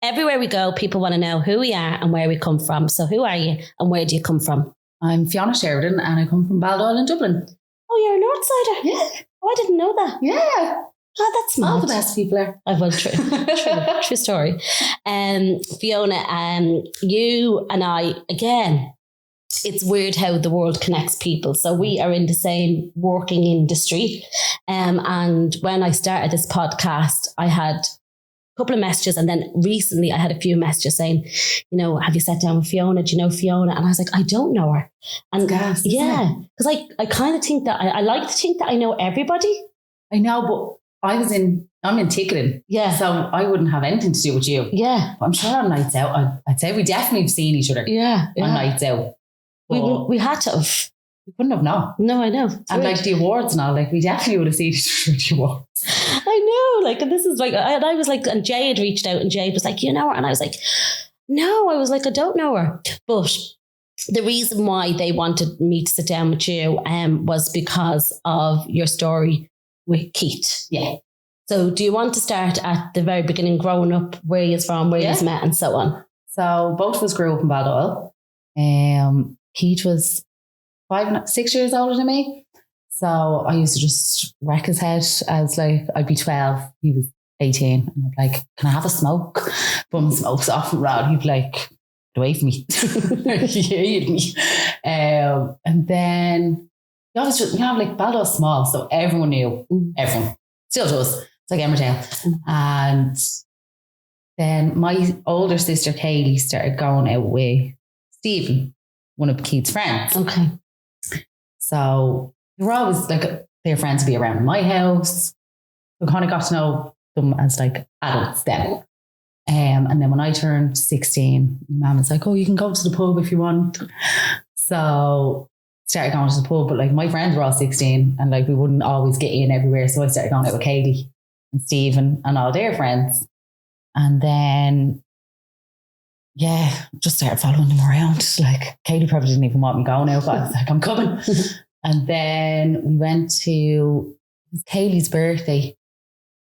everywhere we go, people want to know who we are and where we come from. So who are you and where do you come from? I'm Fiona Sheridan and I come from Baldoyle in Dublin. Oh, you're a Northsider? Yeah. Oh, I didn't know that. Yeah. Oh, that's mad. All the best people are. Well, true story. Fiona, you and I, again, it's weird how the world connects people. So we are in the same working industry. And when I started this podcast, I had a couple of messages, and then recently I had a few messages saying, you know, have you sat down with Fiona? Do you know Fiona? And I was like, I don't know her. And Gas, yeah, because I kind of think that I like to think that I know everybody. I know, but I'm in ticketing. Yeah. So I wouldn't have anything to do with you. Yeah. But I'm sure on nights out, I'd say we definitely have seen each other. Yeah. On nights out. We had to have. We couldn't have known. No, I know. And like the awards and all, like we definitely would have seen each other at the awards. I know, like, and this is like, and I was like, and Jay had reached out and Jay was like, you know her? And I was like, no, I was like, I don't know her. But the reason why they wanted me to sit down with you was because of your story with Kieth. Yeah. So do you want to start at the very beginning, growing up, where you're from, where you've met and so on? So both of us grew up in Baldoyle. Kieth was 6 years older than me. So I used to just wreck his head as like, I'd be 12, he was 18. And I'd be like, can I have a smoke? Bum smokes off and round. He'd be like, get away from me. He hated me. And then, obviously, you know, like Baldoyle's small, so everyone knew. Everyone. Still does. It's like Emmerdale. And then my older sister, Kaylee, started going out with Stephen, one of Keith's friends. Okay. So we were always like, their friends would be around my house. We kind of got to know them as like adults then. And then when I turned 16, my mum was like, oh, you can go to the pub if you want. So started going to the pub, but like my friends were all 16 and like we wouldn't always get in everywhere. So I started going out with Kaylee and Stephen and all their friends. And then, yeah, just started following them around. Like Kaylee probably didn't even want me going out, but I was like, I'm coming. And then we went to, it was Kaylee's birthday.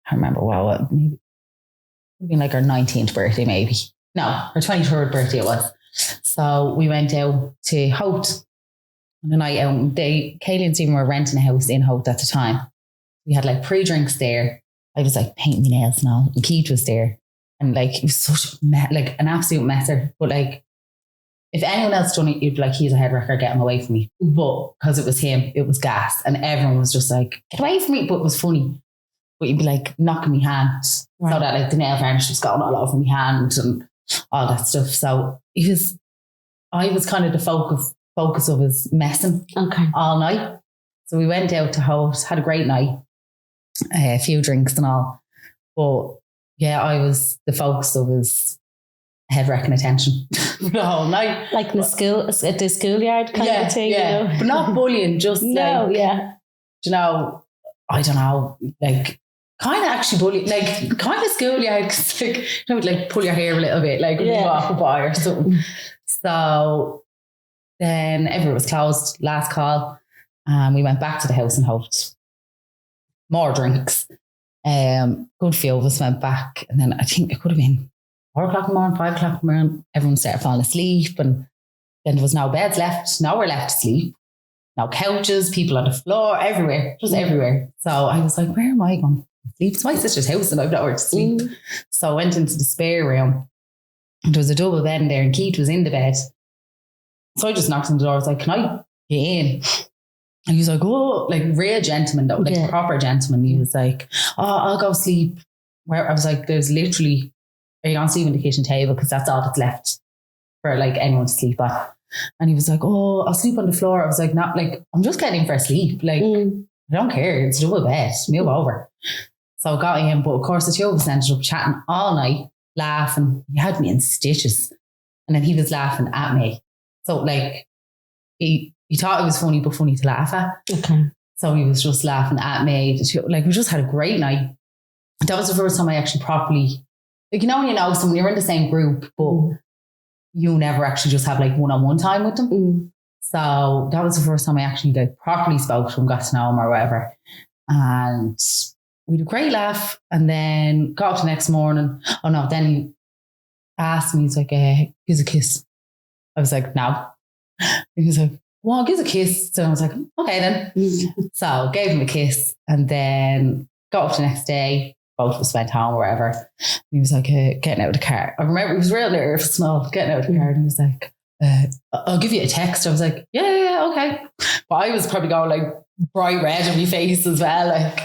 I can't remember what, maybe been like her 19th birthday, maybe. No, her 23rd birthday it was. So we went out to Holt on a night out. Kaylee and Stephen were renting a house in Holt at the time. We had like pre-drinks there. I was like painting my nails and all. And Kieth was there. And like, it was such like an absolute messer. But like, if anyone else done it, you'd be like, he's a head wrecker, get him away from me. But because it was him, it was gas. And everyone was just like, get away from me. But it was funny. But you'd be like knocking me hand. Right. So that like the nail varnish was going all over my hand and all that stuff. So I was kind of the focus of his messing all night. So we went out to Holt, had a great night, a few drinks and all. But yeah, I was the focus of his head wrecking attention the whole night. Like in the schoolyard kind of thing, yeah. you know? But not bullying, just no, like, yeah. You know, I don't know, like kind of actually bullying, like kind of schoolyard, cause like, you know, like pull your hair a little bit, like when you walk by or something. So then everyone was closed, last call. And we went back to the house and Holt. More drinks. Good few of us went back. And then I think it could have been 4 o'clock in the morning, 5 o'clock in the morning. Everyone started falling asleep. And then there was no beds left. Nowhere left to sleep. No couches, people on the floor, everywhere. Just everywhere. So I was like, where am I going to sleep? It's my sister's house and I've nowhere to sleep. So I went into the spare room. And there was a double bed in there and Kieth was in the bed. So I just knocked on the door. I was like, can I get in? And he was like, oh, like real gentleman though, like proper gentleman. He was like, oh, I'll go sleep. Where I was like, there's literally, are you going to sleep on the kitchen table? Because that's all that's left for like anyone to sleep on. And he was like, oh, I'll sleep on the floor. I was like, not like, I'm just getting in for a sleep. Like, I don't care. It's a double bed. Move over. So I got in, but of course the two of us ended up chatting all night, laughing. He had me in stitches. And then he was laughing at me. So like, he thought it was funny, but funny to laugh at. Okay. So he was just laughing at me. Like, we just had a great night. That was the first time I actually properly, like, you know, when you know someone, you're in the same group, but you never actually just have like one-on-one time with them. So that was the first time I actually like properly spoke to him, got to know him or whatever. And we had a great laugh. And then got up the next morning. Oh no, then asked me, he's like, gives a kiss. I was like, no. He was like, well, gives a kiss. So I was like, okay then. So gave him a kiss and then got up the next day. Both of us went home or whatever. He was like, getting out of the car. I remember he was real nervous and all, getting out of the car, and he was like, I'll give you a text. I was like, yeah, okay. But I was probably going like bright red on my face as well. Like,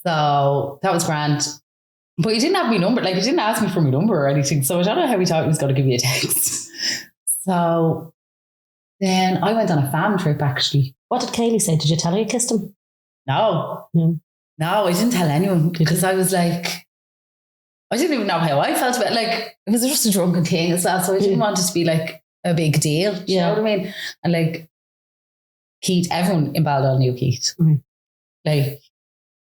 so that was grand. But he didn't have my number. Like, he didn't ask me for my number or anything. So I don't know how he thought he was going to give me a text. So then I went on a fam trip, actually. What did Kaylee say? Did you tell her you kissed him? No, I didn't tell anyone because I was like, I didn't even know how I felt about it. Like, it was just a drunken thing as well. So I didn't want it to be like a big deal. Do you know what I mean? And like, Kieth, everyone in Baldall knew Kieth. Like,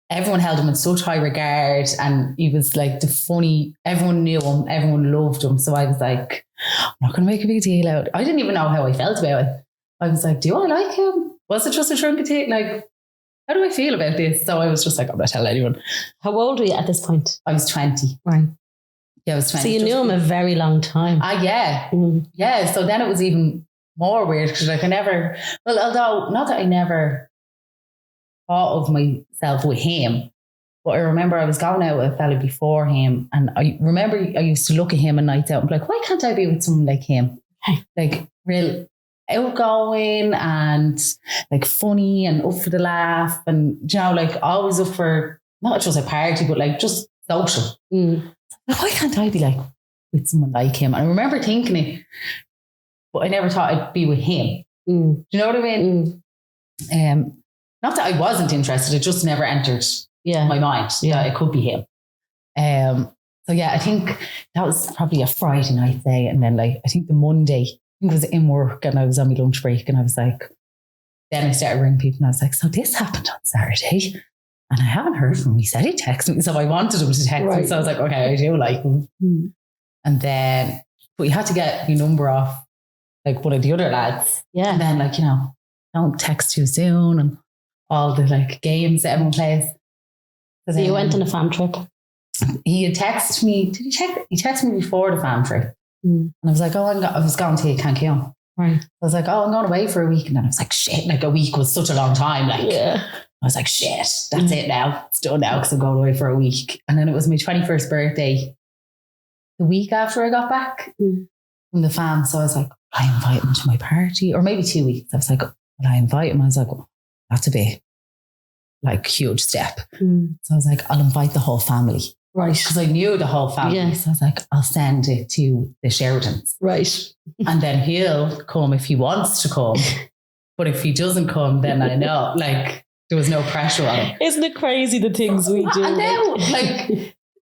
everyone held him in such high regard, and he was like the funny, everyone knew him, everyone loved him. So I was like, I'm not going to make a big deal out. I didn't even know how I felt about it. I was like, do I like him? Was it just a drunken thing? Like, how do I feel about this? So I was just like, I'm not telling anyone. How old were you at this point? I was 20. Right. Yeah, I was 20. So you knew him a very long time. Yeah. Yeah. So then it was even more weird because like although not that I never thought of myself with him, but I remember I was going out with a fella before him, and I remember I used to look at him on nights out and be like, why can't I be with someone like him? Like, real outgoing and like funny and up for the laugh, and you know, like always up for not just a party but like just social. Like, why can't I be like with someone like him? And I remember thinking it, but I never thought I'd be with him. Do you know what I mean? Not that I wasn't interested, it just never entered my mind that it could be him. So yeah, I think that was probably a Friday night day, and then like I think the Monday, I think I was in work and I was on my lunch break, and I was like, then I started ringing people and I was like, so this happened on Saturday and I haven't heard from him. He said he'd text me, so I wanted him to text me. So I was like, okay, I do like him. And then, but you had to get your number off like one of the other lads. Yeah. And then like, you know, don't text too soon and all the like games that everyone plays. So you went on a fam trip? He had texted me. Did he check? He texted me before the fam trip. And I was like, I was going to Cancun. Right. I was like, I'm going away for a week. And then I was like, shit, like a week was such a long time. Like, I was like, shit, that's it now. It's done now because I'm going away for a week. And then it was my 21st birthday the week after I got back from the fam. So I was like, I invite him to my party, or maybe 2 weeks. I was like, will I invite him? I was like, that's a bit like huge step. So I was like, I'll invite the whole family. Right. Because I knew the whole family. Yeah. So I was like, I'll send it to the Sheridans. Right. And then he'll come if he wants to come. But if he doesn't come, then I know, like, there was no pressure on him. Isn't it crazy the things we do? And now,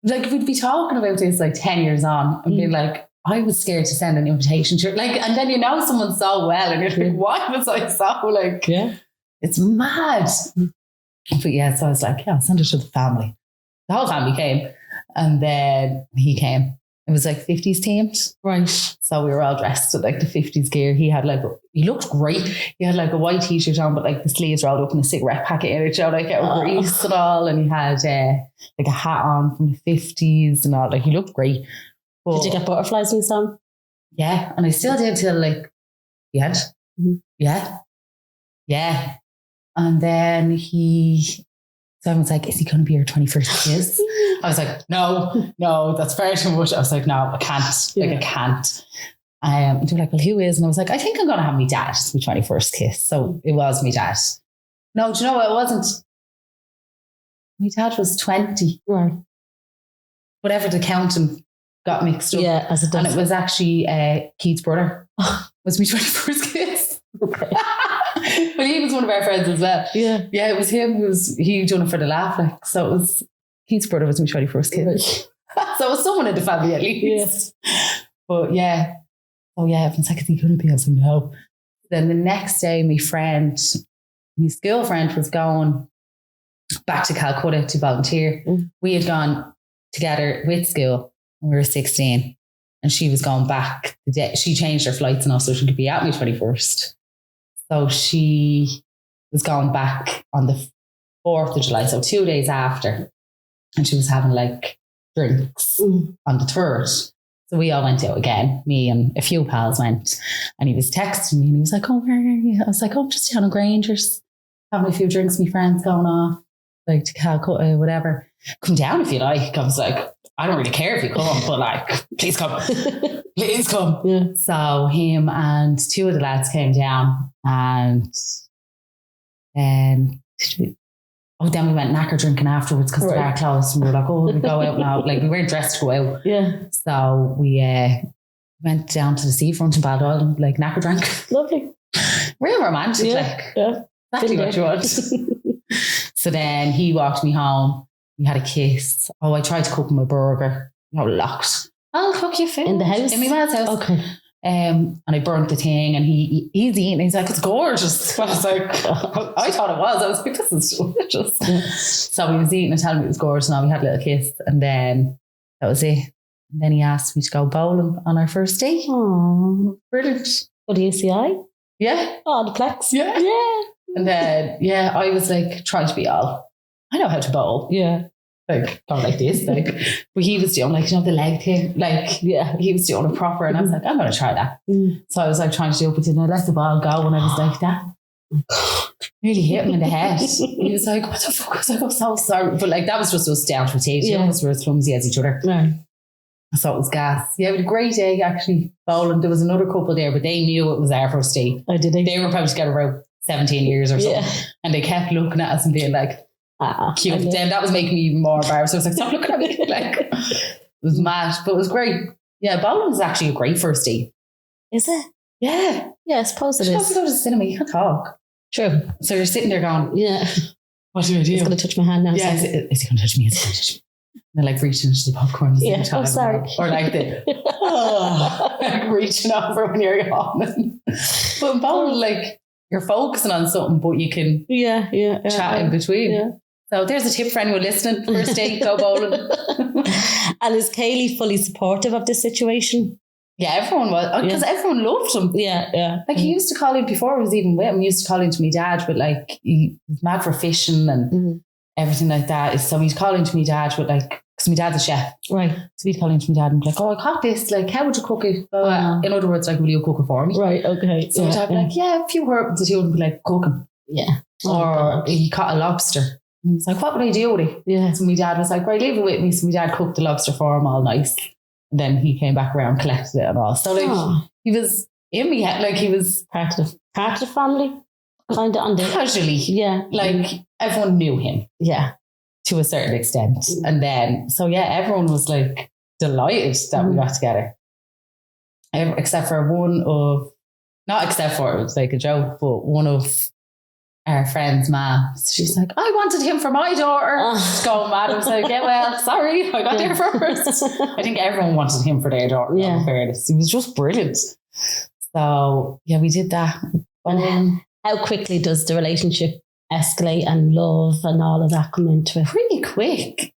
like we'd be talking about this like 10 years on and being like, I was scared to send an invitation to, like, and then you know someone so well and you're like, why was I so like, it's mad. But yeah, so I was like, I'll send it to the family. The whole family came. And then he came. It was like 50s themed. Right. So we were all dressed in like the 50s gear. He had like, he looked great. He had like a white t-shirt on, but like the sleeves rolled up and a cigarette packet in it, you know, like out of grease and all. And he had like a hat on from the 50s and all. Like, he looked great. But, did you get butterflies in his song? Yeah. And I still did till like the end. Yeah. Yeah. And then so everyone's like, is he going to be your 21st kiss? I was like, no, that's far too much. I was like, no, I can't. Like, I can't. And they were like, well, who is? And I was like, I think I'm going to have my dad as my 21st kiss. So it was my dad. No, do you know what? It wasn't. My dad was 20. Right. Whatever the counting got mixed up. Yeah, as it does. And it was actually Kieth's brother. Was my 21st kiss. Okay. But he was one of our friends as well. Yeah. Yeah, it was him. He done it for the laugh. Like, so it was Kieth's brother was my 21st kid. So it was someone in the family at least. Yes. But yeah. Oh yeah, everyone's like, is he going to be? I was like, no. Then the next day, my school friend was going back to Calcutta to volunteer. We had gone together with school when we were 16. And she was going back the day. She changed her flights and all, so she could be at my 21st. So she was going back on the 4th of July, so 2 days after. And she was having like drinks on the 3rd. So we all went out again. Me and a few pals went, and he was texting me and he was like, "Oh, where are you?" I was like, "Oh, just down in Granger's, having a few drinks. My friends going off, like to Calcutta, whatever. Come down if you like." I was like, "I don't really care if you come, but like, please come, please come." Yeah. So him and two of the lads came down, and then then we went knacker drinking afterwards because the bar closed, and we were like, "Oh, we go out now." Like we weren't dressed to go out. Yeah. So we went down to the seafront in Baldoyle, like knacker drank. Lovely. Real romantic, exactly what you want. So then he walked me home. We had a kiss. Oh, I tried to cook him a burger. Locked. I'll cook you food. In the house? In my man's house. Okay. And I burnt the thing, and he's eating. He's like, "It's gorgeous." I was like, I thought it was. I was like, "This is delicious." So he was eating and telling me it was gorgeous, and we had a little kiss, and then that was it. And then he asked me to go bowling on our first date. Oh, Brilliant. what do you see? Yeah. Oh, the plex. Yeah. Yeah. And then I was like trying to be all, I know how to bowl. Yeah. Like, not like this, like, but he was doing like, the leg thing, like, Yeah. he was doing it proper, and I was like, I'm going to try that. So I was like trying to do it, but then I let the ball go, and I was like, that nearly hit him in the head. He was like, "What the fuck?" I was like, "I'm so sorry," but like that was just us down to a taste. Yeah. We were as clumsy as each other. Right. So it was gas. Yeah, we had a great day actually bowling. There was another couple there, but they knew it was our first date. Oh, did they? They were probably together about 17 years or something, and they kept looking at us and being like, cute. Then that was making me even more embarrassed. I was like, "Stop looking at me." Like, it was mad, but it was great. Yeah, bowling was actually a great first date. Is it? Yeah. Yeah, I suppose it You have is. to go to the cinema, you can't talk. True. So you're sitting there going, Yeah. "What do I do?" He's going to touch my hand now. Yeah, So. is he going to touch me? Is he going to touch me? And they're like reaching into the popcorn. Yeah. Oh, sorry. Or like like reaching over when you're yawning. But in bowling, like, you're focusing on something, but you can chat in between. Yeah. So there's a tip for anyone listening. First date, go bowling. And is Kaylee fully supportive of this situation? Yeah, everyone was. Because everyone loved him. Yeah. Like, he used to call in before I was even with him. He used to call in to my dad, but like, he was mad for fishing and everything like that. So he'd call in to my dad, but like, because my dad's a chef. Right. So he'd call in to my dad and be like, "Oh, I caught this. Like, how would you cook it?" In other words, like, "Will you cook it for me?" Right, okay. So my dad would be like, "Yeah, a few herbs." And he would be like, "Cook him." Yeah. Or he caught a lobster. And he was like, "What would I do with it?" Yeah. So my dad was like, "Right, leave it with me." So my dad cooked the lobster for him all nice. And then he came back around, collected it and all. So like, he was in me, like, he was part of the family. Kind of under. casually. Yeah. Like, everyone knew him. Yeah. To a certain extent. And then, so yeah, everyone was like delighted that we got together. Except for not except for, it was like a joke, but one of our friend's moms, she's like, "I wanted him for my daughter." Just going mad. I was like, "Yeah, well, sorry, I got there first." I think everyone wanted him for their daughter. Yeah. In fairness, he was just brilliant. So yeah, we did that. And how quickly does the relationship escalate and love and all of that come into it? Pretty quick.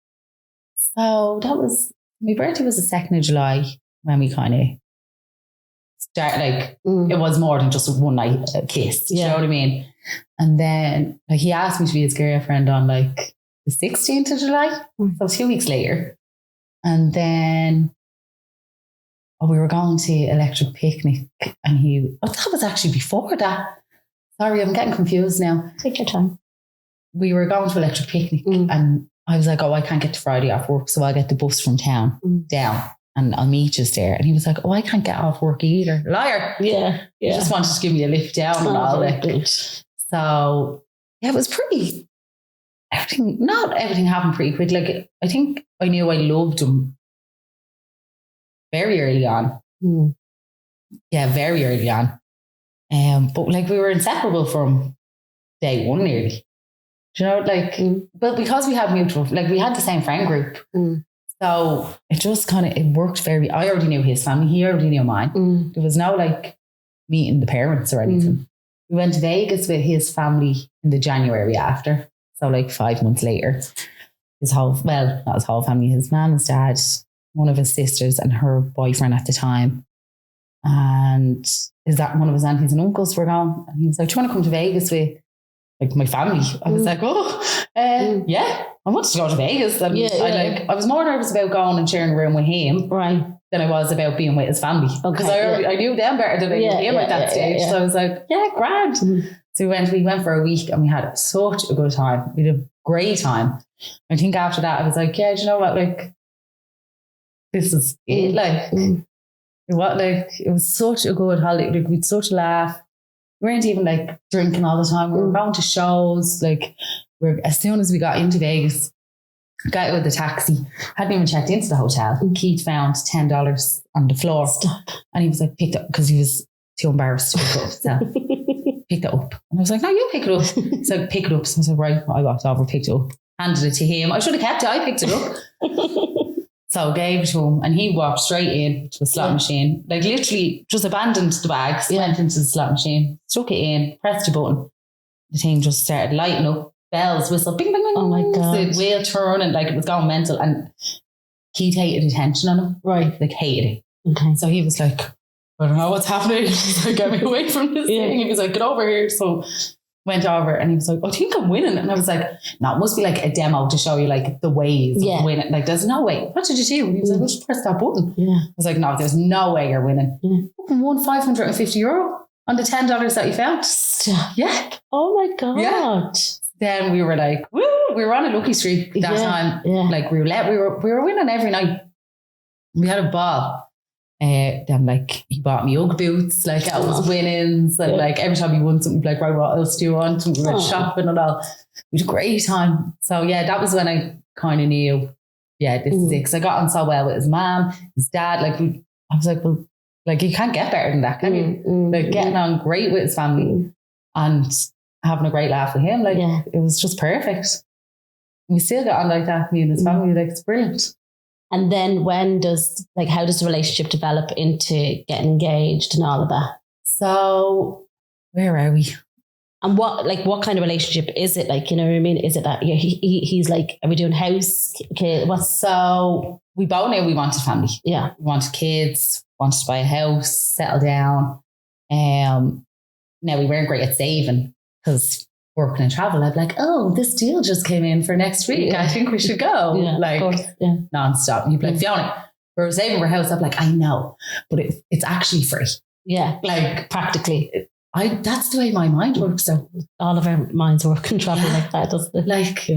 So that was, my birthday was the 2nd of July when we kind of start, like, it was more than just a one night kiss. Do you know what I mean? And then like, he asked me to be his girlfriend on like the 16th of July. So 2 weeks later. And then we were going to Electric Picnic, and that was actually before that. Sorry, I'm getting confused now. Take your time. We were going to Electric Picnic, and I was like, "Oh, I can't get to Friday off work, so I'll get the bus from town down and I'll meet you there." And he was like, "Oh, I can't get off work either." Liar. Yeah. He just wanted to give me a lift down and all that. Good. So yeah, it was pretty, not everything happened pretty quick. Like, I think I knew I loved him very early on. Yeah, very early on. But like, we were inseparable from day one nearly. Do you know, like, but because we had mutual, like, we had the same friend group. So it just it worked I already knew his family. He already knew mine. There was no like meeting the parents or anything. We went to Vegas with his family in the January after. So like 5 months later, not his whole family, his mum, his dad, one of his sisters and her boyfriend at the time. And one of his aunties and uncles were gone. And he was like, "Do you want to come to Vegas with like my family. I was like, yeah, I wanted to go to Vegas. And I was more nervous about going and sharing a room with him than I was about being with his family. Because I knew them better than I knew him at that stage. So I was like, yeah, grand. So we went for a week and we had such a good time. We had a great time. I think after that I was like, yeah, do you know what? Like, this is it. Like, it was such a good holiday. Like, we had such a laugh. We weren't even like drinking all the time. We were going to shows. Like, as soon as we got into Vegas, got out of the taxi, hadn't even checked into the hotel. Kieth found $10 on the floor. Stop. And he was like, picked up, because he was too embarrassed to pick it up himself. Picked it up. And I was like, no, you pick it up. So pick it up. So I said, right, I walked over, picked it up, handed it to him. I should have kept it. I picked it up. So I gave it to him and he walked straight in to the slot machine. Like, literally just abandoned the bags, went into the slot machine, stuck it in, pressed a button. The thing just started lighting up, bells, whistle, bing, bing, bing. Oh my God. The wheel turning, like it was going mental. And Keith hated attention on him. Right. Like, hated it. Okay. So he was like, I don't know what's happening. He's like, get me away from this thing. He was like, get over here. So went over and he was like, I think I'm winning. And I was like, no, it must be like a demo to show you like the ways of winning. Like, there's no way. What did you do? And he was like, well, just press that button. I was like, no, there's no way you're winning. You won €550 on the $10 that you found. Stop. Yeah. Oh my God. Yeah. Then we were like, woo, we were on a lucky streak that time. Yeah. Like, roulette. We were winning every night. We had a ball. Then like he bought me Ugg boots, like that was winnings, and like every time he won something, like, right, what else do you want? And we went shopping and all. We had a great time. So yeah, that was when I kind of knew, this is it. Because I got on so well with his mom, his dad. Like, I was like, well, like, you can't get better than that, can you? Like, getting on great with his family and having a great laugh with him. Like, it was just perfect. We still got on like that, me and his family. Like, it's brilliant. And then how does the relationship develop into getting engaged and all of that? So where are we? And what kind of relationship is it? Like, you know what I mean? Is it that he's like, are we doing house? So we both knew we wanted family. Yeah. We wanted kids, wanted to buy a house, settle down. Now we weren't great at saving because working and travel, I'd be like, oh, this deal just came in for next week. I think we should go. Non-stop. And you'd be like, Fiona, we're saving for a house. I'm like, I know, but it's actually free. Yeah. Like, practically. That's the way my mind works. So all of our minds work and travel like that, doesn't it? Like,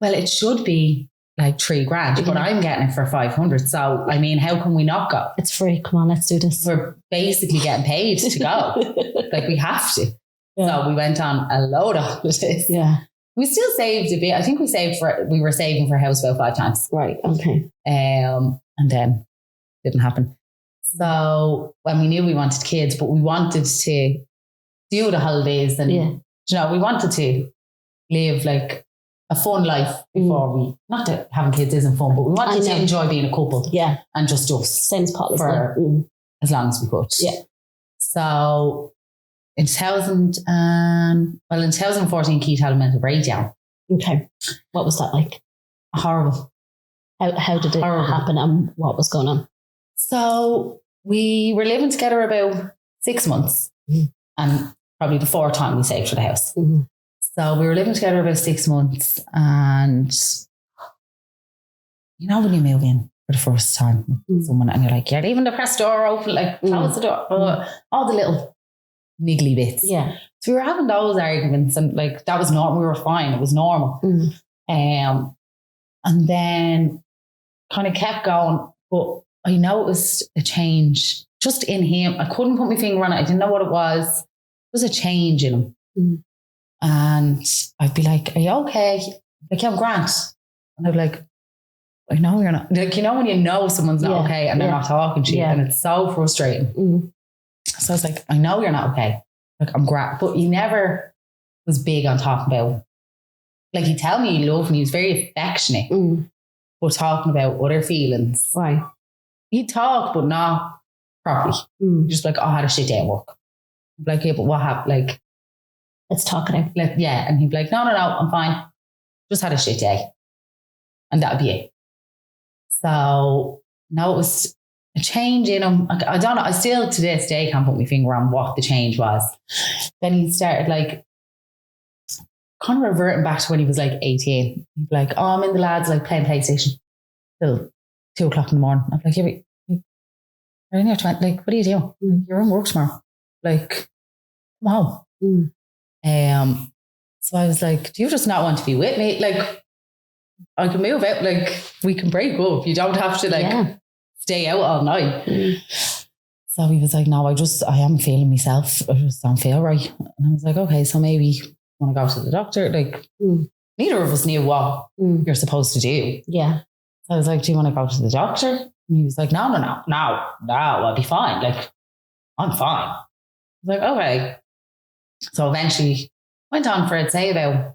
well, it should be like $3,000, but I'm getting it for 500. So, I mean, how can we not go? It's free. Come on, let's do this. We're basically getting paid to go. Like, we have to. Yeah. So we went on a load of holidays. Yeah. We still saved a bit. I think we were saving for a house about 5 times. Right. Okay. And then didn't happen. So when we knew we wanted kids, but we wanted to do the holidays and, you know, we wanted to live like a fun life before not that having kids isn't fun, but we wanted to enjoy being a couple. Yeah. And just us. Same spot for as long as we could. Yeah. So in 2014, Keith had a mental breakdown. Okay. What was that like? Horrible. How did it happen and what was going on? So we were living together about 6 months and probably the 4th time we saved for the house. So we were living together about 6 months and you know when you move in for the first time with someone and you're like, you're leaving the press door open, like close the door, all the little niggly bits. Yeah. So we were having those arguments and like that was normal. We were fine. It was normal. And then kind of kept going. But I noticed a change just in him. I couldn't put my finger on it. I didn't know what it was. There was a change in him. And I'd be like, are you okay? Like, yeah, I'm grand. And I'd be like, I know you're not. Like, you know when you know someone's not okay and they're not talking to you and it's so frustrating. So I was like, I know you're not okay. Like, I'm great. But he never was big on talking about, like, he'd tell me he loved me. He was very affectionate. But talking about other feelings. Right. He'd talk, but not properly. Just like, oh, I had a shit day at work. I'm like, yeah, but what happened? Like, let's talk it out. Like, yeah. And he'd be like, no, I'm fine. Just had a shit day. And that'd be it. So now it was a change in him. I don't know. I still to this day can't put my finger on what the change was. Then he started like kind of reverting back to when he was like 18. He'd be like, oh, I'm in the lads like playing PlayStation till 2:00 in the morning. I'm like, yeah, but you're in your 20s, like, what are you doing? Like, you're in work tomorrow. Like, come home. So I was like, do you just not want to be with me? Like, I can move out, like, we can break up. You don't have to like stay out all night. So he was like, no, I am feeling myself. I just don't feel right. And I was like, okay, so maybe you want to go to the doctor. Like, neither of us knew what you're supposed to do. Yeah. So I was like, do you want to go to the doctor? And he was like, no, I'll be fine. Like, I'm fine. I was like, okay. So eventually went on for, I'd say, about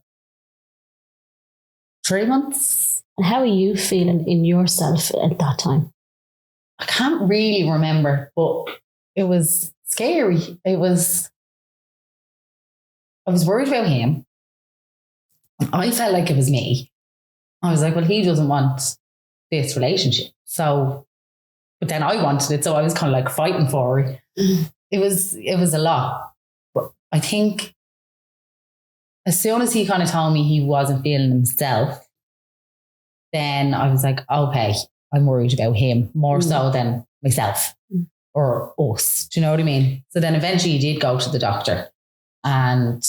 3 months. And how are you feeling in yourself at that time? I can't really remember, but it was scary. I was worried about him. I felt like it was me. I was like, well, he doesn't want this relationship. So, but then I wanted it. So I was kind of like fighting for it. It was a lot. But I think as soon as he kind of told me he wasn't feeling himself, then I was like, okay, I'm worried about him more so than myself or us. Do you know what I mean? So then eventually he did go to the doctor, and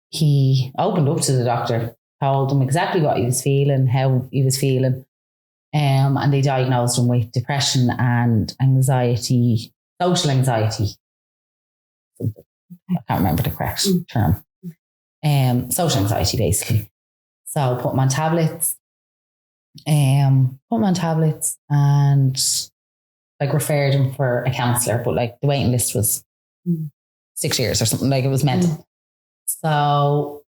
he opened up to the doctor, told him exactly what he was feeling, how he was feeling. And they diagnosed him with depression and anxiety, social anxiety. I can't remember the correct term. Social anxiety, basically. So put him on tablets. And like referred him for a counsellor, but like the waiting list was 6 years or something. Like, it was mental. So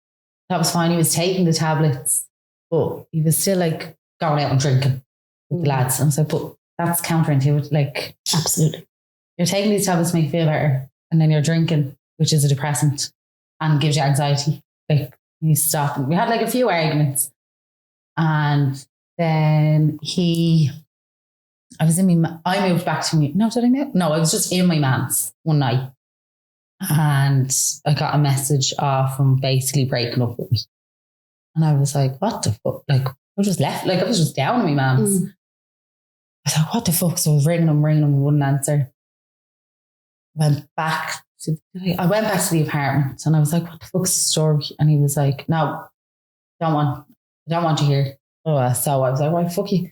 that was fine. He was taking the tablets, but he was still like going out and drinking with the lads. And I was like, but that's counterintuitive. Like, absolutely. You're taking these tablets to make you feel better, and then you're drinking, which is a depressant and gives you anxiety. Like, you stop. We had like a few arguments, and then I moved back to me. No, did I move? No, I was just in my man's one night, and I got a message off from basically breaking up with me. And I was like, what the fuck? Like, I just left. Like, I was just down in my man's. I was like, what the fuck? So I was ringing him, he wouldn't answer. I went back to the apartment, and I was like, what the fuck's the story? And he was like, no, I don't want you here. So I was like, right, fuck you.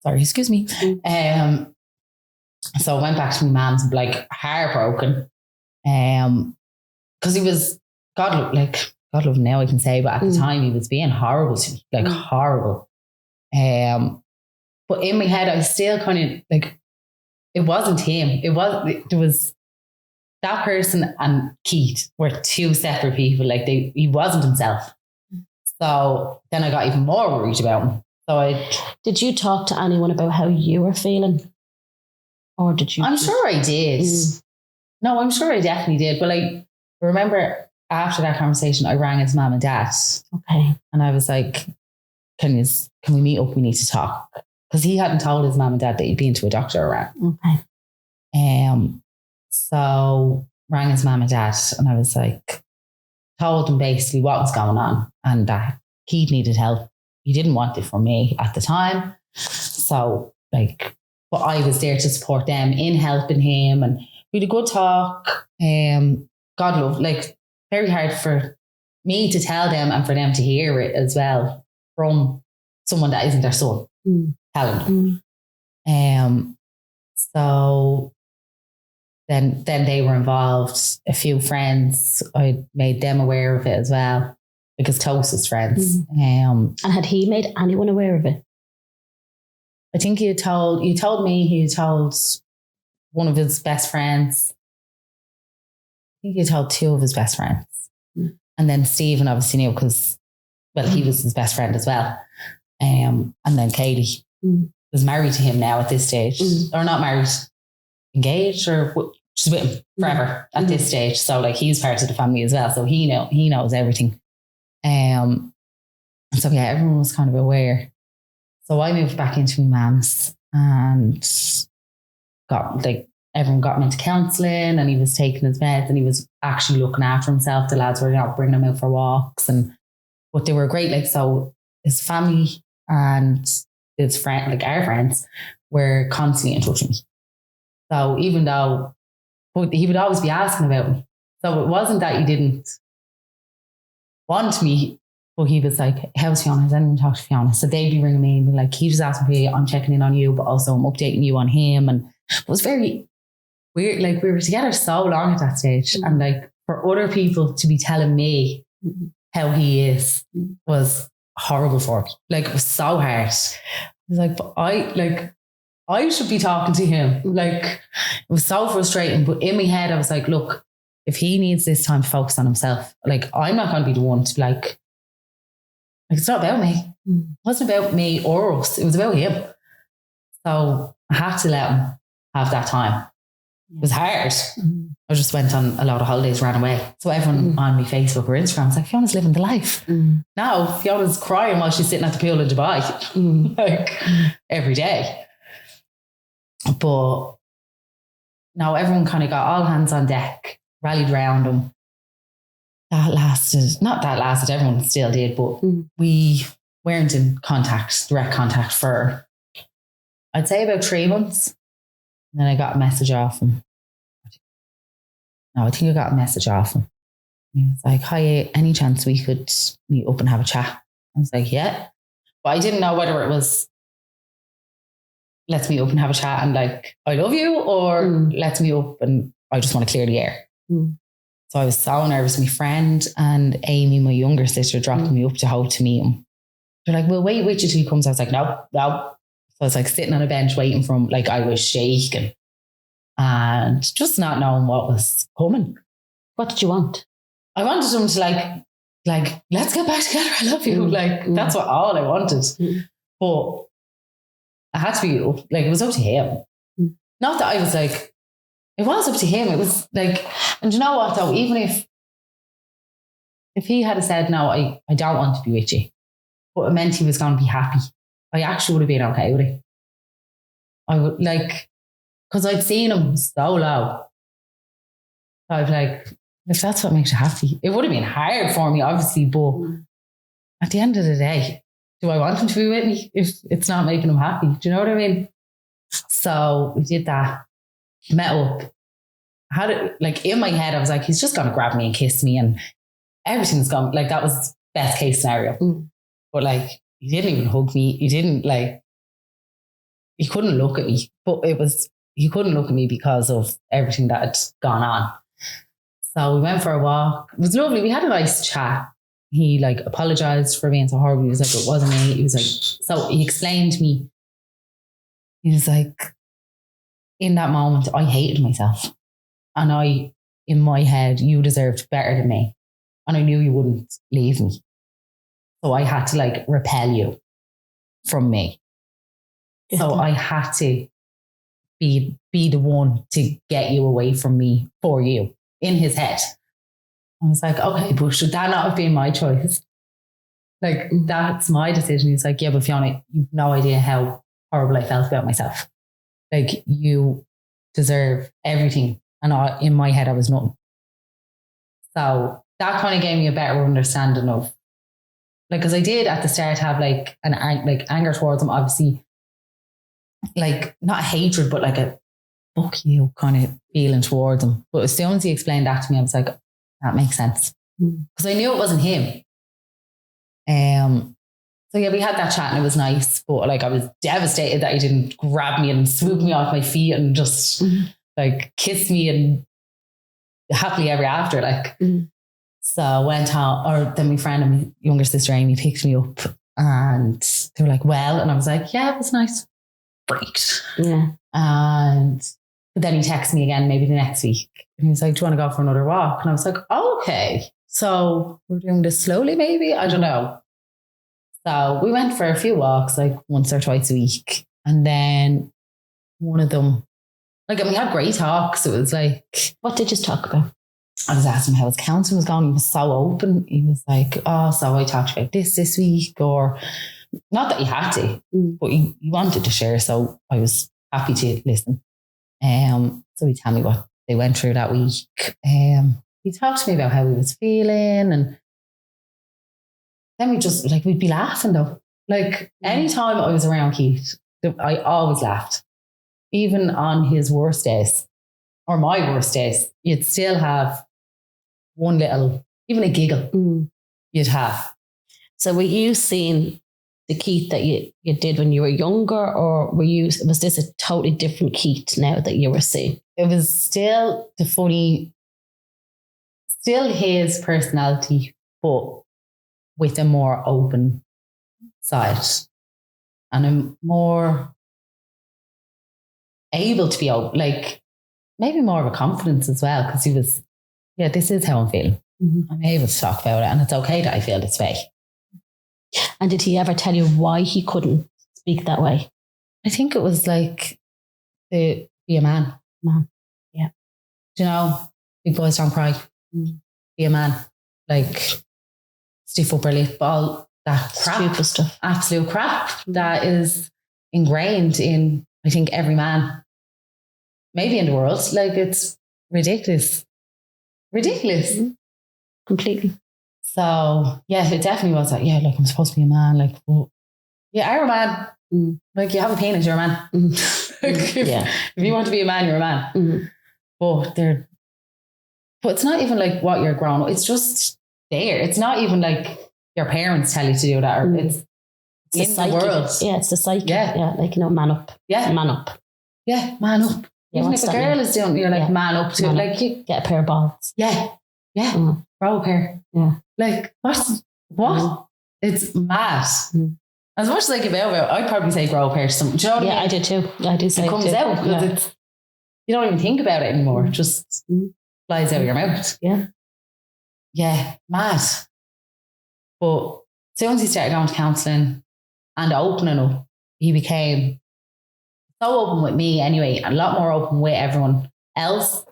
Sorry, excuse me. So I went back to my mum's, like, heartbroken. Because he was, God love him now, I can say, but at the time he was being horrible to me, like horrible. But in my head, I was still kind of like, it wasn't him. There was that person and Kieth were two separate people. Like, he wasn't himself. So then I got even more worried about him. Did you talk to anyone about how you were feeling? Or did you? I'm sure I did. No, I'm sure I definitely did. But I remember after that conversation, I rang his mum and dad. Okay. And I was like, can we meet up? We need to talk. Because he hadn't told his mum and dad that he'd been to a doctor around. Okay. So rang his mum and dad, and I was like, told them basically what was going on and that he needed help. He didn't want it from me at the time. So but I was there to support them in helping him, and we had a good talk. God love, very hard for me to tell them and for them to hear it as well from someone that isn't their son telling them. So then they were involved. A few friends, I made them aware of it as well, because closest friends. And had he made anyone aware of it? I think he told me, he told one of his best friends. I think he told two of his best friends. And then Stephen obviously knew because, he was his best friend as well. And then Katie was married to him now at this stage. Or not married, engaged, or she's with him forever at this stage. So he's part of the family as well. So he knows everything. So yeah, everyone was kind of aware. So I moved back into my mum's and got everyone got him into counselling and he was taking his meds and he was actually looking after himself. The lads were bringing him out for walks but they were great. Like, so his family and his friend, like our friends, were constantly in touch with me. So even though he would always be asking about me. So it wasn't that he didn't want me, but he was like, how's Fiona? Has anyone talked to Fiona? So they'd be ringing me and be like, he just asking for you, I'm checking in on you, but also I'm updating you on him. And it was very weird. Like, we were together so long at that stage. And like, for other people to be telling me how he is was horrible for me. Like, it was so hard. I was like, but I should be talking to him. Like, it was so frustrating. But in my head, I was like, look, if he needs this time to focus on himself, like, I'm not going to be the one to be like, it's not about me. It wasn't about me or us. It was about him. So I had to let him have that time. It was hard. I just went on a lot of holidays, ran away. So everyone on my Facebook or Instagram was like, Fiona's living the life. Now Fiona's crying while she's sitting at the pool in Dubai, like every day. But now everyone kind of got all hands on deck, rallied around him. Everyone still did, but we weren't in direct contact for, I'd say, about 3 months. And then I got a message off him. No, I think I got a message off him. He was like, hi, any chance we could meet up and have a chat? I was like, yeah. But I didn't know whether it was, let's meet up and have a chat and like, I love you, or let's meet up and I just want to clear the air. So I was so nervous. My friend and Amy, my younger sister, dropped me up to Hope to meet him. They're like, we'll wait with you till he comes. I was like, no. So I was like sitting on a bench waiting for him. Like, I was shaking and just not knowing what was coming. What did you want? I wanted him to like, let's get back together. I love you. That's all I wanted. But I had to be like, it was up to him. Not that I was like, it was up to him. It was like, and you know what though, even if he had said, no, I don't want to be with you, but it meant he was going to be happy, I actually would have been okay with it. I would like, because I'd seen him so low. So I was like, if that's what makes you happy, it would have been hard for me, obviously, but at the end of the day, do I want him to be with me if it's not making him happy? Do you know what I mean? So we did that, met up. Had it like in my head, I was like, he's just gonna grab me and kiss me and everything's gone. Like, that was best case scenario. But like, he didn't even hug me. He didn't he couldn't look at me. But he couldn't look at me because of everything that had gone on. So we went for a walk. It was lovely. We had a nice chat. He like apologized for being so horrible. He was like, it wasn't me. He was like, so he explained to me. He was like, in that moment, I hated myself. And in my head, you deserved better than me. And I knew you wouldn't leave me. So I had to like repel you from me. So I had to be the one to get you away from me for you, in his head. I was like, okay, but should that not have been my choice? Like, that's my decision. He's like, yeah, but Fiona, you've no idea how horrible I felt about myself. Like, you deserve everything. And in my head, I was nothing. So that kind of gave me a better understanding of, like, because I did at the start have like an anger towards him, obviously, like not a hatred, but like a fuck you kind of feeling towards him. But as soon as he explained that to me, I was like, that makes sense, because I knew it wasn't him. So yeah, we had that chat and it was nice, but like I was devastated that he didn't grab me and swoop me off my feet and just like kiss me and happily ever after, like. So I went home, or then my friend and my younger sister Amy picked me up and they were like, well, and I was like, yeah, it was nice. Freaked. Yeah. But then he texted me again maybe the next week and he was like, do you want to go for another walk? And I was like, oh, okay, so we're doing this slowly maybe, I don't know. So we went for a few walks, like once or twice a week. And then one of them, like, and we had great talks. It was like, what did you talk about? I was asking him how his counselling was going. He was so open. He was like, oh, so I talked about this week, or not that he had to, but he wanted to share. So I was happy to listen. So he'd tell me what they went through that week. He talked to me about how he was feeling, and then we'd be laughing though. Like anytime I was around Kieth, I always laughed. Even on his worst days or my worst days, you'd still have one little, even a giggle you'd have. So were you seeing the Kieth that you did when you were younger, or was this a totally different Kieth now that you were seeing? It was still still his personality, but with a more open side and a more able to be open, like maybe more of a confidence as well, because he was, this is how I'm feeling. I'm able to talk about it, and it's okay that I feel this way. And did he ever tell you why he couldn't speak that way? I think it was like to be a man. Yeah. Do you know, big boys don't cry. Be a man. Like stiff upper lip, all that crap. Stupid stuff. Absolute crap that is ingrained in, I think, every man. Maybe in the world. Like, it's ridiculous. Ridiculous. Completely. So, yeah, it definitely was like, like, I'm supposed to be a man. Like, well, you're a man. Like, you have a penis, you're a man. If you want to be a man, you're a man. But it's not even like what you're grown up. It's just there. It's not even like your parents tell you to do that. Or it's in the world. Yeah, it's the psyche. Yeah. Like, man up. Yeah. Man up. Yeah, man up. Yeah, even if a girl is doing it, you're like, man up to it. Like, you get a pair of balls. Yeah. Grow a pair. Yeah. Like, what? It's mad. As much as I give out, I'd probably say grow a pair to something. Do you know what I mean? I do too. I do say it comes out because you don't even think about it anymore. It just flies out of your mouth. Yeah, mad. But as soon as he started going to counselling and opening up, he became so open with me anyway, and a lot more open with everyone else.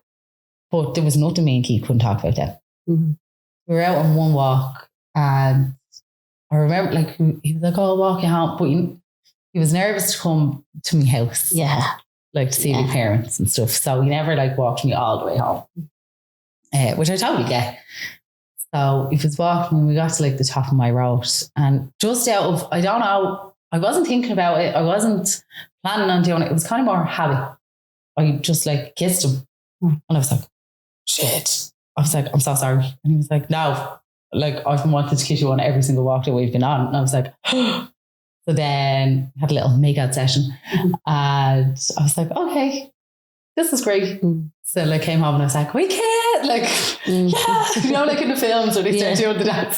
But there was nothing me and Kieth couldn't talk about that. We were out on one walk, and I remember, like, he was like, "Oh, I'll walk you home," but he was nervous to come to my house. Yeah. Like, to see my parents and stuff. So he never, like, walked me all the way home, which I totally get. So he was walking, and we got to, like, the top of my road, and just out of, I don't know, I wasn't thinking about it. I wasn't planning on doing it. It was kind of more habit. I just, like, kissed him, and I was like, shit. I was like, I'm so sorry. And he was like, no, like, I've been wanting to kiss you on every single walk that we've been on. And I was like, so then had a little make-out session, and I was like, okay, this is great. So, like, came home and I was like, we can't, like, you know, like in the films where they start doing the dance.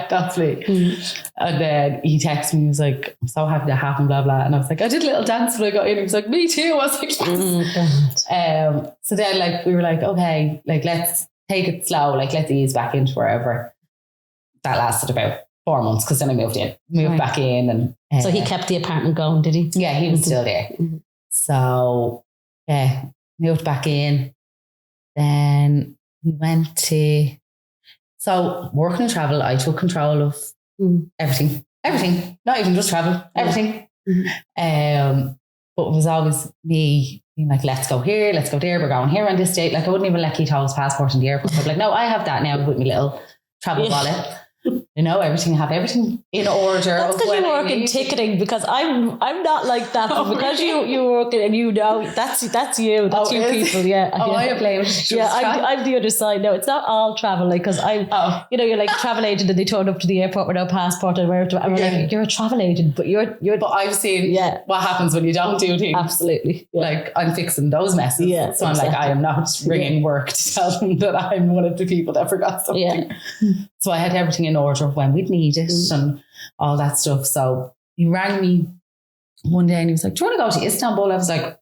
That's me. And then he texted me, he was like, I'm so happy that happened, blah, blah. And I was like, I did a little dance when I got in. He was like, me too. I was like, yes. So then, like, we were like, okay, like, let's take it slow. Like, let's ease back into wherever. That lasted about 4 months, because then I moved back in. And so he kept the apartment going, did he? Yeah, he was still there. So, yeah, moved back in. Then we went to, so working and travel, I took control of everything, not even just travel, everything. But it was always me being like, let's go here, let's go there, we're going here on this date. Like, I wouldn't even let Keith hold his passport in the airport. I'd be like, no, I have that now with my little travel wallet. You know, have everything in order. That's because you work in ticketing, because I'm not like that. But because you work in, and you know, that's you. That's you people. Yeah. I blame. I'm the other side. No, it's not all travel. Like, because you know, you're like travel agent, and they turn up to the airport with no passport, and we're like, you're a travel agent, but you're. But I've seen what happens when you don't do things. Absolutely. Yeah. Like, I'm fixing those messes. Yeah, so I'm like, I am not ringing work to tell them that I'm one of the people that forgot something. Yeah. So I had everything in order of when we'd need it and all that stuff. So he rang me one day and he was like, do you want to go to Istanbul? I was like,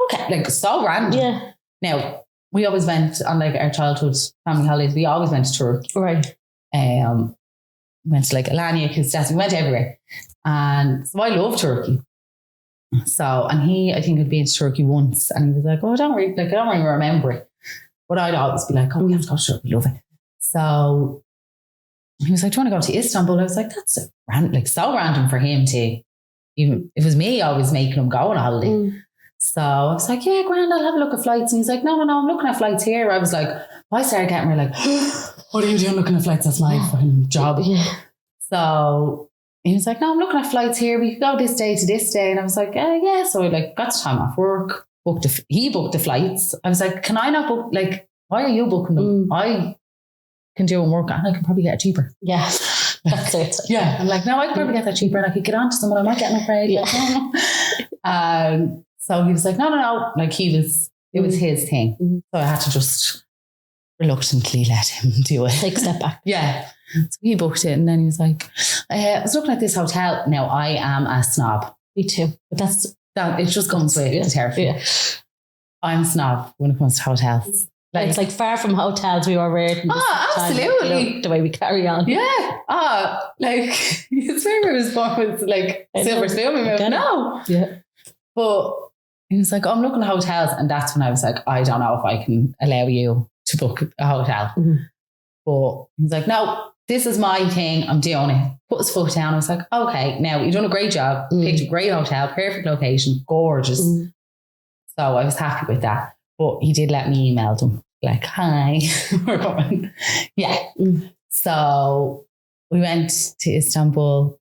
okay, like, so random. Yeah. Now, we always went on, like, our childhood family holidays. We always went to Turkey. Right. Went to, like, Alanya, we went everywhere. And so I love Turkey. So, and he, I think, had been to Turkey once, and he was like, oh, I don't really remember it. But I'd always be like, oh, we have to go to Turkey, love it. So he was like, do you want to go to Istanbul? I was like, that's so random for him to even, it was me always making him go on a holiday. So I was like, yeah, grand, I'll have a look at flights. And he's like, no, I'm looking at flights here. I was like, I started getting her like, what are you doing looking at flights? That's my fucking job. Yeah. So he was like, no, I'm looking at flights here. We could go this day to this day. And I was like, yeah. So I like got the time off work, he booked the flights. I was like, can I not book, like, why are you booking them? I can do them work and I can probably get it cheaper. Yeah. That's it. Yeah. I'm like, no, I can probably get that cheaper and I could get on to someone. I'm not getting afraid. Yeah. So he was like, no. Like it was his thing. So I had to just reluctantly let him do it. Take a step back. Yeah. So he booked it and then he was like, I was looking at this hotel. Now I am a snob. Me too. But it just comes with the territory. Yeah. I'm a snob when it comes to hotels. Like, it's like far from hotels we were rared. Absolutely. The way we carry on. Yeah. Like his favorite was born with like silver spoon. No. Yeah. But he was like, I'm looking at hotels. And that's when I was like, I don't know if I can allow you to book a hotel. But he was like, no, this is my thing. I'm doing it. Put his foot down. I was like, okay, now you've done a great job. Picked a great hotel, perfect location, gorgeous. So I was happy with that. But he did let me email them like, hi, we're going. Yeah. So we went to Istanbul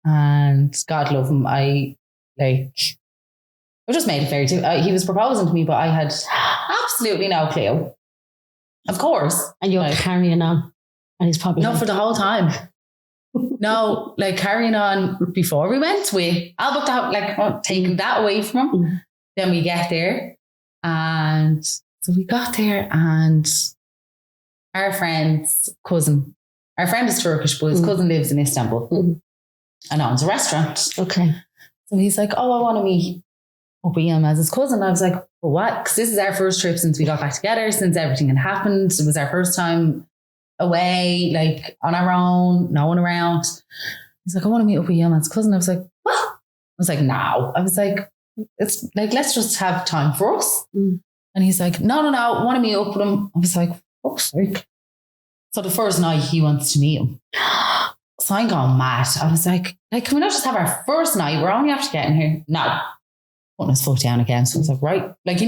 and God love him. I just made it very difficult. He was proposing to me, but I had absolutely no clue. Of course. And you're carrying on. And he's probably not for the whole time. No, like carrying on before we went. I'll book that, taking that away from him. Then we get there. And so we got there and our friend's cousin, our friend is Turkish, but his cousin lives in Istanbul and owns a restaurant. Okay. So he's like, oh, I want to meet up with him as his cousin. I was like, well, what? Because this is our first trip since we got back together, since everything had happened. It was our first time away, like on our own, no one around. He's like, I want to meet up with him as his cousin. I was like, what? I was like, no. I was like, it's like, let's just have time for us. And he's like, no, I want to meet up with him. I was like, oh, sorry. So the first night he wants to meet him. So I'm going mad. I was like, can we not just have our first night? We're only after getting here. No. Putting his foot down again. So I was like, right. Like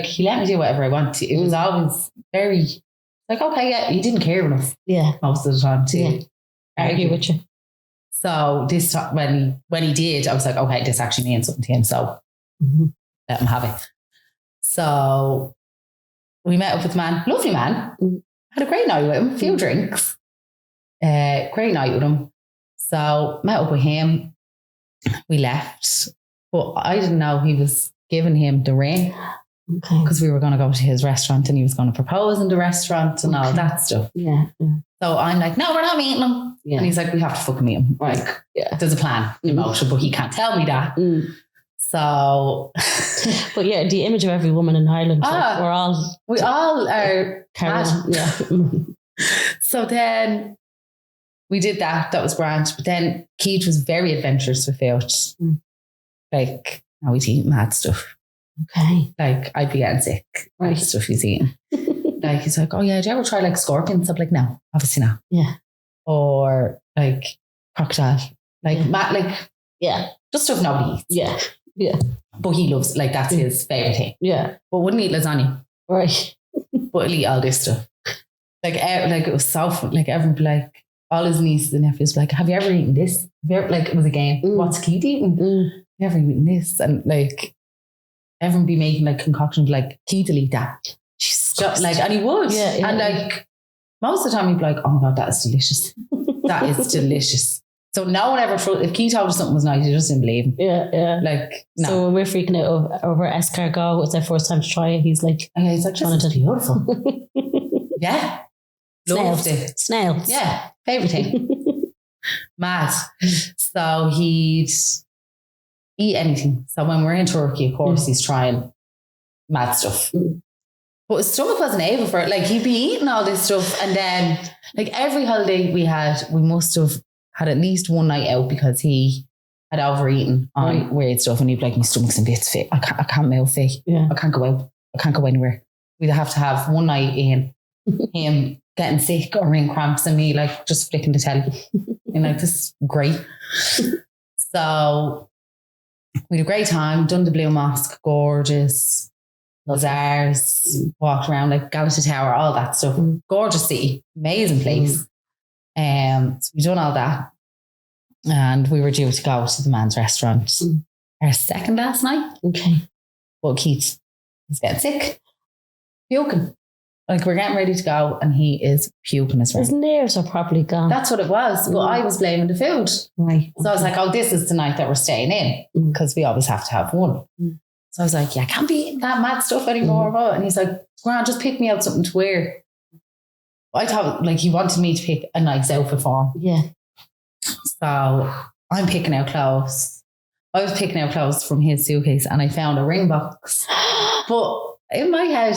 he let me do whatever I want to. It was always very like, okay, yeah, he didn't care enough. Yeah. Most of the time to argue with you. So this time when he did, I was like, okay, this actually means something to him. So let him have it. So we met up with the man, lovely man. Had a great night with him, a few drinks. Great night with him. So met up with him. We left. But I didn't know he was giving him the ring. Okay. Because we were going to go to his restaurant and he was going to propose in the restaurant and all that stuff. Yeah. So I'm like, no, we're not meeting him. Yeah. And he's like, we have to fucking meet him. Like, there's a plan in motion, but he can't tell me that. So, but yeah, the image of every woman in Ireland, we all are carrying. Yeah. So then we did that. That was grand. But then Kieth was very adventurous with it. Like, now he's eating mad stuff. Okay. Like, I'd be getting sick. Right. The stuff he's eating. Like, he's like, oh yeah, do you ever try like scorpions? I'm like, no, obviously not. Yeah. Or like crocodile. Like, just stuff nobody eats. Yeah. Yeah. But he loves, like, that's his favourite thing. Yeah. But wouldn't eat lasagna. Right. But he'll eat all this stuff. Like it was so fun. Like, everyone be like, all his nieces and nephews be like, have you ever eaten this? Like, it was a game. What's Kieth eating? Have you ever eaten this? And like, everyone be making like concoctions like, Kieth will eat that. Just, like, and he would. Yeah, and like, most of the time he'd be like, oh my God, that is delicious. That is delicious. So no one ever, if Kieth told us something was nice, you just didn't believe him. Yeah. Like, no. So when we're freaking out over escargot, it's our first time to try it. He's like, this is beautiful. Yeah. Loved it. Snails. Yeah. Favourite thing. Mad. So he'd eat anything. So when we're in Turkey, of course, he's trying mad stuff. But his stomach wasn't able for it. Like, he'd be eating all this stuff. And then, like, every holiday we had, we must have had at least one night out because he had overeaten on weird stuff. And he'd be like, my stomach's in bits fit. I can't move fit. Yeah. I can't go out. I can't go anywhere. We'd have to have one night in him getting sick or in cramps and me like just flicking the telly. And like, this is great. So We had a great time, done the Blue Mosque, gorgeous, bazaars, walked around like Galata Tower, all that stuff. Gorgeous city, amazing place. So we done all that. And we were due to go to the man's restaurant our second last night. Okay. But Kieth was getting sick, puking. Like we're getting ready to go and he is puking his His nerves are probably gone. That's what it was. But I was blaming the food. Right. So I was like, oh, this is the night that we're staying in because we always have to have one. So I was like, yeah, I can't be eating that mad stuff anymore. And he's like, Grant, just pick me out something to wear. I thought like he wanted me to pick a nice outfit for him. Yeah. So I'm picking out clothes. I was picking out clothes from his suitcase and I found a ring box. But in my head,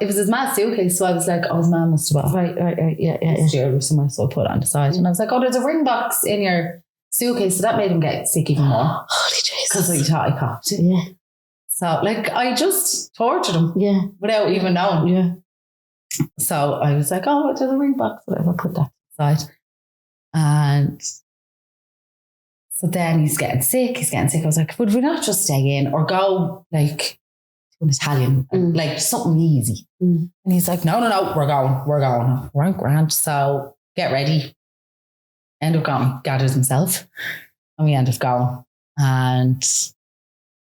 it was his man's suitcase. So I was like, oh, his man must have bought. Right. Yeah. Somewhere, so I put it on the side. And I was like, oh, there's a ring box in your suitcase. So that made him get sick even more. Holy Jesus. Because he thought I copped it. Yeah. So like I just tortured him. Yeah. Without even knowing. Yeah. So I was like, oh, there's a ring box. Whatever, put that aside. And so then he's getting sick. I was like, would we not just stay in or go like to an Italian, like something easy? And he's like, no, we're going. We're on Grant. So get ready. End up going, gathers himself. And we end up going. And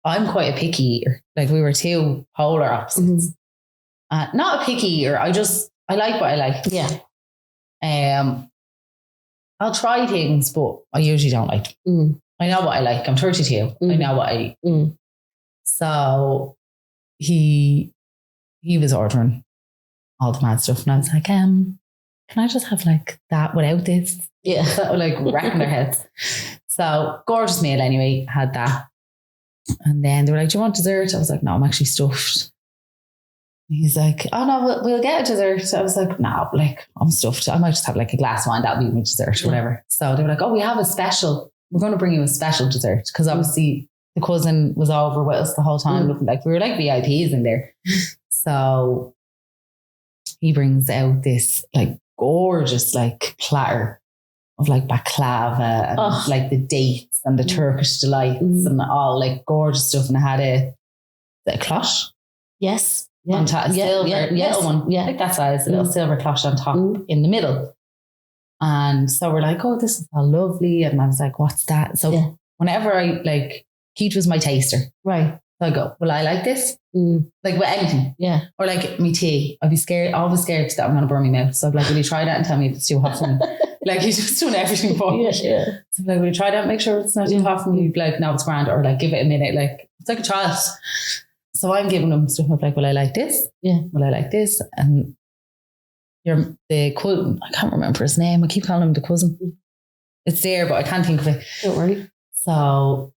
I'm quite a picky eater. Like we were two polar opposites. Not a picky eater. I like what I like. Yeah. I'll try things, but I usually don't like them. I know what I like. I'm 32. I know what I eat. So he was ordering all the mad stuff. And I was like, can I just have like that without this? Yeah. Like wrecking their heads. So gorgeous meal anyway, had that. And then they were like, do you want dessert? I was like, no, I'm actually stuffed. He's like, oh no, we'll get a dessert. I was like, no, like I'm stuffed. I might just have like a glass of wine. That'll be my dessert or whatever. So they were like, oh, we have a special. We're going to bring you a special dessert. Because obviously the cousin was over with us the whole time. Looking like we were like VIPs in there. So he brings out this like gorgeous like platter of like baklava and like the dates and the Turkish delights and all like gorgeous stuff. And I had a cloche. Yes. Yeah. On top, silver, little one, like that size, a little silver cloche on top in the middle. And so we're like, oh, this is all lovely. And I was like, what's that? So whenever I like, Kieth was my taster. Right. So I go, well, I like this. Like with anything. Yeah. Or like me tea. I'd be scared, always scared that I'm going to burn my mouth. So I'd be like, will you try that and tell me if it's too hot for me? Like he's just doing everything for me. Yeah. So I'm like, will you try that? Make sure it's not too hot for me. He'd be like, no, it's grand. Or like, give it a minute. Like, it's like a child. So I'm giving them stuff. I'm like, will I like this? Yeah. Will I like this? And the cousin, I can't remember his name. I keep calling him the cousin. It's there, but I can't think of it. Don't worry. So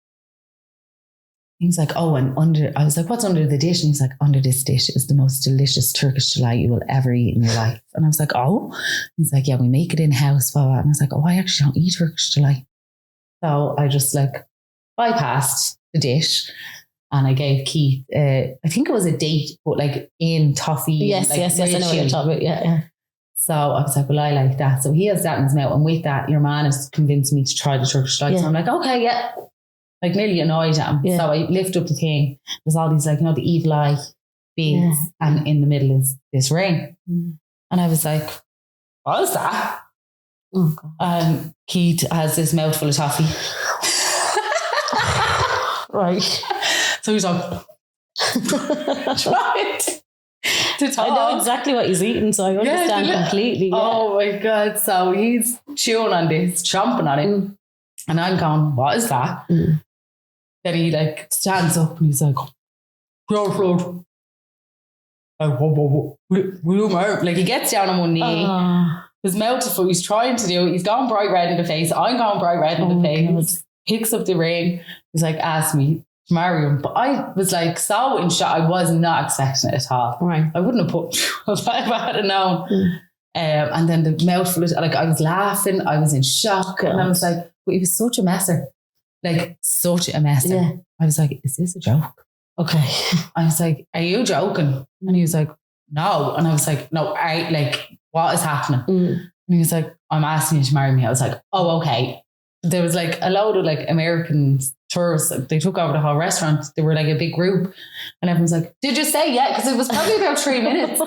he was like, oh, and I was like, what's under the dish? And he's like, under this dish is the most delicious Turkish delight you will ever eat in your life. And I was like, oh. He's like, yeah, we make it in-house. Blah, blah. And I was like, oh, I actually don't eat Turkish delight. So I just like bypassed the dish. And I gave Kieth, I think it was a date, but like in toffee. Yes, like yes, I know what you're talking about. Yeah. So I was like, well, I like that. So he has that in his mouth. And with that, your man has convinced me to try the Turkish delight. So I'm like, okay, yeah. Like nearly annoyed at him. Yeah. So I lift up the thing. There's all these like, the evil eye beads. And in the middle is this ring. And I was like, what is that? Oh, God. And Kieth has this mouthful of toffee. Right. So he's like, trying to talk. I know exactly what he's eating, so I understand completely. Yeah. Oh my God. So he's chewing on this, chomping on it. And I'm going, what is that? Then he like stands up and he's like, float. Like he gets down on one knee. His mouth is full. He's trying to do it. He's gone bright red in the face. I'm going bright red in the face. Picks up the ring. He's like, ask me to marry him. But I was like so in shock. I was not expecting it at all. Right. I wouldn't have put if I had known. And then the mouthful, like I was laughing. I was in shock. And I was like, he was such a messer. Like such a messer. Yeah. I was like, is this a joke? Okay. I was like, are you joking? And he was like, no. And I was like, no, what is happening? And he was like, I'm asking you to marry me. I was like, oh, okay. There was like a load of like Americans tourists, they took over the whole restaurant. They were like a big group. And everyone's like, did you say yes? Because it was probably about 3 minutes.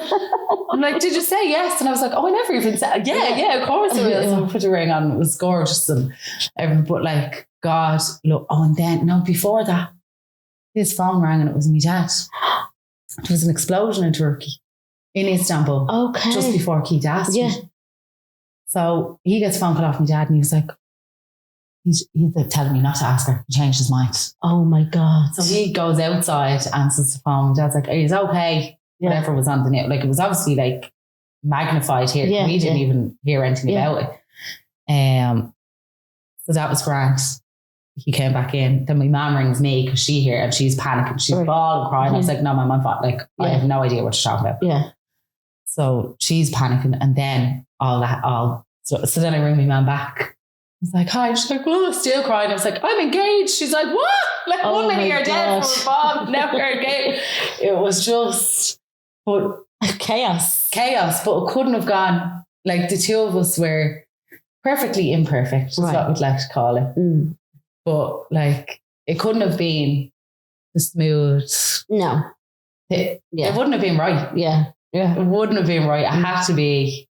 I'm like, did you say yes? And I was like, oh, I never even said, yeah, of course it was. So we put the ring on. It was gorgeous. And everyone, but like, God, look, and then, no, before that, his phone rang and it was my dad. There was an explosion in Turkey, in Istanbul. Okay. Just before Kieth asked me. So he gets a phone call off my dad and he was like, he's telling me not to ask her. He changed his mind. Oh my God. So he goes outside, answers the phone. My dad's like, he's okay. Whatever was on the net. Like, it was obviously like magnified here. Yeah, we didn't even hear anything about it. So that was grand. He came back in. Then my mum rings me because she's here and she's panicking. She's bawling, crying. I was like, no, my mum thought, like, I have no idea what you're talking about. Yeah. So she's panicking. And then so then I ring my mum back. I was like, hi. She's like, well, still crying. I was like, I'm engaged. She's like, what? Like, 1 minute you're dead from a bomb, now you're engaged. It was just chaos. But it couldn't have gone. Like, the two of us were perfectly imperfect, is what we'd like to call it. Mm. But like, it couldn't have been the smooth. No. It wouldn't have been right. Yeah. It wouldn't have been right. It had to be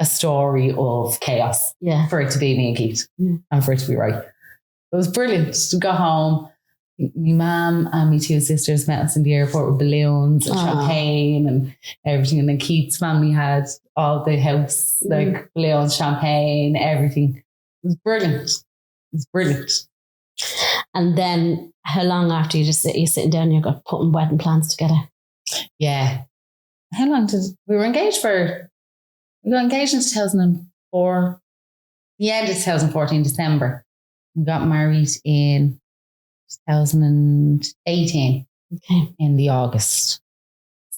a story of chaos for it to be me and Kieth and for it to be right. It was brilliant to go home. My mum and my two sisters met us in the airport with balloons and champagne and everything. And then Kieth's family had all the house, like balloons, champagne, everything. It was brilliant. And then how long after you're sitting down and you're putting wedding plans together? Yeah. How long we were engaged we got engaged in 2004. The end of 2014, December. We got married in 2018 in the August.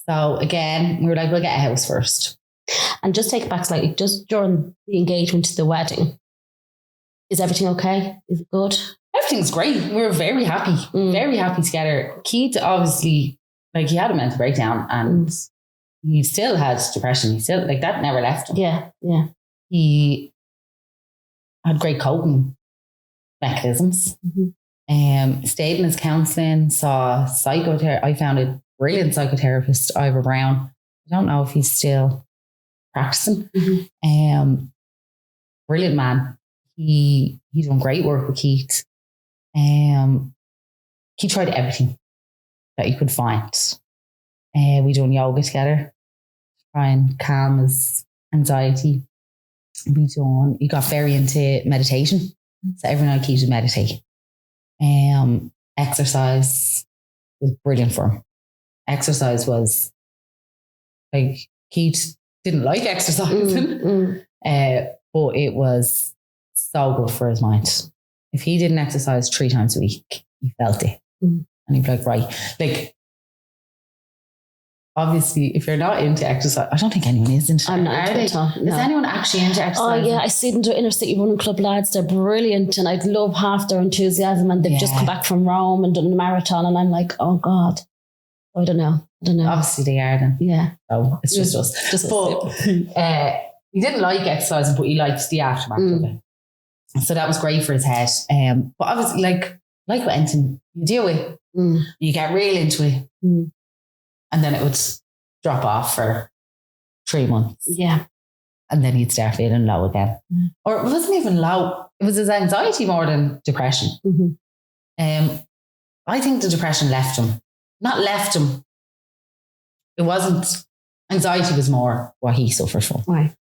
So again, we were like, we'll get a house first. And just take it back slightly, just during the engagement to the wedding, is everything okay? Is it good? Everything's great. We were very happy together. Kieth obviously, like, he had a mental breakdown and he still had depression. He still, like, that never left him. Yeah. He had great coping mechanisms. Stayed in his counselling, saw psychotherapist. I found a brilliant psychotherapist, Ivor Brown. I don't know if he's still practicing. Brilliant man. He done great work with Kieth. He tried everything that he could find. We done yoga together, try and calm his anxiety. He got very into meditation. So every night Kieth would meditate. Exercise was brilliant for him. Exercise was like, Kieth didn't like exercising, but it was so good for his mind. If he didn't exercise 3 times a week, he felt it. And he'd be like, right, like, obviously, if you're not into exercise, I don't think anyone is into it. I'm not into it at all. No. Is anyone actually into exercise? Oh yeah, I see them do inner city running club lads. They're brilliant, and I'd love half their enthusiasm. And they've just come back from Rome and done a marathon, and I'm like, oh God, I don't know. Obviously, they are then. Yeah. So it's just us. But he didn't like exercising, but he liked the aftermath of it. So that was great for his head. But obviously, like with anything, you do it. You get real into it. And then it would drop off for 3 months. Yeah. And then he'd start feeling low again. Or it wasn't even low. It was his anxiety more than depression. I think the depression left him. Not left him. It wasn't. Anxiety was more what he suffered from. Right.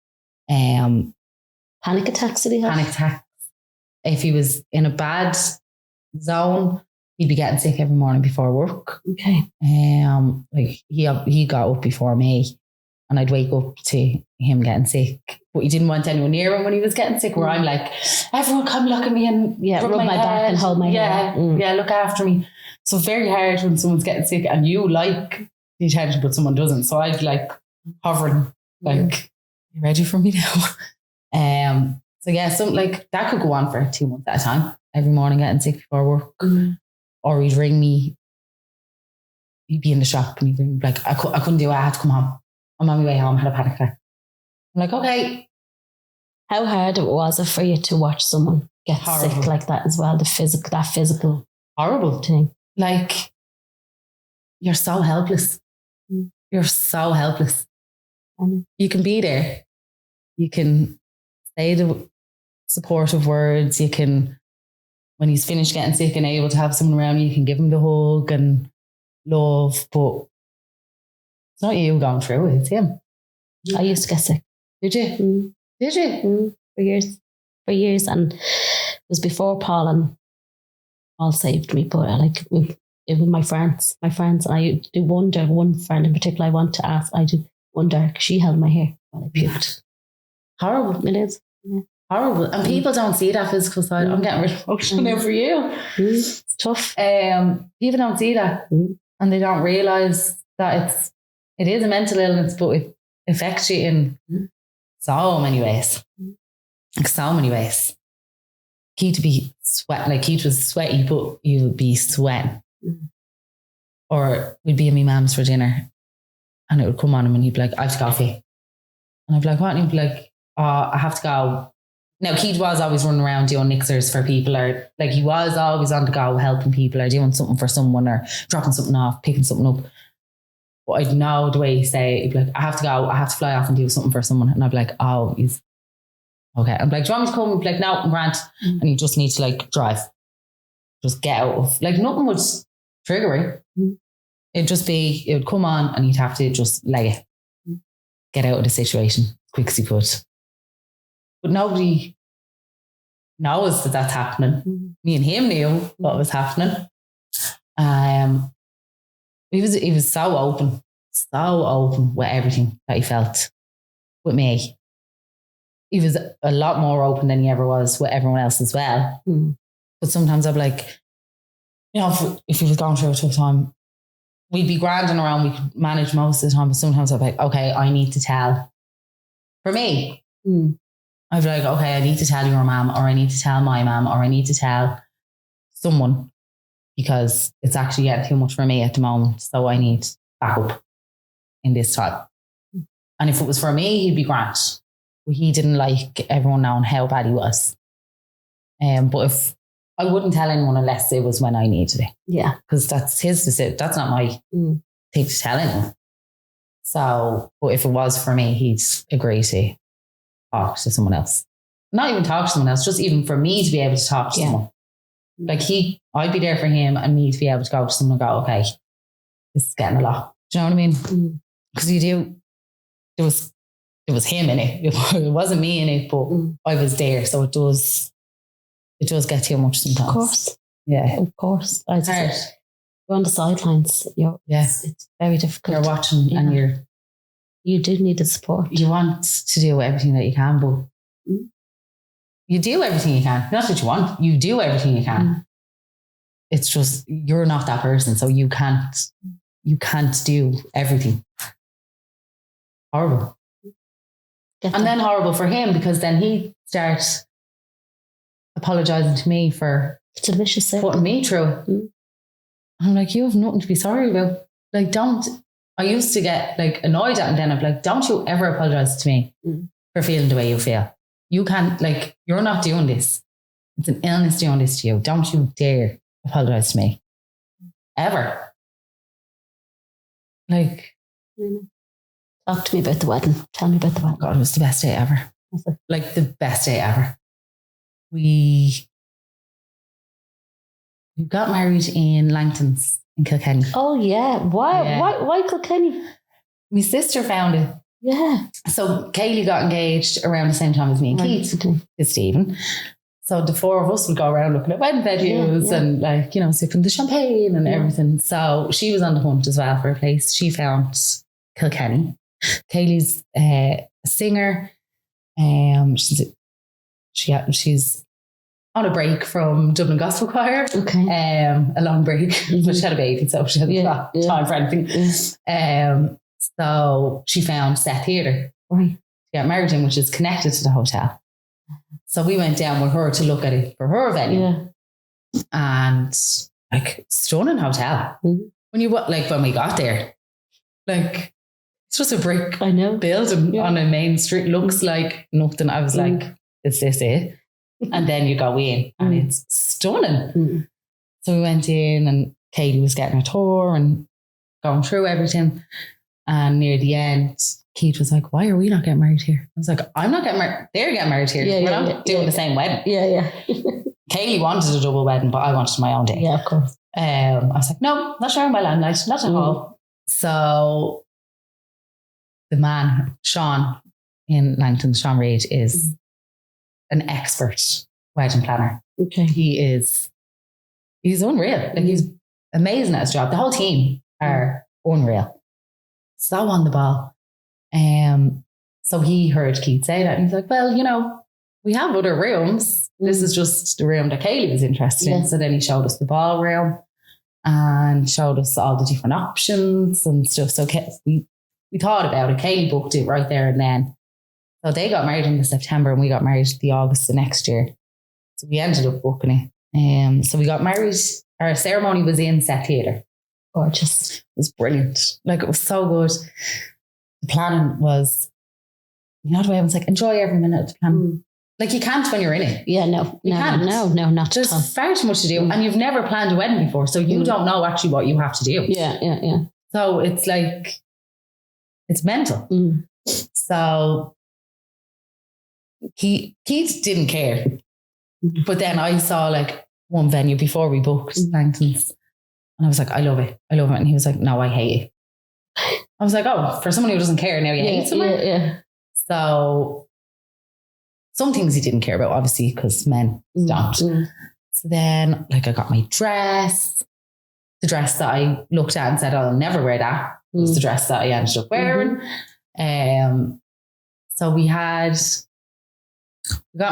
Panic attacks did he have? Panic attacks. If he was in a bad zone, he'd be getting sick every morning before work. Okay. Like he got up before me, and I'd wake up to him getting sick. But he didn't want anyone near him when he was getting sick. Where I'm like, everyone come look at me and rub my back and hold my hair. Yeah, look after me. So very hard when someone's getting sick and you like the attention, but someone doesn't. So I'd like hovering, like, you ready for me now? So yeah, something like that could go on for 2 months at a time. Every morning getting sick before work. Or he'd ring me. He'd be in the shop and he'd ring me like, I couldn't do it. I had to come home. I'm on my way home. I had a panic attack. I'm like, okay. How hard was it for you to watch someone get Horrible. sick like that as well? That physical Horrible. thing. Like, you're so helpless. Mm. You're so helpless. Mm. You can be there. You can say the supportive words. You can, when he's finished getting sick and able to have someone around you can give him the hug and love. But it's not you going through it, it's him. I used to get sick. Did you? Mm. Did you? Mm. For years. And it was before Paul and Paul saved me. But like, it was my friends. And I do wonder, one friend in particular I want to ask, I do wonder, she held my hair when I puked. Horrible. It is. Yeah. Horrible. And people don't see that physical side. I'm getting really emotional now for you. It's tough. People don't see that. And they don't realise that it is a mental illness, but it affects you in so many ways. Like, so many ways. Keith was sweaty, but you would be sweating. Or we'd be in my mum's for dinner and it would come on him and he'd be like, I have to go for you. And I'd be like, what? And he'd be like, I have to go. Now, Keith was always running around doing nixers for people, or like he was always on the go helping people or doing something for someone or dropping something off, picking something up. But I'd know the way he say it. He'd be like, I have to go, I have to fly off and do something for someone. And I'd be like, oh, he's okay. I'm like, do you want me to come? He'd be like, no, I'm grand. And you just need to like drive. Just get out of, like, nothing would trigger it. It would come on and you'd have to just leg it. Get out of the situation as quick as you could. But nobody knows that that's happening. Me and him knew what was happening. He was so open with everything that he felt with me. He was a lot more open than he ever was with everyone else as well. But sometimes I'd be like, you know, if he was going through a tough time, we'd be grinding around, we could manage most of the time, but sometimes I'd be like, okay, I need to tell. For me, I'd be like, okay, I need to tell your mum, or I need to tell my mum, or I need to tell someone because it's actually getting too much for me at the moment. So I need backup in this time. And if it was for me, he'd be grand. But he didn't like everyone knowing how bad he was. But if I wouldn't tell anyone unless it was when I needed it. Yeah. Because that's his decision. That's not my thing to tell anyone. So, but if it was for me, he'd agree to talk to someone else. Not even talk to someone else, just even for me to be able to talk to someone. Like I'd be there for him and me to be able to go to someone and go, okay, this is getting a lot. Do you know what I mean? Because you do, it was him in it. It wasn't me in it, but I was there. So it does get too much sometimes. Of course. Yeah. Of course. It's hard. You're on the sidelines. It's very difficult. You're watching and you do need the support. You want to do everything that you can, but you do everything you can. Not that you want, you do everything you can. It's just, you're not that person. So you can't do everything. Horrible. And then horrible for him, because then he starts apologising to me for putting me through it. I'm like, you have nothing to be sorry about. Like, I used to get like annoyed at him then. I'm like, don't you ever apologise to me for feeling the way you feel. You can't, like, you're not doing this. It's an illness doing this to you. Don't you dare apologise to me. Ever. Like, talk to me about the wedding. Tell me about the wedding. God, it was the best day ever. Like, the best day ever. We got married in Langton's in Kilkenny. Oh yeah. Why Kilkenny? My sister found it. Yeah. So Kaylee got engaged around the same time as me and Kieth, to Stephen. So the four of us would go around looking at wedding venues and, like, you know, sipping the champagne and everything. So she was on the hunt as well for a place. She found Kilkenny. Kaylee's a singer. She's on a break from Dublin Gospel Choir. Okay. A long break. But she had a baby, so she hadn't got time for anything. So she found Set Theatre. Right. She got married in, which is connected to the hotel. So we went down with her to look at it for her venue. Yeah. And, like, stunning hotel. When we got there, like, it's just a brick building on a main street. Looks like nothing. I was like, is this it? And then you go in and it's stunning. So we went in and Katie was getting a tour and going through everything. And near the end, Kieth was like, why are we not getting married here? I was like, I'm not getting married. They're getting married here. We're not doing the same wedding. Yeah. Kaylee wanted a double wedding, but I wanted my own day. Yeah, of course. I was like, no, not sharing my limelight, not at all. So the man, Sean, in Langton, Sean Reid, is an expert wedding planner. Okay. He's unreal. Like, he's amazing at his job. The whole team are unreal. So on the ball. So he heard Kieth say that and he's like, well, you know, we have other rooms. This is just the room that Kaylee was interested in. So then he showed us the ballroom and showed us all the different options and stuff. So we thought about it. Kaylee booked it right there and then. So they got married in the September and we got married the August the next year. So we ended up booking it. So we got married. Our ceremony was in Set Theatre. Gorgeous. It was brilliant. Like, it was so good. The planning was, you know, the way everyone's like, enjoy every minute of the plan. Like, you can't when you're in it. Yeah, no, not There's far too much to do. And you've never planned a wedding before. So you don't know actually what you have to do. Yeah. So it's like, it's mental. So Kieth didn't care. But then I saw like one venue before we booked Langton's. And I was like, I love it. And he was like, no, I hate it. I was like, oh, for someone who doesn't care, now you hate someone? Yeah. So some things he didn't care about, obviously, because men don't. So then, like, I got my dress. The dress that I looked at and said, I'll never wear that. Was the dress that I ended up wearing. So we got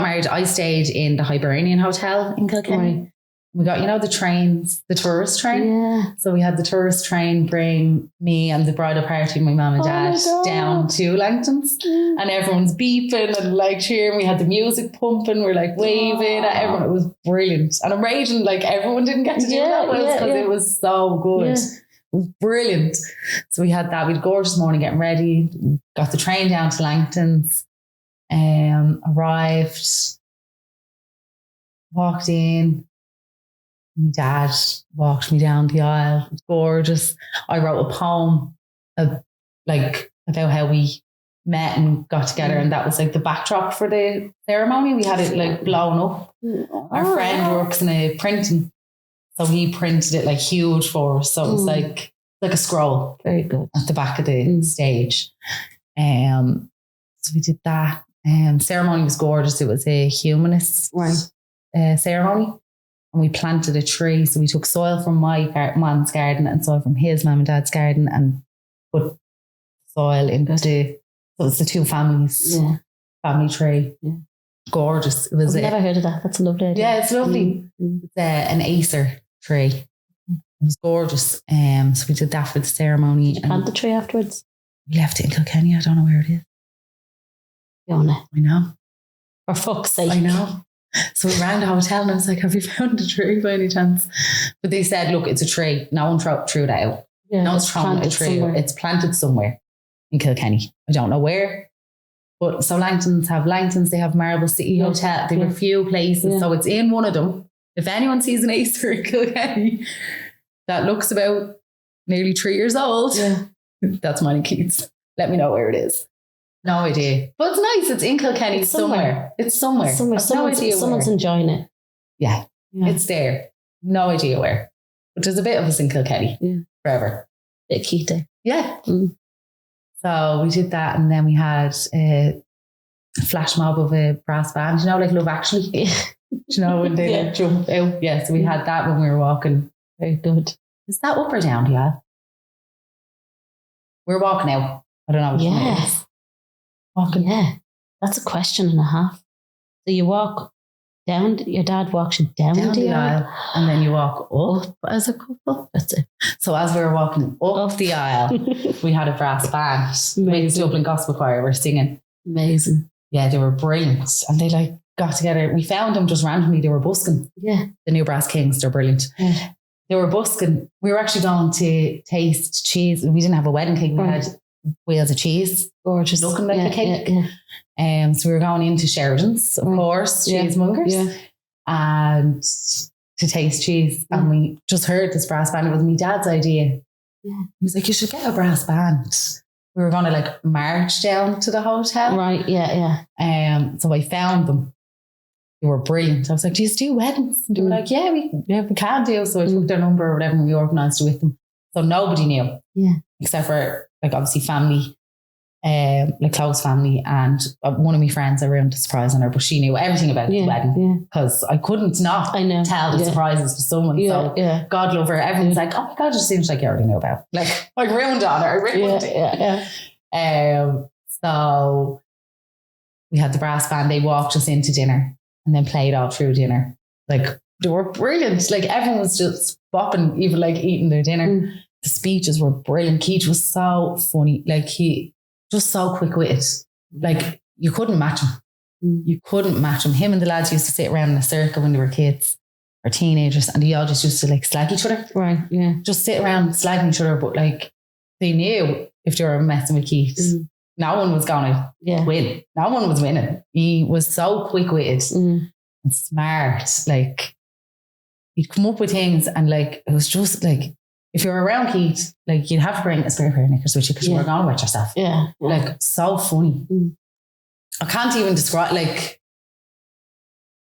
married. I stayed in the Hibernian Hotel in Kilkenny. Right. We got, you know, the trains, the tourist train. Yeah. So we had the tourist train bring me and the bridal party, my mum and dad, down to Langton's. And everyone's beeping and like cheering. We had the music pumping. We're like waving at everyone. It was brilliant. And I'm raging like everyone didn't get to do that because it was so good. Yeah. It was brilliant. So we had that. We had a gorgeous morning getting ready. Got the train down to Langton's. Arrived. Walked in. My dad walked me down the aisle. It was gorgeous. I wrote a poem about how we met and got together, and that was like the backdrop for the ceremony. We had it like blown up. Our friend works in a printing, so he printed it like huge for us. So it was like a scroll. Very good. At the back of the stage. So we did that. Ceremony was gorgeous. It was a humanist ceremony. And we planted a tree. So we took soil from my mum's garden and soil from his mum and dad's garden and put soil into so it's the two families family tree. Yeah. Gorgeous. It was. I've never heard of that. That's a lovely idea. Yeah, it's lovely. It's an Acer tree. It was gorgeous. So we did that for the ceremony. Did you plant the tree afterwards? We left it in Kilkenny. I don't know where it is. Fiona. I know. For fuck's sake. I know. So we rang the hotel and I was like, have you found a tree by any chance? But they said, look, it's a tree. No one threw it out. Yeah, no one's thrown a tree. It's planted somewhere in Kilkenny. I don't know where. But so Langton's, they have Marble City Hotel. They have a few places. Yeah. So it's in one of them. If anyone sees an Acer in Kilkenny that looks about nearly 3 years old, that's mine and Kieth's. Let me know where it is. No idea. But it's nice. It's in Kilkenny somewhere. It's somewhere. Someone's enjoying it. Yeah. It's there. No idea where. But there's a bit of us in Kilkenny. Yeah. Forever. Bit Kieth. Yeah. So we did that and then we had a flash mob of a brass band. You know, like Love Actually? Yeah. You know, when they like jump out. Yeah, so we had that when we were walking. Very good. Is that up or down, We're walking out. I don't know which one it is. Walking. Yeah, that's a question and a half. So you walk down, your dad walks you down the aisle and then you walk up as a couple. That's it. So as we were walking up the aisle, we had a brass band with Dublin Gospel Choir. We're singing. Amazing. Yeah, they were brilliant. And they like got together. We found them just randomly. They were busking. Yeah. The new Brass Kings, they're brilliant. Yeah. They were busking. We were actually going to taste cheese. We didn't have a wedding cake. We had wheels of cheese. Gorgeous. Looking like a cake. So we were going into Sheridan's, of course, cheesemongers, and to taste cheese. And we just heard this brass band. It was my dad's idea. Yeah. He was like, you should get a brass band. We were going to like march down to the hotel. Right, yeah. So I found them. They were brilliant. I was like, do you do weddings? And they were like, yeah, we can do. So I took their number or whatever and we organised it with them. So nobody knew. Yeah. Except for like obviously family, like close family, and one of my friends. I ruined the surprise on her, but she knew everything about the wedding because I couldn't not tell the surprises to someone. So God love her. Everyone's like, oh my God, it just seems like you already know about. Like I ruined on her. I ruined it. So we had the brass band. They walked us into dinner and then played all through dinner. Like they were brilliant. Like everyone was just bopping, even like eating their dinner. The speeches were brilliant. Kieth was so funny. Like he just so quick-witted. Like you couldn't match him. You couldn't match him. Him and the lads used to sit around in a circle when they were kids or teenagers, and they all just used to like slag each other. Right, yeah. Just sit around slagging each other, but like they knew if they were messing with Kieth, no one was going to win. No one was winning. He was so quick-witted and smart. Like he'd come up with things, and like it was just like, if you're around Kieth, like you'd have to bring a spare pair of knickers with you because you were going with yourself. Yeah. Like so funny. I can't even describe, like,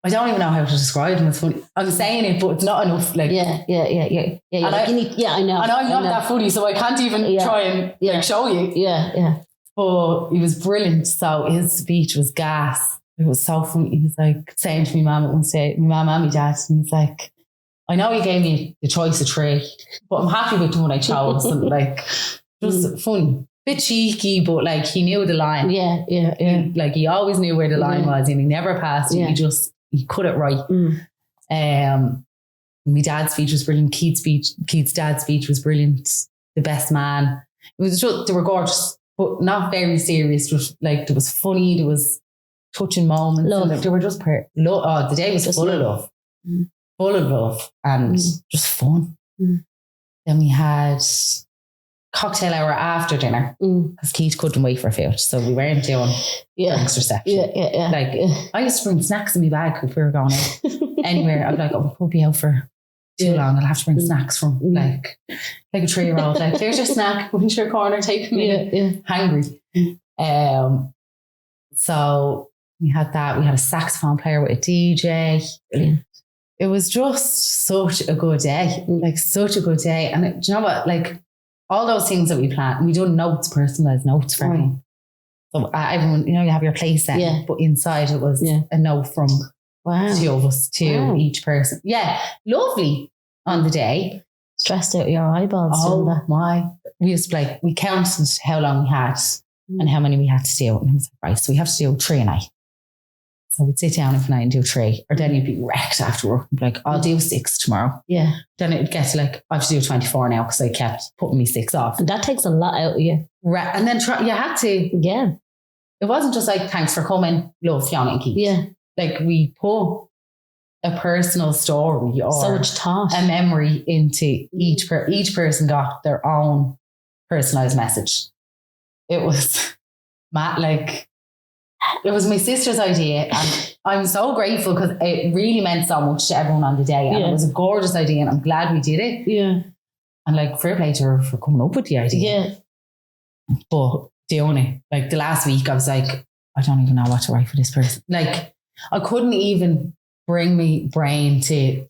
I don't even know how to describe him as funny. I'm saying it, but it's not enough. Like, yeah. I know. And I'm not that funny, so I can't even try and like show you. Yeah. But he was brilliant. So his speech was gas. It was so funny. He was like saying to my mum at one stage, my mum and my dad, and he's like, I know you gave me the choice of three, but I'm happy with the one I chose. And like, just funny. Bit cheeky, but like he knew the line. Yeah. Like he always knew where the line was, and he never passed it. He cut it right. My dad's speech was brilliant. Kieth's dad's speech was brilliant. The best man. It was just, they were gorgeous, but not very serious. Just like there was funny, there was touching moments. Love. And they were just the day was just full of love. Full of love and just fun. Then we had cocktail hour after dinner because Kieth couldn't wait for food, so we weren't doing drinks reception. Like I used to bring snacks in my bag if we were going out anywhere. I'd be like, oh, we'll be out for too long. I'll have to bring snacks from like a 3-year-old. Like, there's your snack. Go into your corner, take me. Hungry. So we had that. We had a saxophone player with a DJ. Brilliant. It was just such a good day, like such a good day. And do you know what? Like all those things that we planned, we done notes, personalized notes for everyone. So everyone, you have your place set, but inside it was a note from two of us to each person. Yeah, lovely on the day. Stressed out your eyeballs. Oh my! We used to we counted how long we had and how many we had to do, and I was like, right, so we have to do 3 a night. So we'd sit down every night and do 3, or then you'd be wrecked after work. You'd be like, I'll do 6 tomorrow. Yeah. Then it'd get to I have to do 24 now because I kept putting me 6 off. And that takes a lot out of you. And then you had to. Yeah. It wasn't just like, thanks for coming, love Fiona and Kieth. Yeah. Like we put a personal story or so much thought, a memory into each person got their own personalized message. It was it was my sister's idea, and I'm so grateful because it really meant so much to everyone on the day, and it was a gorgeous idea, and I'm glad we did it. Yeah, and fair play to her for coming up with the idea. Yeah, but doing it, the last week, I was like, I don't even know what to write for this person. I couldn't even bring me brain to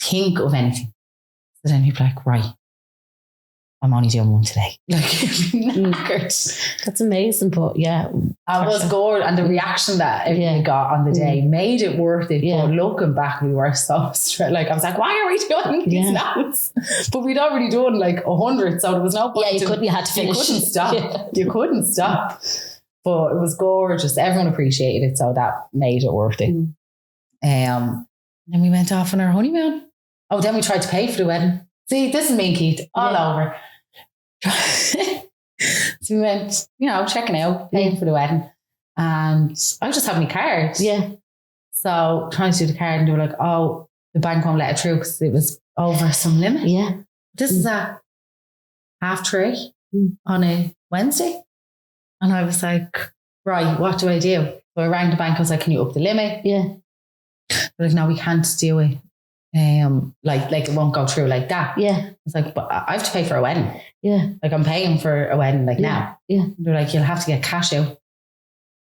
think of anything. So then you'd be like, right, I'm only doing one today. That's amazing, but I was good, and the reaction that everybody got on the day made it worth it. But looking back, we were so stressed. I was like, why are we doing these notes? But we'd already done 100, so there was no point. You had to finish. You couldn't stop. You couldn't stop. But it was gorgeous. Everyone appreciated it, so that made it worth it. Then we went off on our honeymoon. Oh, then we tried to pay for the wedding. See, this is me and Kieth all over. So we went, checking out, paying for the wedding, and I just had my card. Yeah. So trying to do the card, and they were like, "Oh, the bank won't let it through because it was over some limit." Yeah. This is a half tray on a Wednesday. And I was like, right, what do I do? So I rang the bank. I was like, can you up the limit? Yeah. They're like, no, we can't do it. Like it won't go through like that. Yeah. I was like, but I have to pay for a wedding. Yeah. Like I'm paying for a wedding now. Yeah. They're like, you'll have to get cash out.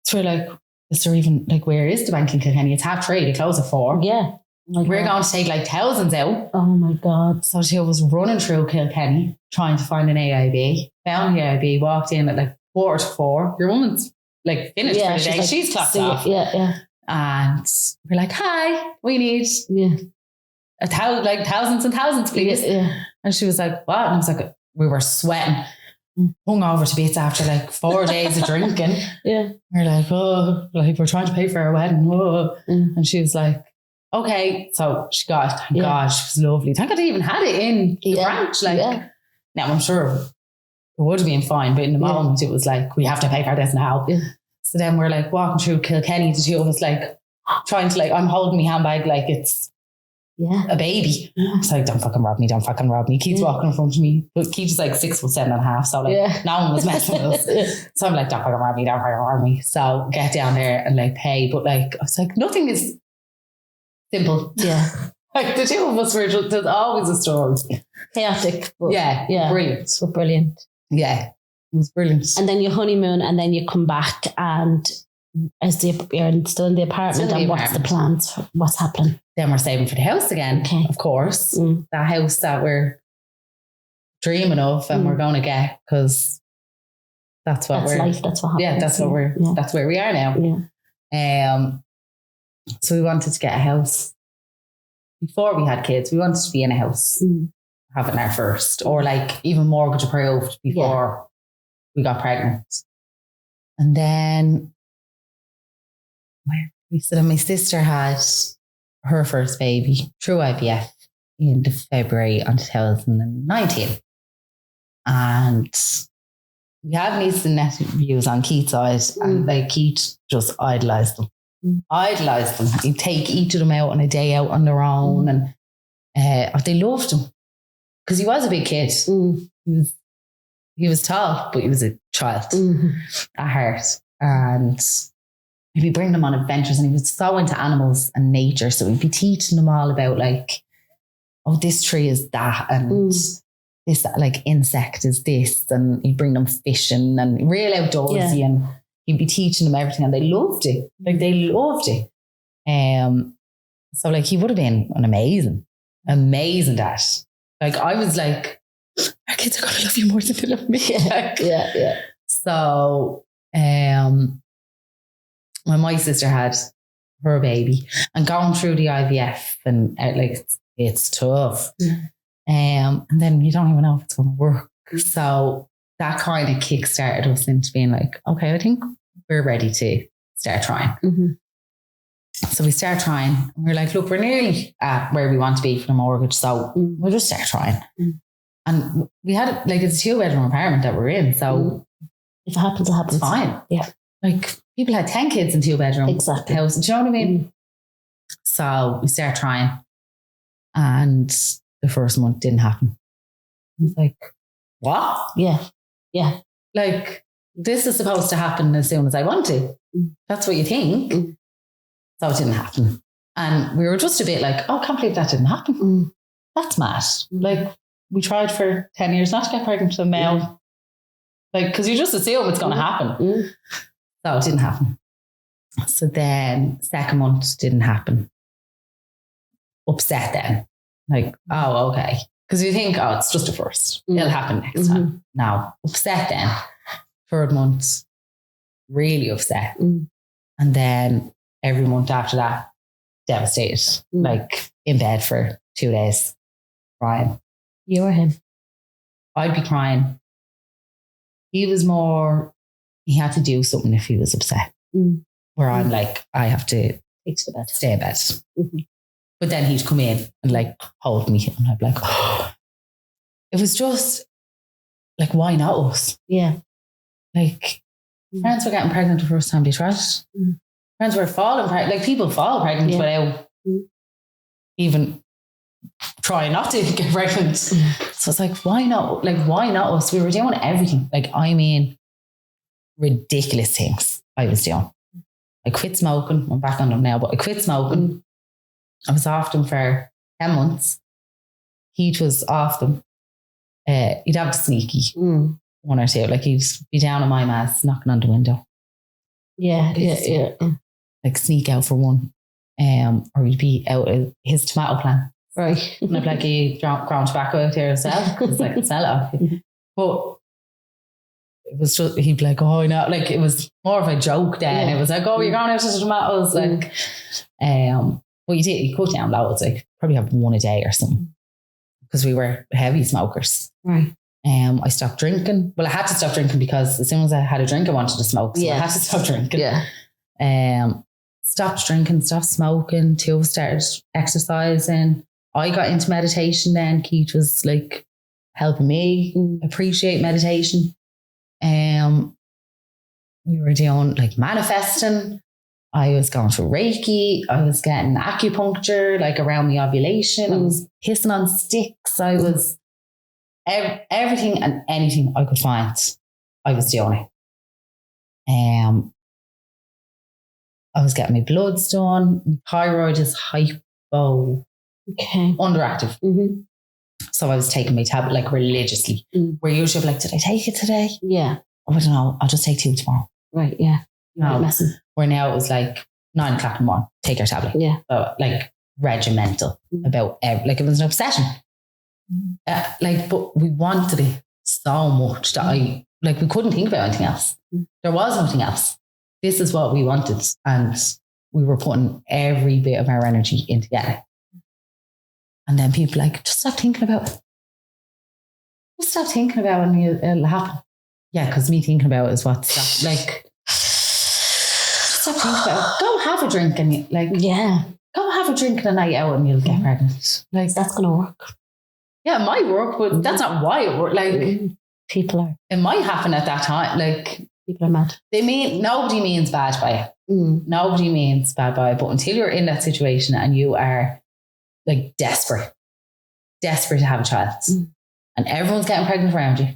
So we're like, is there even, like, where is the bank in Kilkenny? It's 3:30, they close at 4. Yeah. We're going to take like thousands out. Oh my God. So she was running through Kilkenny trying to find an AIB. Found the AIB, walked in at like 3:45. Your woman's like finished for the day. Like, she's clocked off. Yeah. And we're like, hi, we need thousands and thousands, please. Yeah. And she was like, what? And I was like, we were sweating, hung over to bits after like 4 days of drinking. Yeah. We're like, oh, like we're trying to pay for our wedding. Oh. And she was like, okay. So she got it. Thank God, she was lovely. Thank God they even had it in the branch. Like, now I'm sure it would have been fine, but in the moment it was like, we have to pay for this now. Yeah. So then we're like walking through Kilkenny, the two of us like trying to like, I'm holding my handbag like it's a baby. It's like, don't fucking rob me. Keith's walking in front of me. But Keith is like 6'7.5". So like no one was messing with us. So I'm like, don't fucking rob me. So get down there and like pay. But like, I was like, nothing is simple. Yeah. Like the two of us were just, there's always a story. Chaotic. But brilliant. So brilliant. Yeah. It was brilliant. And then you honeymoon and then you come back and you're still in the apartment. What's the plans for what's happening? Then we're saving for the house again, of course. That house that we're dreaming of and we're going to get, because that's life. That's what happens. Yeah, that's where we are now. Yeah. So we wanted to get a house. Before we had kids, we wanted to be in a house, having our first, or like even mortgage approved before we got pregnant. And then my sister had her first baby through IVF in February of 2019. And we have nieces and nephews on Keith's side, and like Keith just idolised them. He'd take each of them out on a day out on their own, and they loved him because he was a big kid. He was tall, but he was a child at heart. And he'd bring them on adventures, and he was so into animals and nature. So he'd be teaching them all about like, oh, this tree is that, and this like insect is this, and he'd bring them fishing and real outdoorsy, and he'd be teaching them everything, and they loved it. Like they loved it. So like he would have been an amazing dad. Like I was like, our kids are going to love you more than they love me. Yeah. So when my sister had her baby and going through the IVF and like it's tough. And then you don't even know if it's going to work. So that kind of kickstarted us into being like, okay, I think we're ready to start trying. So we start trying. And we're like, look, we're nearly at where we want to be for the mortgage. So we'll just start trying. And we had like, it's a 2-bedroom apartment that we're in. So if it happens, it happens. It's fine. Yeah. Like people had 10 kids in 2-bedroom houses. Do you know what I mean? So we start trying. And the first month didn't happen. I was like, what? Yeah. Like, this is supposed to happen as soon as I want to. That's what you think. So it didn't happen. And we were just a bit like, oh, I can't believe that didn't happen. That's mad. Like, we tried for 10 years not to get pregnant and now, like, because you just assume it's going to happen. So it didn't happen. So then second month didn't happen. Upset then. Like, oh, okay. Because you think, oh, it's just a first. It'll happen next time. Now, upset then. Third month, really upset. And then every month after that, devastated. Like in bed for 2 days, crying. You or him? I'd be crying. He was more, he had to do something if he was upset. Where I'm like, I have to stay in bed. But then he'd come in and like hold me, and I'd be like, oh. It was just like, why not us? Yeah. Like friends were getting pregnant the first time they tried. Friends were falling pregnant. Like people fall pregnant without even trying not to get pregnant. So So it's like, why not? Like, why not us? We were doing everything. Like, I mean, ridiculous things I was doing. I quit smoking. I'm back on them now, but I quit smoking. I was off them for 10 months. Keith was off them. He'd have the sneaky one or two. Like, he'd be down on my mass, knocking on the window. Yeah. Like, sneak out for one. Or he'd be out of his tomato plant. Right. And I'd be like, you ground tobacco out here as well? Because I can sell it off you. But it was just, he'd be like, oh, no. Like, it was more of a joke then. It was like, oh, you're going out to the tomatoes. Like, well, you cut down loads, like probably have one a day or something. Because we were heavy smokers. Right. I stopped drinking. Well, I had to stop drinking because as soon as I had a drink, I wanted to smoke. So I had to stop drinking. Yeah. Stopped drinking, stopped smoking. Two of us started exercising. I got into meditation then. Keith was like helping me appreciate meditation. We were doing like manifesting. I was going through Reiki. I was getting acupuncture like around the ovulation. I was pissing on sticks. I was everything and anything I could find. I was doing it. I was getting my bloods done. My thyroid is underactive. So I was taking my tablet like religiously. Where usually like, did I take it today? Yeah. Oh, I don't know. I'll just take 2 tomorrow. Right. Yeah. No. Where now it was like 9 o'clock in the morning, take your tablet. Yeah. So like regimental about like it was an obsession. But we wanted it so much that we couldn't think about anything else. There was nothing else. This is what we wanted. And we were putting every bit of our energy into getting it. And then people like, just stop thinking about it. Just stop thinking about it and it'll happen. Yeah, because me thinking about it is what's like, stop thinking about it. Go have a drink and go have a drink and a night out and you'll get pregnant. Like, that's going to work. Yeah, it might work, but that's not why it worked. Like, people are. It might happen at that time. Like, people are mad. Nobody means bad by it. Nobody means bad by it. But until you're in that situation and you are like desperate to have a child, and everyone's getting pregnant around you,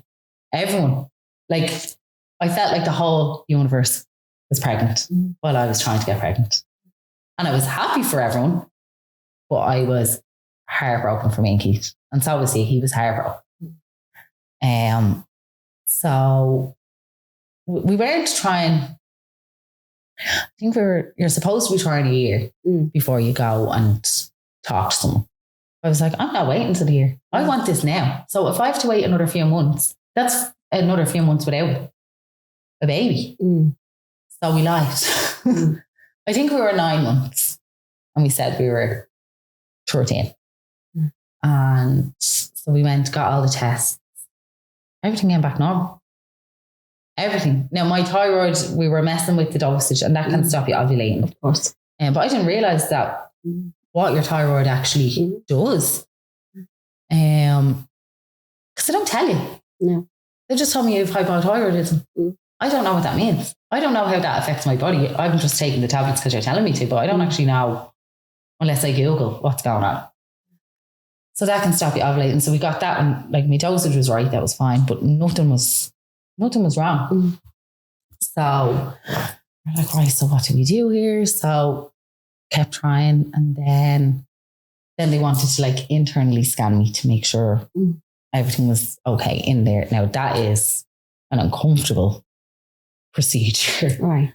everyone. Like, I felt like the whole universe was pregnant while I was trying to get pregnant. And I was happy for everyone, but I was heartbroken for me and Keith. And so obviously he was heartbroken. So we weren't trying, I think you're supposed to be trying a year before you go and talk to someone. I was like, I'm not waiting until the year. I want this now. So if I have to wait another few months, that's another few months without a baby. So we lied. I think we were 9 months and we said we were 13. And so we went, got all the tests. Everything came back normal. Everything. Now, my thyroid, we were messing with the dosage and that can stop you ovulating. Of course. But I didn't realise that what your thyroid actually does. Because they don't tell you. No. They just told me you have hypothyroidism. I don't know what that means. I don't know how that affects my body. I'm just taking the tablets because you're telling me to, but I don't actually know unless I Google what's going on. So that can stop you ovulating. So we got that and like my dosage was right. That was fine, but nothing was wrong. So we're like, right, so what do we do here? So kept trying. And then they wanted to like internally scan me to make sure everything was okay in there. Now that is an uncomfortable procedure. Right.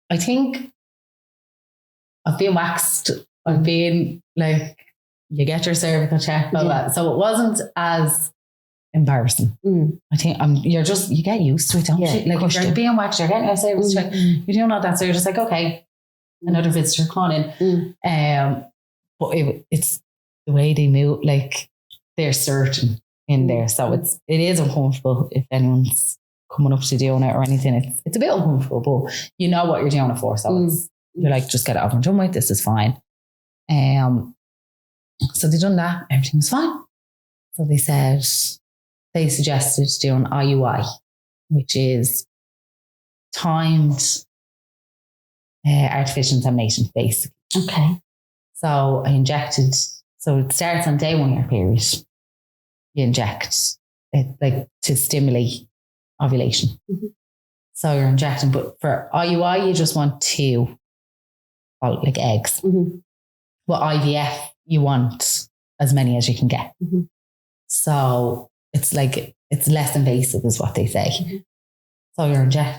I think I've been waxed. I've been like, you get your cervical check, all that. So it wasn't as embarrassing. I think you get used to it, don't you? Like if you're being waxed, you're getting your cervical check, you're doing all that. So you're just like, okay, another visitor coming in. But it's the way they move, like they're certain in there. So it is uncomfortable if anyone's coming up to doing it or anything. It's a bit uncomfortable, but you know what you're doing it for. So you're like, just get it over and done with. This is fine. So they done that. Everything was fine. So they suggested doing IUI, which is timed artificial insemination, basically. Okay. So I injected. So it starts on day 1 of your period. you inject it like to stimulate ovulation. Mm-hmm. So you're injecting, but for IUI, you just want 2 like eggs. Mm-hmm. But IVF, you want as many as you can get. Mm-hmm. So it's like, it's less invasive is what they say. Mm-hmm. So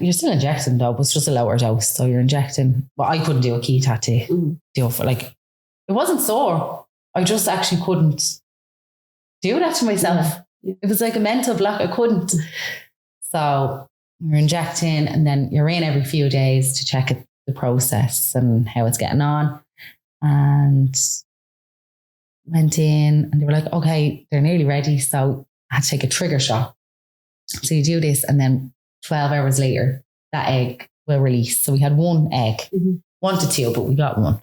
you're still injecting though, but it's just a lower dose. So you're injecting, but I couldn't do a Kieth had to do it for like, it wasn't sore. I just actually couldn't do that to myself. Yeah. It was like a mental block. I couldn't. So you're injecting and then you're in every few days to check the process and how it's getting on. And went in and they were like, okay, they're nearly ready. So I had to take a trigger shot. So you do this and then 12 hours later, that egg will release. So we had 1 egg, 1 to 2, but we got 1.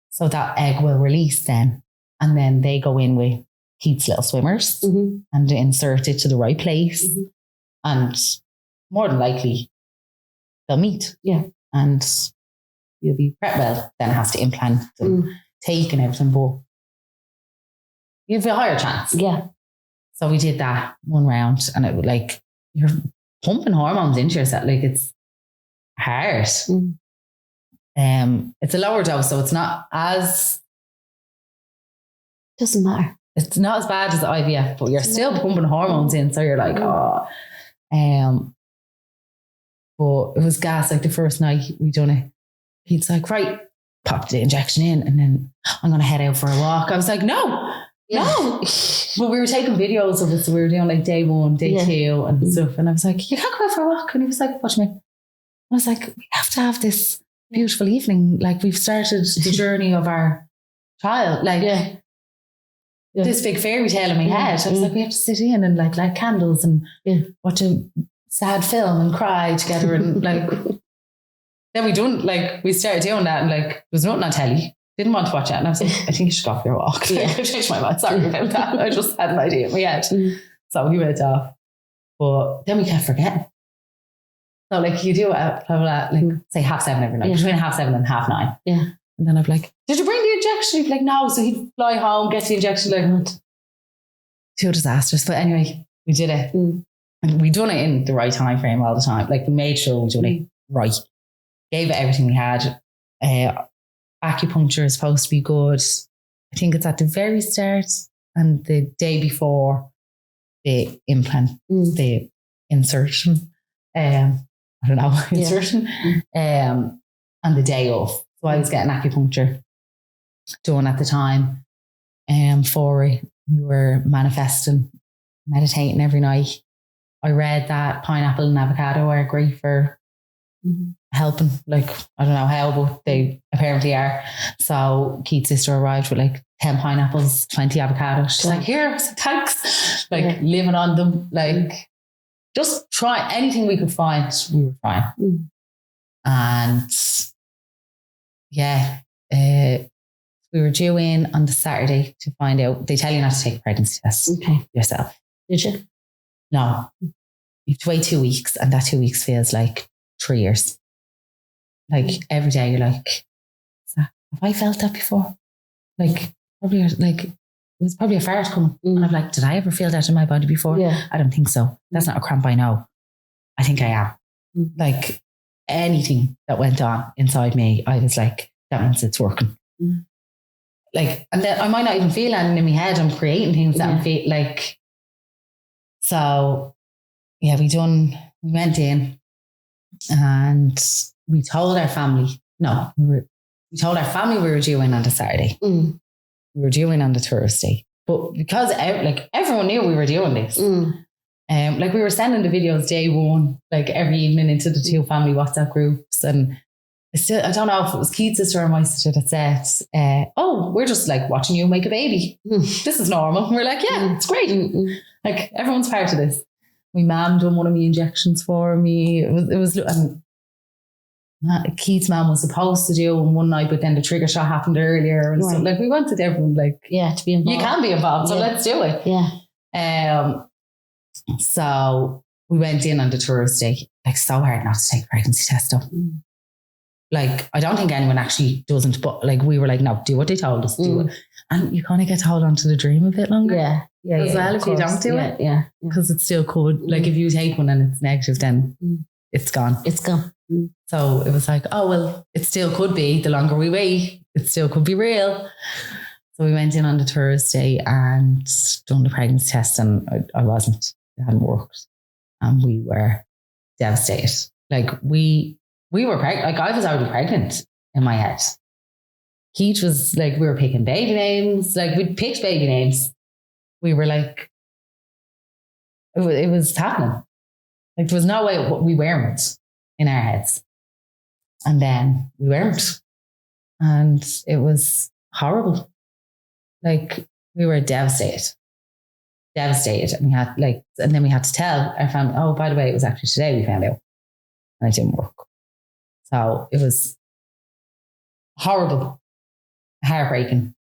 So that egg will release then. And then they go in with Kieth's little swimmers and insert it to the right place. And more than likely, they'll meet. Yeah. And you'll be prepped. Well, then it has to implant and take and everything, but you have a higher chance. Yeah. So we did that 1 round and it was like, you're pumping hormones into yourself. Like it's hard. It's a lower dose, so it's not as... Doesn't matter. It's not as bad as the IVF, but you're still pumping hormones in. So you're like, oh. But it was gas. Like the first night we done it, he's like, right, pop the injection in and then I'm going to head out for a walk. I was like, no. But we were taking videos of it. So we were doing like day 1, day 2 and stuff. And I was like, you can't go out for a walk. And he was like, what do you mean? I was like, we have to have this beautiful evening. Like we've started the journey of our child. Like this big fairy tale in my head. I was like, we have to sit in and like light candles and watch a sad film and cry together. And like, then we started doing that and like, there was nothing on telly. Didn't want to watch it. And I was like, I think you should go for your walk. I changed my mind. Sorry about that. I just had an idea in my head. So we went off. But then we kept forgetting. So like you do it at like say 7:30 every night, between 7:30 and 9:30. Yeah. And then I'd be like, did you bring the injection? He'd be like, no. So he'd fly home, get the injection. Like, 2 disasters. But anyway, we did it. And we done it in the right time frame all the time. Like we made sure we done it right. Gave it everything we had. Acupuncture is supposed to be good. I think it's at the very start and the day before the implant, the insertion. Insertion. And the day of. So I was getting acupuncture done at the time. For we were manifesting, meditating every night. I read that pineapple and avocado are great for helping. Like, I don't know how, but they apparently are. So Kieth's sister arrived with like 10 pineapples, 20 avocados. She's like, here, thanks. Like living on them. Like just try anything we could find. We were trying. And we were due in on the Saturday to find out. They tell you not to take a pregnancy test yourself. Did you? No. You have to wait 2 weeks, and that 2 weeks feels like 3 years. Like every day you're like, have I felt that before? Like probably like it was probably a fart coming. And I'm like, did I ever feel that in my body before? Yeah. I don't think so. That's not a cramp I know. I think I am. Like anything that went on inside me, I was like, that means it's working. Like, and then I might not even feel anything in my head. I'm creating things that I feel like. So yeah, we went in and we told our family, we told our family we were due in on the Saturday. We were due in on the Thursday. But because everyone knew we were doing this, like we were sending the videos day 1, like every evening into the 2 family WhatsApp groups. And I don't know if it was Kieth's sister or my sister that said, we're just like watching you make a baby. This is normal. And we're like, yeah, it's great. Like everyone's part of this. My mum done one of my injections for me. It was Kieth's mum was supposed to do one night, but then the trigger shot happened earlier. And so like we wanted everyone to be involved. You can be involved, so let's do it. Yeah. So we went in on the Thursday. Like so hard not to take a pregnancy test though. Like I don't think anyone actually doesn't, but like we were like, no, do what they told us, do it. And you kind of get to hold on to the dream a bit longer. Yeah. as well if you don't do it. Yeah. Because it still could. Like if you take one and it's negative, then it's gone. It's gone. So it was like, oh, well, it still could be. The longer we wait, it still could be real. So we went in on the Thursday and done the pregnancy test, and I wasn't. It hadn't worked. And we were devastated. Like we were pregnant. Like I was already pregnant in my head. Kieth was like, we were picking baby names. Like we'd picked baby names. We were like, it was happening. Like there was no way we weren't in our heads. And then we weren't. And it was horrible. Like we were devastated. And we had and then we had to tell our family, oh, by the way, it was actually today we found out. And it didn't work. So it was horrible. Heartbreaking.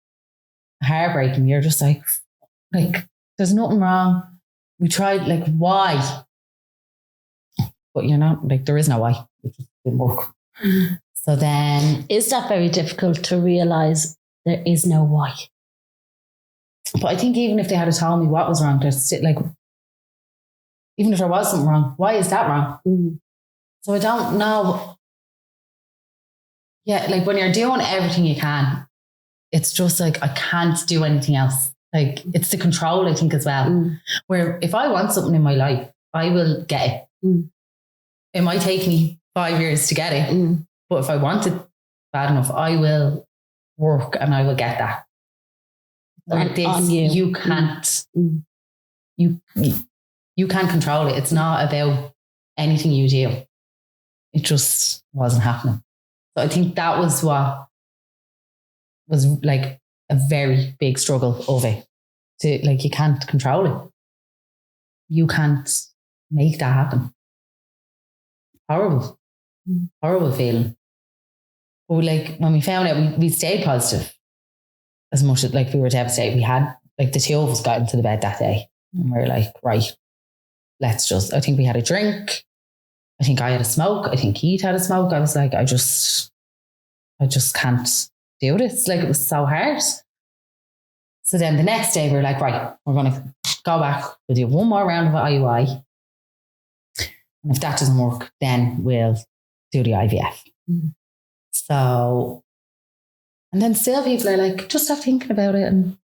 You're just like, there's nothing wrong. We tried, like, why? But you're not, like, there is no why. It just didn't work. So then... Is that very difficult to realise there is no why? But I think even if they had told me what was wrong, there's still, like, even if there was something wrong, why is that wrong? So I don't know. Yeah, like when you're doing everything you can, it's just like, I can't do anything else. Like it's the control, I think, as well. Where if I want something in my life, I will get it. It might take me 5 years to get it. But if I want it bad enough, I will work and I will get that. Like this, you can't, you can't control it. It's not about anything you do. It just wasn't happening. So I think that was what was like a very big struggle of it. To like, you can't control it. You can't make that happen. Horrible. Horrible feeling. But like when we found out, we stayed positive as much as like we were devastated. We had like the two of us got into the bed that day and we were like, right, let's just, I think we had a drink. I think I had a smoke. I think Kieth had a smoke. I was like, I just can't do this. Like it was so hard. So then the next day we were like, right, we're going to go back. We'll do one more round of IUI. And if that doesn't work, then we'll do the IVF. So, and then still people are like, just stop thinking about it. And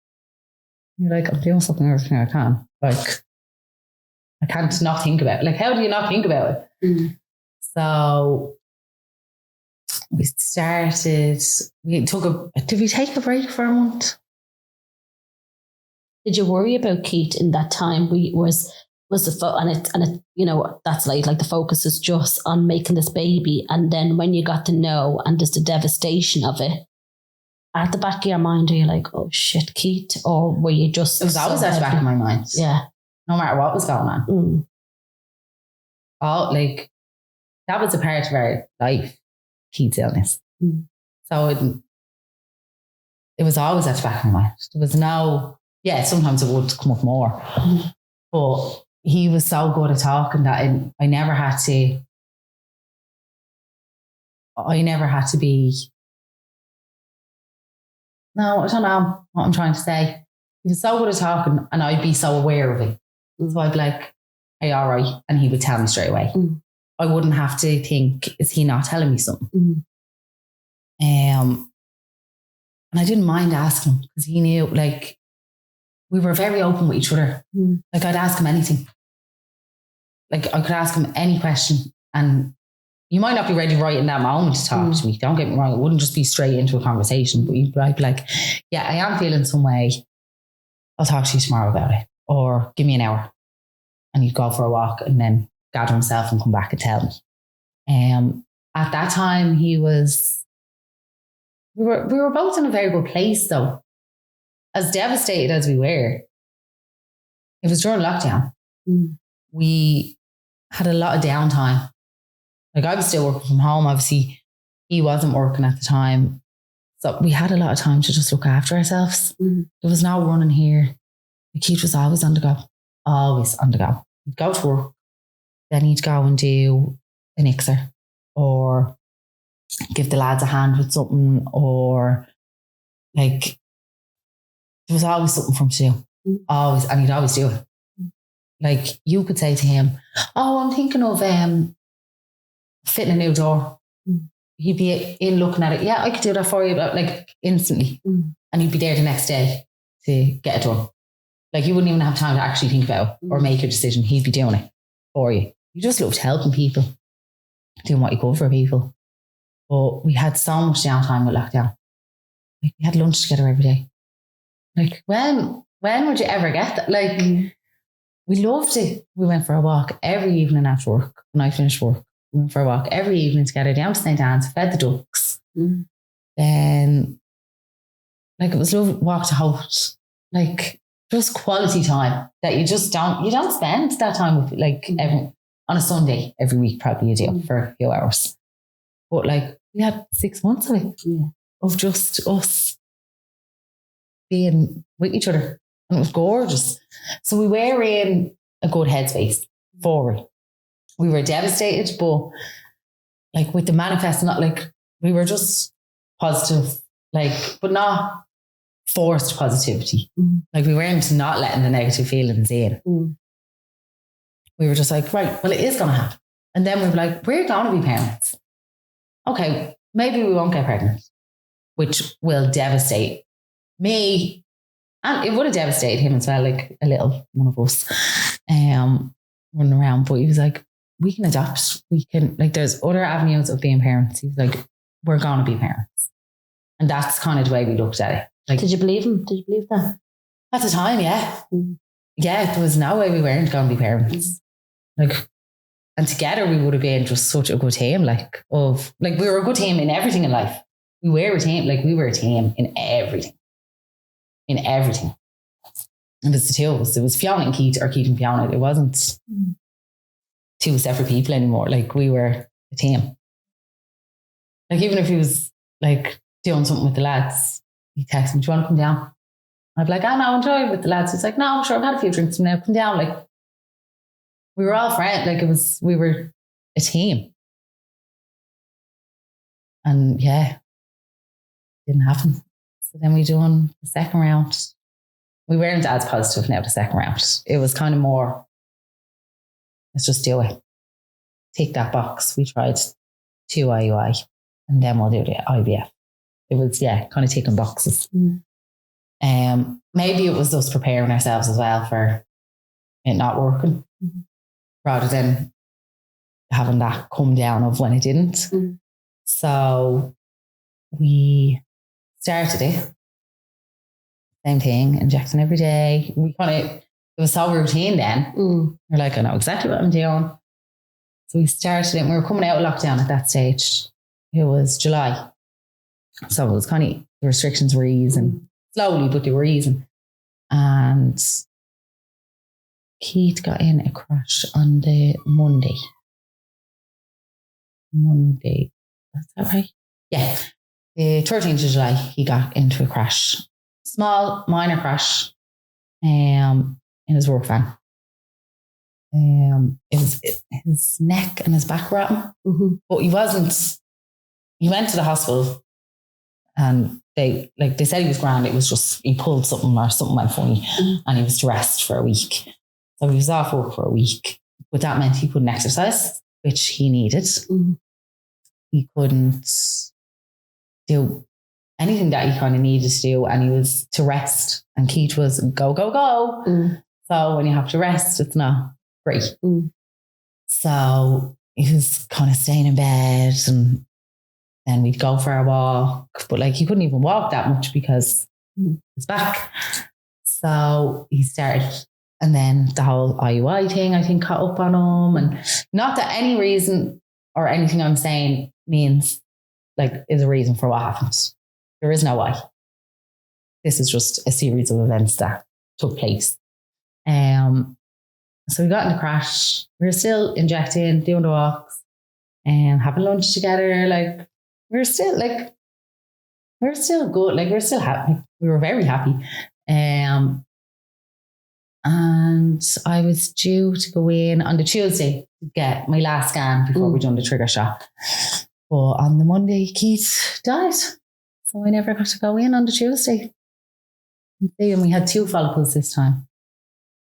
you're like, I'm doing something, everything I can. Like, I can't not think about it. Like, how do you not think about it? So we started, did we take a break for a month? Did you worry about Kieth in that time? Was the you know, that's like the focus is just on making this baby, and then when you got to know and just the devastation of it, at the back of your mind, are you like, oh shit, Kieth, or were you just? It was always at the back of my mind. Yeah, no matter what was going on. Oh, like that was a part of our life, Kieth's illness. So it was always at the back of my mind. There was no. Yeah, sometimes it would come up more. But he was so good at talking that I never had to be. No, I don't know what I'm trying to say. He was so good at talking and I'd be so aware of it. So I'd be like, are you all right? And he would tell me straight away. I wouldn't have to think, is he not telling me something? And I didn't mind asking him because he knew, like, we were very open with each other. Like I'd ask him anything. Like I could ask him any question and you might not be ready right in that moment to talk to me. Don't get me wrong. It wouldn't just be straight into a conversation, but you'd be like, yeah, I am feeling some way. I'll talk to you tomorrow about it. Or give me an hour. And he'd go for a walk and then gather himself and come back and tell me. At that time we were both in a very good place though. As devastated as we were, it was during lockdown. We had a lot of downtime. Like I was still working from home. Obviously, he wasn't working at the time. So we had a lot of time to just look after ourselves. There was no running here. The Kieth was always on the go. Always on the go. He'd go to work. Then he'd go and do an ICSR or give the lads a hand with something or like... There was always something for him to do. Always, and he'd always do it. Like you could say to him, "Oh, I'm thinking of fitting a new door." He'd be in looking at it. "Yeah, I could do that for you," but like instantly, and he'd be there the next day to get it done. Like you wouldn't even have time to actually think about or make a decision. He'd be doing it for you. You just loved helping people, doing what you could for people. But we had so much downtime with lockdown. Like we had lunch together every day. Like when would you ever get that? Like we loved it. We went for a walk every evening after work. When I finished work, we went for a walk every evening together down to St. Anne's, fed the ducks. Then like it was lovely, walk to Holt. Like just quality time that you don't spend that time with like on a Sunday every week, probably you do for a few hours. But like we had 6 months of it, of just us being with each other. And it was gorgeous. So we were in a good headspace for it. We were devastated, but like with the manifest, not like we were just positive, like, but not forced positivity. Like we weren't not letting the negative feelings in. We were just like, right, well, it is going to happen. And then we were like, we're going to be parents. Okay, maybe we won't get pregnant, which will devastate me. And it would have devastated him as well, like a little one of us running around. But he was like, we can adapt. We can, like, there's other avenues of being parents. He was like, we're going to be parents. And that's kind of the way we looked at it. Like, did you believe him? Did you believe that? At the time, yeah. Yeah, there was no way we weren't going to be parents. Like, and together we would have been just such a good team. Like, we were a good team in everything in life. We were a team. Like, we were a team in everything. In everything. And it was the two of us. It was Fiona and Kieth, or Kieth and Fiona. It wasn't two separate people anymore. Like, we were a team. Like, even if he was like doing something with the lads, he texted me, "Do you want to come down?" I'd be like, "Oh no, enjoy it with the lads." He's like, "No, sure, I've had a few drinks now. Come down." Like, we were all friends. Like, we were a team. And yeah, it didn't happen. So then we done the second round. We weren't as positive now the second round. It was kind of more, let's just do it. Tick that box. We tried 2 IUI and then we'll do the IVF. It was, kind of ticking boxes. Maybe it was us preparing ourselves as well for it not working, rather than having that come down of when it didn't. So we started it. Same thing, injecting every day. It was so routine then. We're like, I know exactly what I'm doing. So we started it and we were coming out of lockdown at that stage. It was July. So it was kind of, the restrictions were easing slowly, but they were easing. And Kieth got in a crash on the Monday. That's that right? Yeah. The 13th of July, he got into a crash. Small, minor crash in his work van. It was his neck and his back were at him. But he went to the hospital and they said he was grand. It was just, he pulled something or something went funny and he was to rest for a week. So he was off work for a week. But that meant he couldn't exercise, which he needed. He couldn't do anything that he kind of needed to do, and he was to rest. And Kieth was go, go, go. So when you have to rest, it's not great. So he was kind of staying in bed, and then we'd go for a walk. But like, he couldn't even walk that much because his back. So he started, and then the whole IUI thing, I think, caught up on him. And not that any reason or anything I'm saying means like is a reason for what happened. There is no why. This is just a series of events that took place. So we got in the crash. We were still injecting, doing the walks, and having lunch together. Like, we were still good. Like, we were still happy. We were very happy. And I was due to go in on the Tuesday to get my last scan before we done the trigger shot. But on the Monday, Kieth died. So I never got to go in on the Tuesday. And we had 2 follicles this time.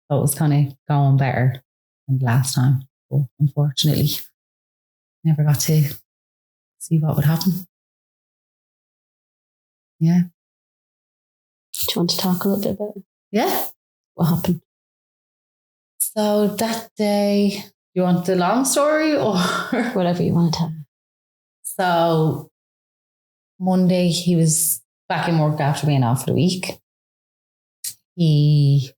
So it was kind of going better than the last time. But unfortunately, never got to see what would happen. Yeah. Do you want to talk a little bit about it? Yeah. What happened? So that day, do you want the long story or whatever you want to tell? So Monday, he was back in work after being off for the week. He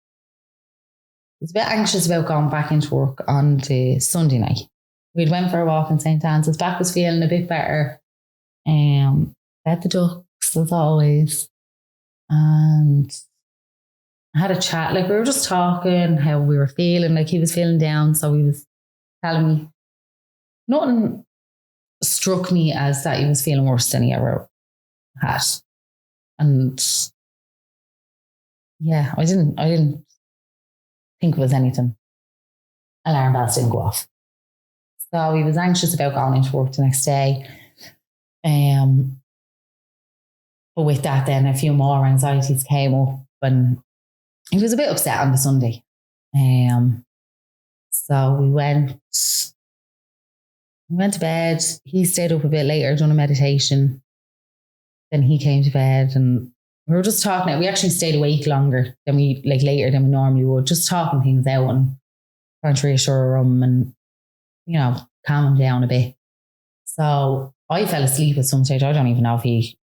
was a bit anxious about going back into work on the Sunday night. We'd went for a walk in St. Anne's. His back was feeling a bit better. Fed the ducks as always. And I had a chat. Like, we were just talking how we were feeling. Like, he was feeling down. So he was telling me nothing struck me as that he was feeling worse than he ever had. And yeah, I didn't think it was anything. Alarm bells didn't go off. So he was anxious about going into work the next day. But with that, then a few more anxieties came up, and he was a bit upset on the Sunday. So we went to bed. He stayed up a bit later, done a meditation. Then he came to bed, and we were just talking. We actually stayed awake later than we normally would, just talking things out and trying to reassure him and, calm him down a bit. So I fell asleep at some stage. I don't even know if he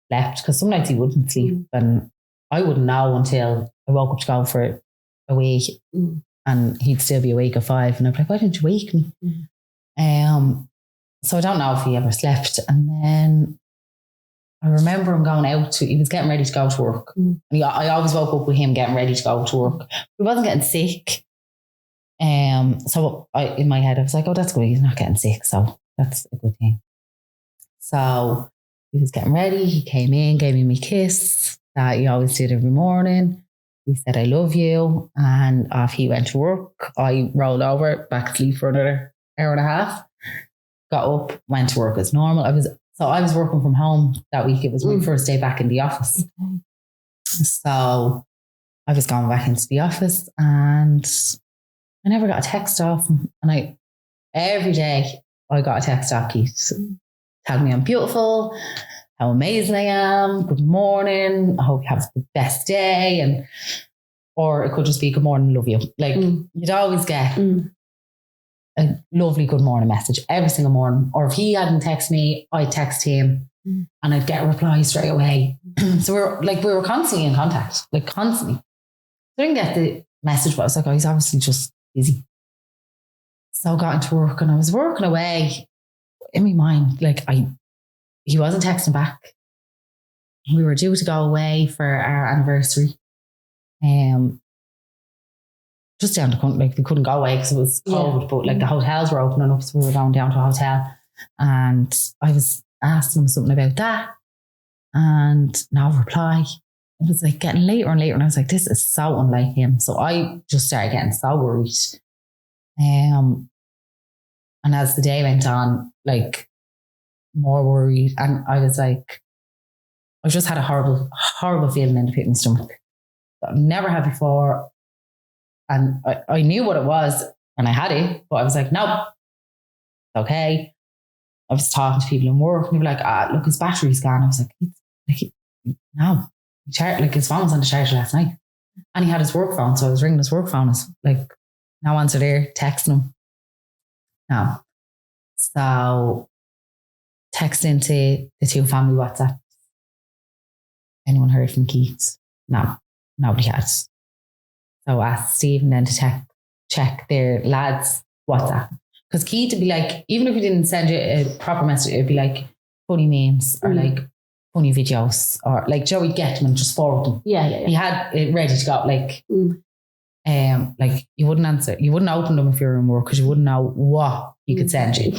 slept, because some nights he wouldn't sleep, and I wouldn't know until I woke up to go for a week, and he'd still be awake at 5, and I'd be like, why didn't you wake me? So I don't know if he ever slept. And then I remember him going out he was getting ready to go to work. And I always woke up with him getting ready to go to work. He wasn't getting sick. So in my head, I was like, oh, that's good. He's not getting sick. So that's a good thing. So he was getting ready. He came in, gave me my kiss that he always did every morning. We said, I love you. And off he went to work. I rolled over, back asleep for another hour and a half. Got up, went to work as normal. I was working from home that week. It was my first day back in the office. Okay. So I was going back into the office, and I never got a text off him. And every day I got a text off Kieth telling me I'm beautiful, how amazing I am, good morning, I hope you have the best day. Or it could just be good morning, love you. Like, you'd always get a lovely good morning message every single morning. Or if he hadn't texted me, I'd text him and I'd get a reply straight away. So we were constantly in contact, like constantly. So I didn't get the message, but I was like, oh, he's obviously just busy. So I got into work, and I was working away in my mind. Like, he wasn't texting back. We were due to go away for our anniversary. Just down the country, like, we couldn't go away because it was cold, but like the hotels were opening up, so we were going down to a hotel. And I was asking him something about that, and no reply. It was like getting later and later, and I was like, this is so unlike him. So I just started getting so worried. And as the day went on, like, more worried, and I was like, I just had a horrible, horrible feeling in the pit of my stomach that I've never had before. And I knew what it was, and I had it, but I was like, no, okay. I was talking to people in work, and they were like, look, his battery's gone. I was like, no. His phone was on the charger last night, and he had his work phone, so I was ringing his work phone. It's like, no answer there, texting him. No. So texting to the 2 family WhatsApp. Anyone heard from Kieth? No, nobody had. So I asked Stephen then to check their lads' WhatsApp. Because Kieth would be like, even if he didn't send you a proper message, it'd be like funny memes or like funny videos, or like Joey get them and just forward them. Yeah. He had it ready to go. Like, like, you wouldn't answer, you wouldn't open them if you were in work, because you wouldn't know what he could send you.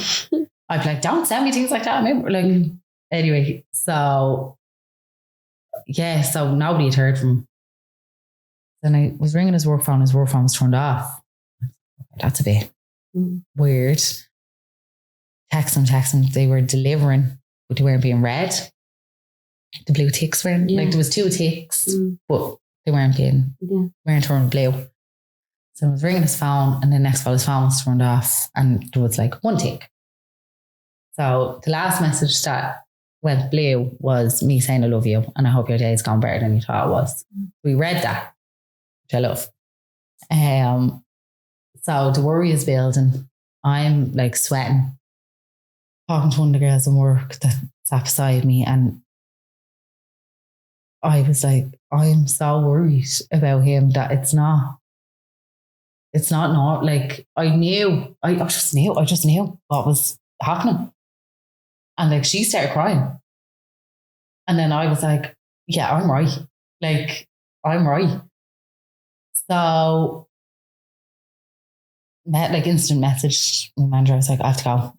I'd be like, don't send me things like that. Like, anyway, so yeah, so nobody had heard from him. Then I was ringing his work phone was turned off. That's a bit weird. Text them. They were delivering, but they weren't being read. the blue ticks weren't, like there was 2 ticks, but they weren't turned blue. So I was ringing his phone, and the next while his phone was turned off, and there was like 1 tick. So the last message that went blue was me saying I love you and I hope your day has gone better than you thought it was. We read that, which I love. So the worry is building. I'm like sweating, talking to one of the girls in work that sat beside me, and I was like, I'm so worried about him that it's not like I just knew what was happening. And like she started crying. And then I was like, yeah, I'm right. Like, I'm right. So instant message my manager. I was like, I have to go.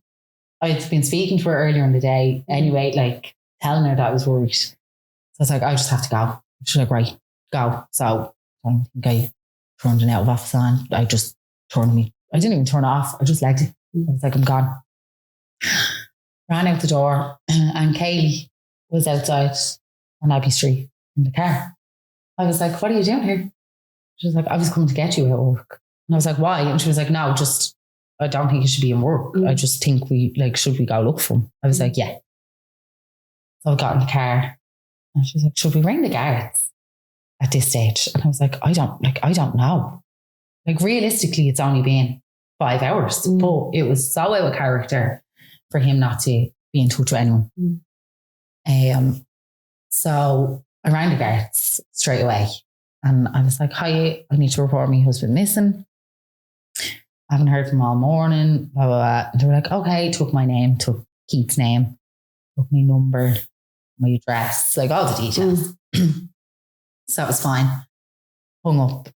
I'd been speaking to her earlier in the day anyway, like telling her that I was worried. So I was like, I just have to go. She's like, right, go. So I don't think I turned an out of office on. I just I didn't even turn it off. I just legged it. I was like, I'm gone. Ran out the door, and Kaylee was outside on Abbey Street in the car. I was like, what are you doing here? She was like, I was coming to get you at work. And I was like, why? And she was like, no, I don't think you should be in work. I just think should we go look for him? I was like, yeah. So I got in the car, and she was like, should we ring the guards at this stage? And I was like, I don't know. Like realistically, it's only been 5 hours, but it was so out of character for him not to be in touch with anyone. So I rang the guards straight away, and I was like, hi, I need to report my husband missing. I haven't heard from him all morning, blah, blah, blah. And they were like, okay, took my name, took Kieth's name, took my number, my address, like all the details. So that was fine. Hung up.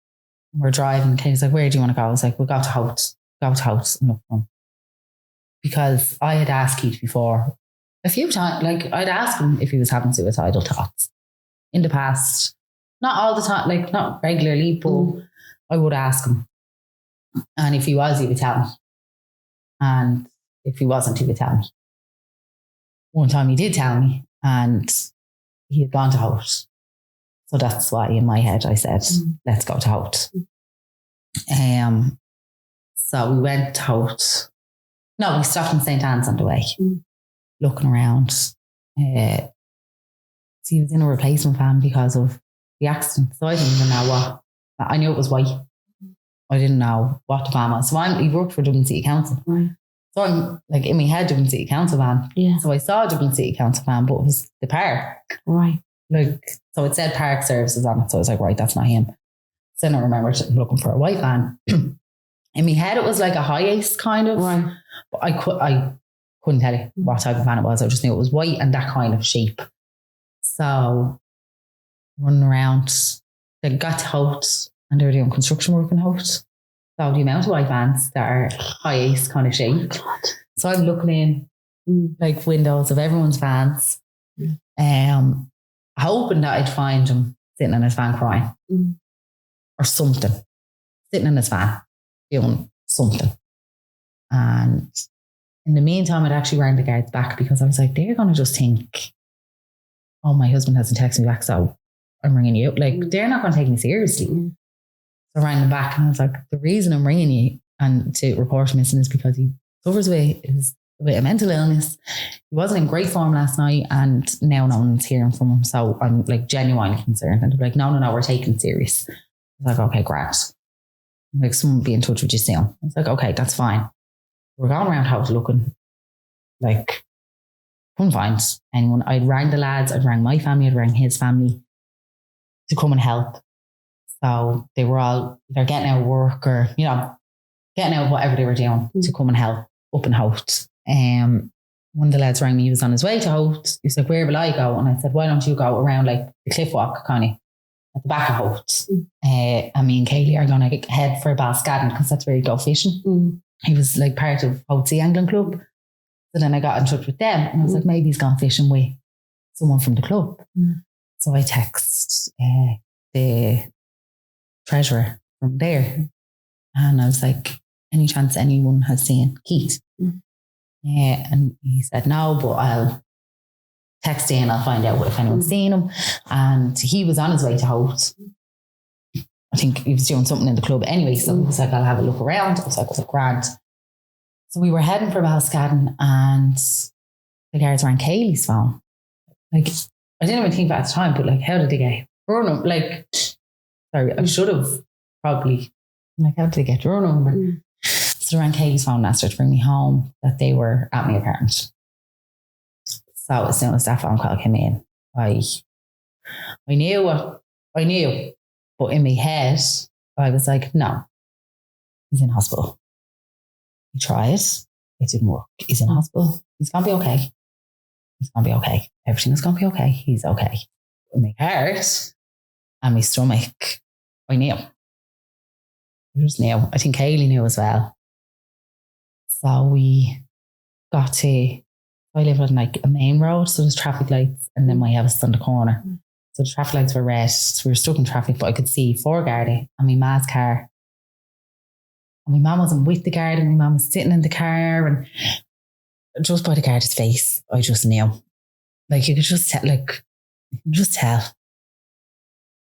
We're driving. Katie's like, where do you want to go? I was like, we'll go to Hout. Go to Hout and look for him. Because I had asked Keith before a few times, like I'd ask him if he was having suicidal thoughts in the past. Not all the time, like not regularly, but I would ask him. And if he was, he would tell me. And if he wasn't, he would tell me. One time he did tell me, and he had gone to Hout. So that's why in my head I said, let's go to Hout. So we went to Hout. No, we stopped in St. Anne's on the way, looking around. So he was in a replacement van because of the accident. So I didn't even know what. I knew it was white. I didn't know what the van was. So he worked for Dublin City Council. Right. So I'm like in my head, Dublin City Council van. Yeah. So I saw a Dublin City Council van, but it was the park. Right. Like, so it said park services on it. So I was like, right, that's not him. So then I remember looking for a white van. In my head, it was like a Hi-Ace kind of. Right. But I couldn't tell you what type of van it was. I just knew it was white and that kind of shape. So running around, they got to Hout, and they were doing construction work in Hout. So the amount of white vans that are Hi-Ace kind of shape. So I'm looking in like windows of everyone's vans, hoping that I'd find him sitting in his van crying or something, sitting in his van doing something. And in the meantime, I'd actually rang the guards back because I was like, they're going to just think, oh, my husband hasn't texted me back, so I'm ringing you. Like, they're not going to take me seriously. So I rang them back, and I was like, the reason I'm ringing you and to report him missing is because he suffers with a mental illness. He wasn't in great form last night, and now no one's hearing from him. So I'm like genuinely concerned. And they're like, no, we're taking it serious. I was like, okay, great. Like, someone will be in touch with you soon. I was like, okay, that's fine. We're going around Hout looking, like, couldn't find anyone. I'd rang the lads, I'd rang my family, I'd rang his family to come and help. So they were all either getting out of work or, getting out of whatever they were doing to come and help up in Hout. One of the lads rang me, he was on his way to Hout. He was like, where will I go? And I said, why don't you go around like the cliff walk, kind of at the back of Hout. And me and Kaylee are going to head for Balscadden because that's where you go fishing. He was like part of Hout Sea Angling Club. So then I got in touch with them, and I was like, maybe he's gone fishing with someone from the club. So I text the treasurer from there, and I was like, any chance anyone has seen Kieth? And he said no, but text in, I'll find out if anyone's seen him. And he was on his way to Holt. I think he was doing something in the club anyway. So he was like, I'll have a look around. I was like, grand. So we were heading for Balscadden and the guards rang Kaylee's phone. Like, I didn't even think about it at the time, but like, how did they get her number? Like, sorry, I should have probably, like, how did they get her number? So they rang Kaylee's phone and asked her to bring me home, that they were at my apartment. So as soon as that phone call came in, I knew what I knew, but in my head, I was like, no, he's in hospital. He tried, it didn't work. He's in hospital. He's going to be okay. He's going to be okay. Everything is going to be okay. He's okay. In my heart and my stomach, I knew. I just knew. I think Kaylee knew as well. So we got to, I live on like a main road, so there's traffic lights, and then my house is on the corner. So the traffic lights were red, so we were stuck in traffic, but I could see 4 Gardaí and my ma's car. And my mum wasn't with the guard, and my mum was sitting in the car, and just by the guard's face, I just knew. Like, you could just tell, like, you could just tell.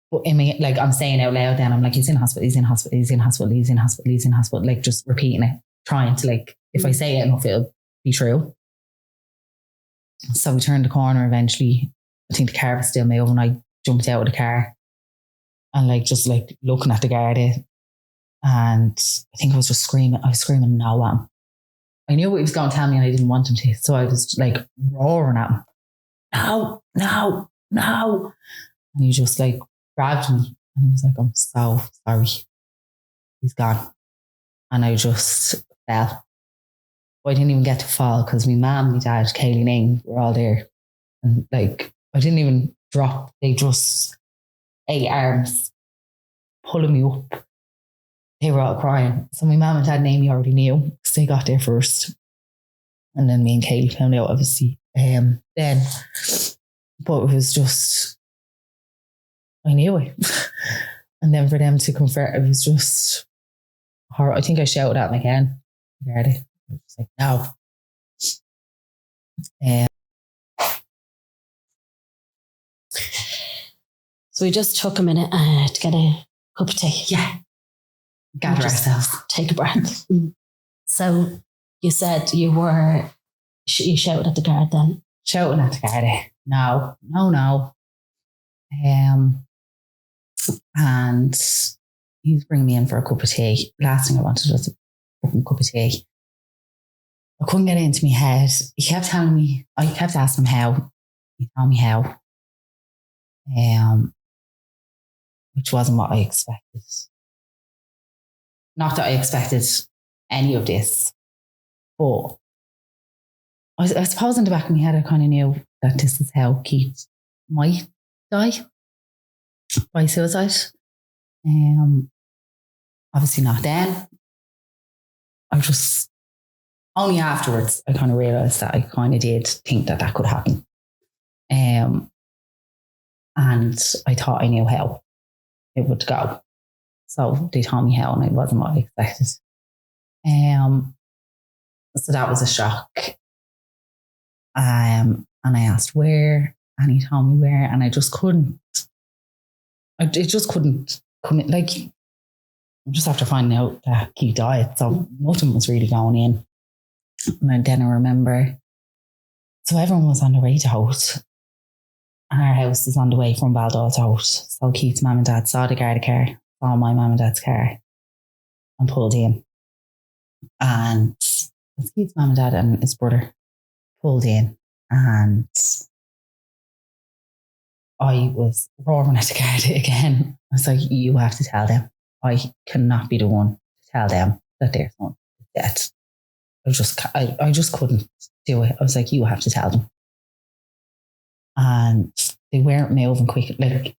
But in me, like, I'm saying out loud then, I'm like, he's in hospital, he's in hospital, he's in hospital, he's in hospital, he's in hospital, like, just repeating it, trying to, like, if I say it enough, it'll be true. So we turned the corner eventually. I think the car was still moving. I jumped out of the car and like just like looking at the guard. And I think I was just screaming. I was screaming no at him. I knew what he was going to tell me and I didn't want him to. So I was like roaring at him. No, no, no. And he just like grabbed me and he was like, I'm so sorry. He's gone. And I just fell. I didn't even get to fall because my mum, my dad, Kaylee and Ing were all there. And like, I didn't even drop. They just 8 arms pulling me up. They were all crying. So my mum and dad and Amy already knew because they got there first. And then me and Kaylee found out obviously then. But it was just, I knew it. And then for them to convert, it was just horrible. I think I shouted at them again. I was like, no. So we just took a minute to get a cup of tea. Yeah. Gather ourselves. Take a breath. So you said you shouted at the guard then? Shouting at the guard. No, no, no. And he was bringing me in for a cup of tea. Last thing I wanted was a cup of tea. I couldn't get it into my head. He kept telling me, I kept asking him how. He told me how. Which wasn't what I expected. Not that I expected any of this, but I suppose in the back of my head, I kind of knew that this is how Kieth might die by suicide. Obviously not then. I just, only afterwards, I kind of realised that I kind of did think that that could happen. And I thought I knew how it would go. So they told me how and it wasn't what I expected. So that was a shock. And I asked where, and he told me where, and I just couldn't. It just couldn't come in. Like, just after finding out that he died, so nothing was really going in. And then I remember, so everyone was on the way to Holt, and our house is on the way from Baldall to Holt. So Kieth's mum and dad saw the Garda car, saw my mum and dad's car, and pulled in. And Kieth's mum and dad and his brother pulled in, and I was roaring at the Garda again. I was like, you have to tell them. I cannot be the one to tell them that their son is dead. I just couldn't do it. I was like, you have to tell them. And they weren't moving quick. Like,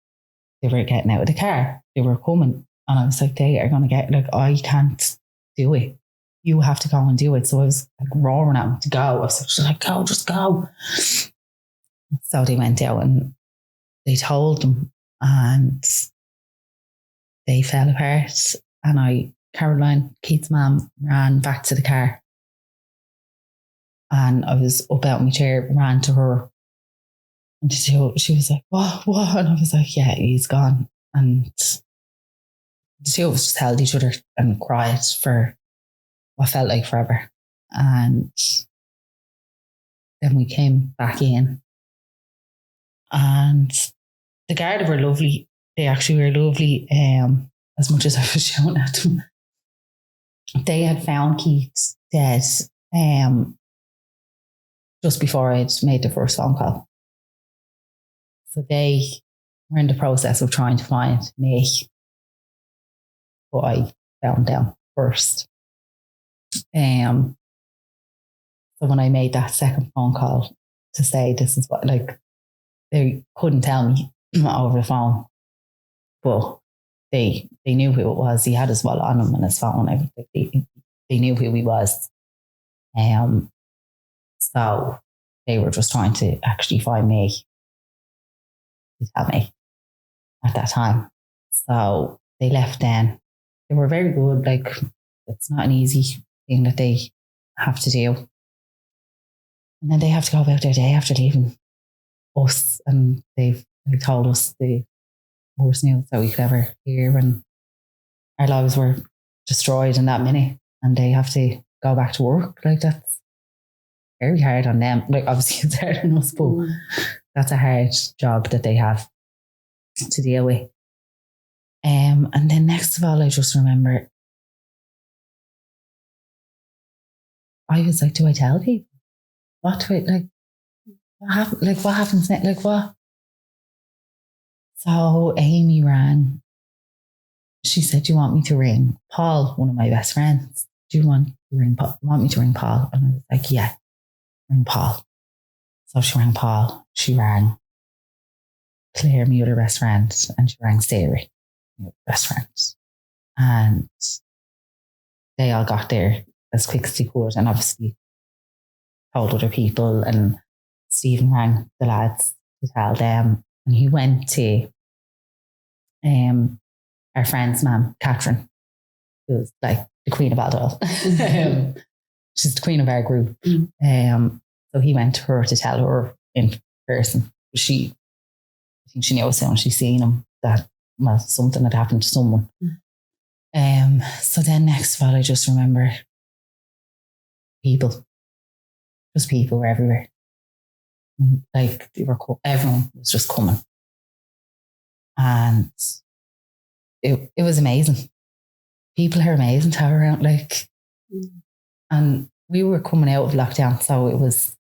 they were getting out of the car. They were coming. And I was like, they are going to get, like, I can't do it. You have to go and do it. So I was like roaring at them to go. I was like, go, just go. So they went out and they told them, and they fell apart. And Caroline, Kieth's mum, ran back to the car. And I was up out of my chair, ran to her. And she was like, what? And I was like, yeah, he's gone. And the two of us just held each other and cried for what felt like forever. And then we came back in, and the Garda were lovely. They actually were lovely, as much as I was shouting at them. They had found Kieth dead just before I'd made the first phone call. So they were in the process of trying to find me, but I found them first. So when I made that second phone call to say this is what, like, they couldn't tell me over the phone, but they knew who it was. He had his wallet on him and his phone. They knew who he was. So they were just trying to actually find me to tell me at that time. So they left then. They were very good. Like, it's not an easy thing that they have to do. And then they have to go about their day after leaving us, and they told us the worst news that we could ever hear, and our lives were destroyed in that minute, and they have to go back to work. Like, that's very hard on them. Like, obviously it's hard on us, but that's a hard job that they have to deal with. And then next of all, I just remember I was like, do I tell people? What do I, like, what happens next? Like, what? So Amy rang. She said, do you want me to ring Paul, one of my best friends? Do you want me to ring Paul? And I was like, yeah, ring Paul. So she rang Paul. She rang Claire, my other best friend, and she rang Siri, my other best friend. And they all got there as quick as they could, and obviously told other people, and Stephen rang the lads to tell them, and he went to our friend's mum, Catherine, who was like the queen of Baldwin. She's the queen of our group. So he went to her to tell her in person. I think she knew as soon as she seen him that, well, something had happened to someone. So then next of all, I just remember people were everywhere. Like, everyone was just coming. And it was amazing. People are amazing to have around, like, and we were coming out of lockdown, so it was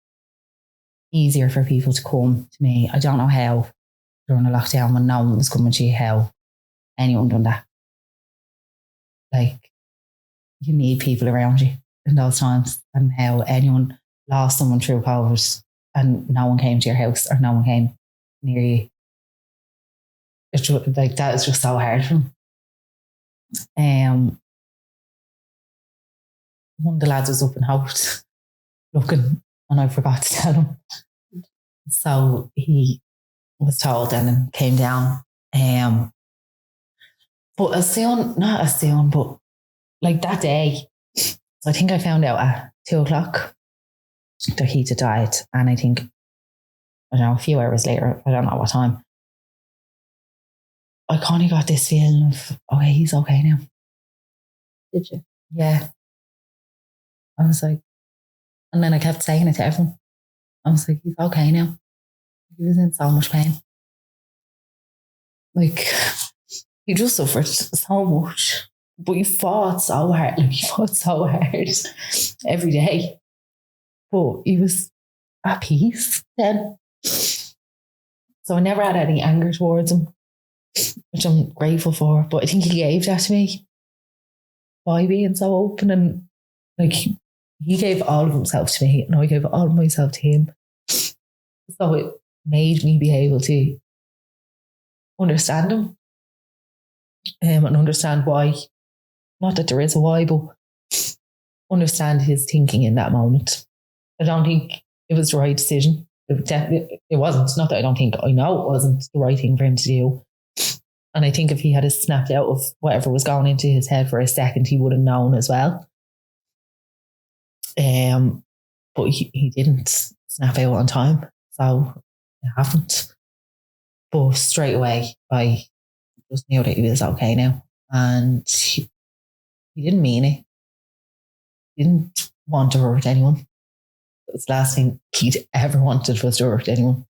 easier for people to come to me. I don't know how during a lockdown when no one was coming to you, how anyone done that. Like, you need people around you in those times, and how anyone lost someone through COVID and no one came to your house or no one came near you. It's just, like, that is just so hard for them. One of the lads was up in Hout looking, and I forgot to tell him. So he was told then and came down. But not as soon, but like that day, so I think I found out at 2:00 that he'd died. And I think, I don't know, a few hours later, I don't know what time, I kind of got this feeling of, okay, he's okay now. Did you? Yeah. I was like, and then I kept saying it to everyone. I was like, he's okay now. He was in so much pain. Like, he just suffered so much. But he fought so hard. Like, he fought so hard every day. But he was at peace then. So I never had any anger towards him, which I'm grateful for. But I think he gave that to me by being so open, and like, he gave all of himself to me, and I gave all of myself to him. So it made me be able to understand him, and understand why. Not that there is a why, but understand his thinking in that moment. I don't think it was the right decision. It wasn't. Not that I don't think, I know it wasn't the right thing for him to do. And I think if he had snapped out of whatever was going into his head for a second, he would have known as well. But he didn't snap out on time. So I haven't. But straight away, I just knew that he was okay now. And he didn't mean it. He didn't want to hurt anyone. It was the last thing Kieth ever wanted was to hurt anyone.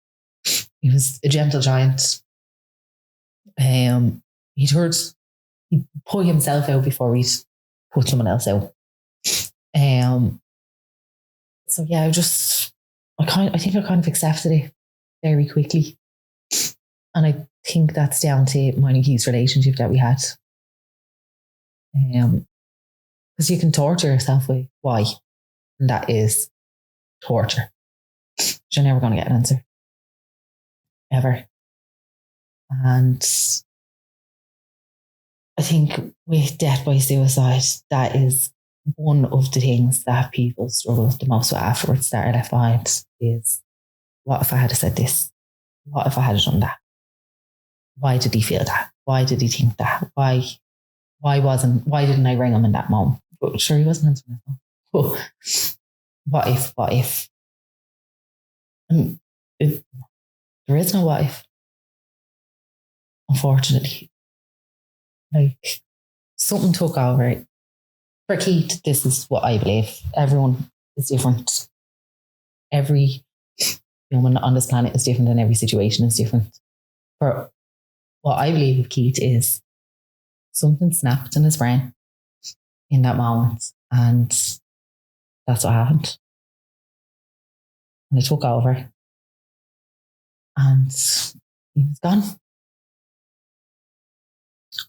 He was a gentle giant. He'd put himself out before he'd put someone else out. So yeah, I think I kind of accepted it very quickly. And I think that's down to mine and Keith's relationship that we had. Because you can torture yourself with why. And that is torture. You're never going to get an answer. Ever. And I think with death by suicide, that is one of the things that people struggle the most with afterwards that are left behind is, what if I had said this? What if I had done that? Why did he feel that? Why did he think that? Why didn't I ring him in that moment? But sure, he wasn't answering my phone. But what if? And there is no what if. Unfortunately. Like, something took over it. For Kieth, this is what I believe. Everyone is different. Every human on this planet is different and every situation is different. For what I believe with Kieth is something snapped in his brain in that moment, and that's what happened. And it took over, and he was gone.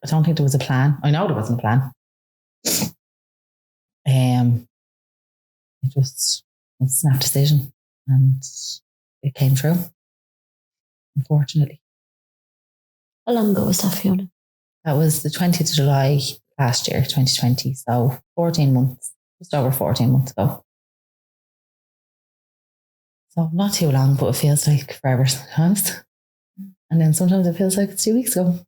I don't think there was a plan. I know there wasn't a plan. It just was a snap decision, and it came true, unfortunately. How long ago was that, Fiona? That was the 20th of July last year, 2020. So 14 months, just over 14 months ago. So not too long, but it feels like forever sometimes. And then sometimes it feels like it's 2 weeks ago.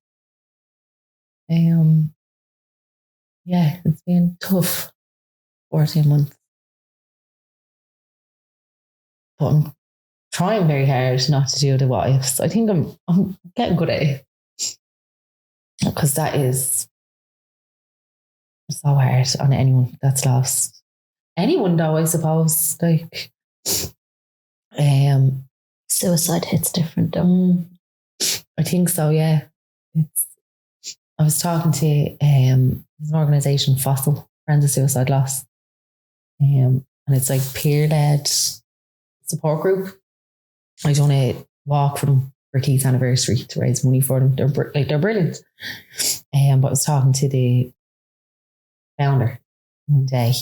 Yeah, it's been tough. 14 months. But I'm trying very hard not to do the what ifs. I think I'm getting good at it. Because that is so hard on anyone that's lost. Anyone though, I suppose. Like suicide hits different though. I think so, yeah. I was talking to an organisation, Fossil, Friends of Suicide Loss. And it's like peer-led support group. I done a walk for them for Keith's anniversary to raise money for them. They're brilliant. But I was talking to the founder one day,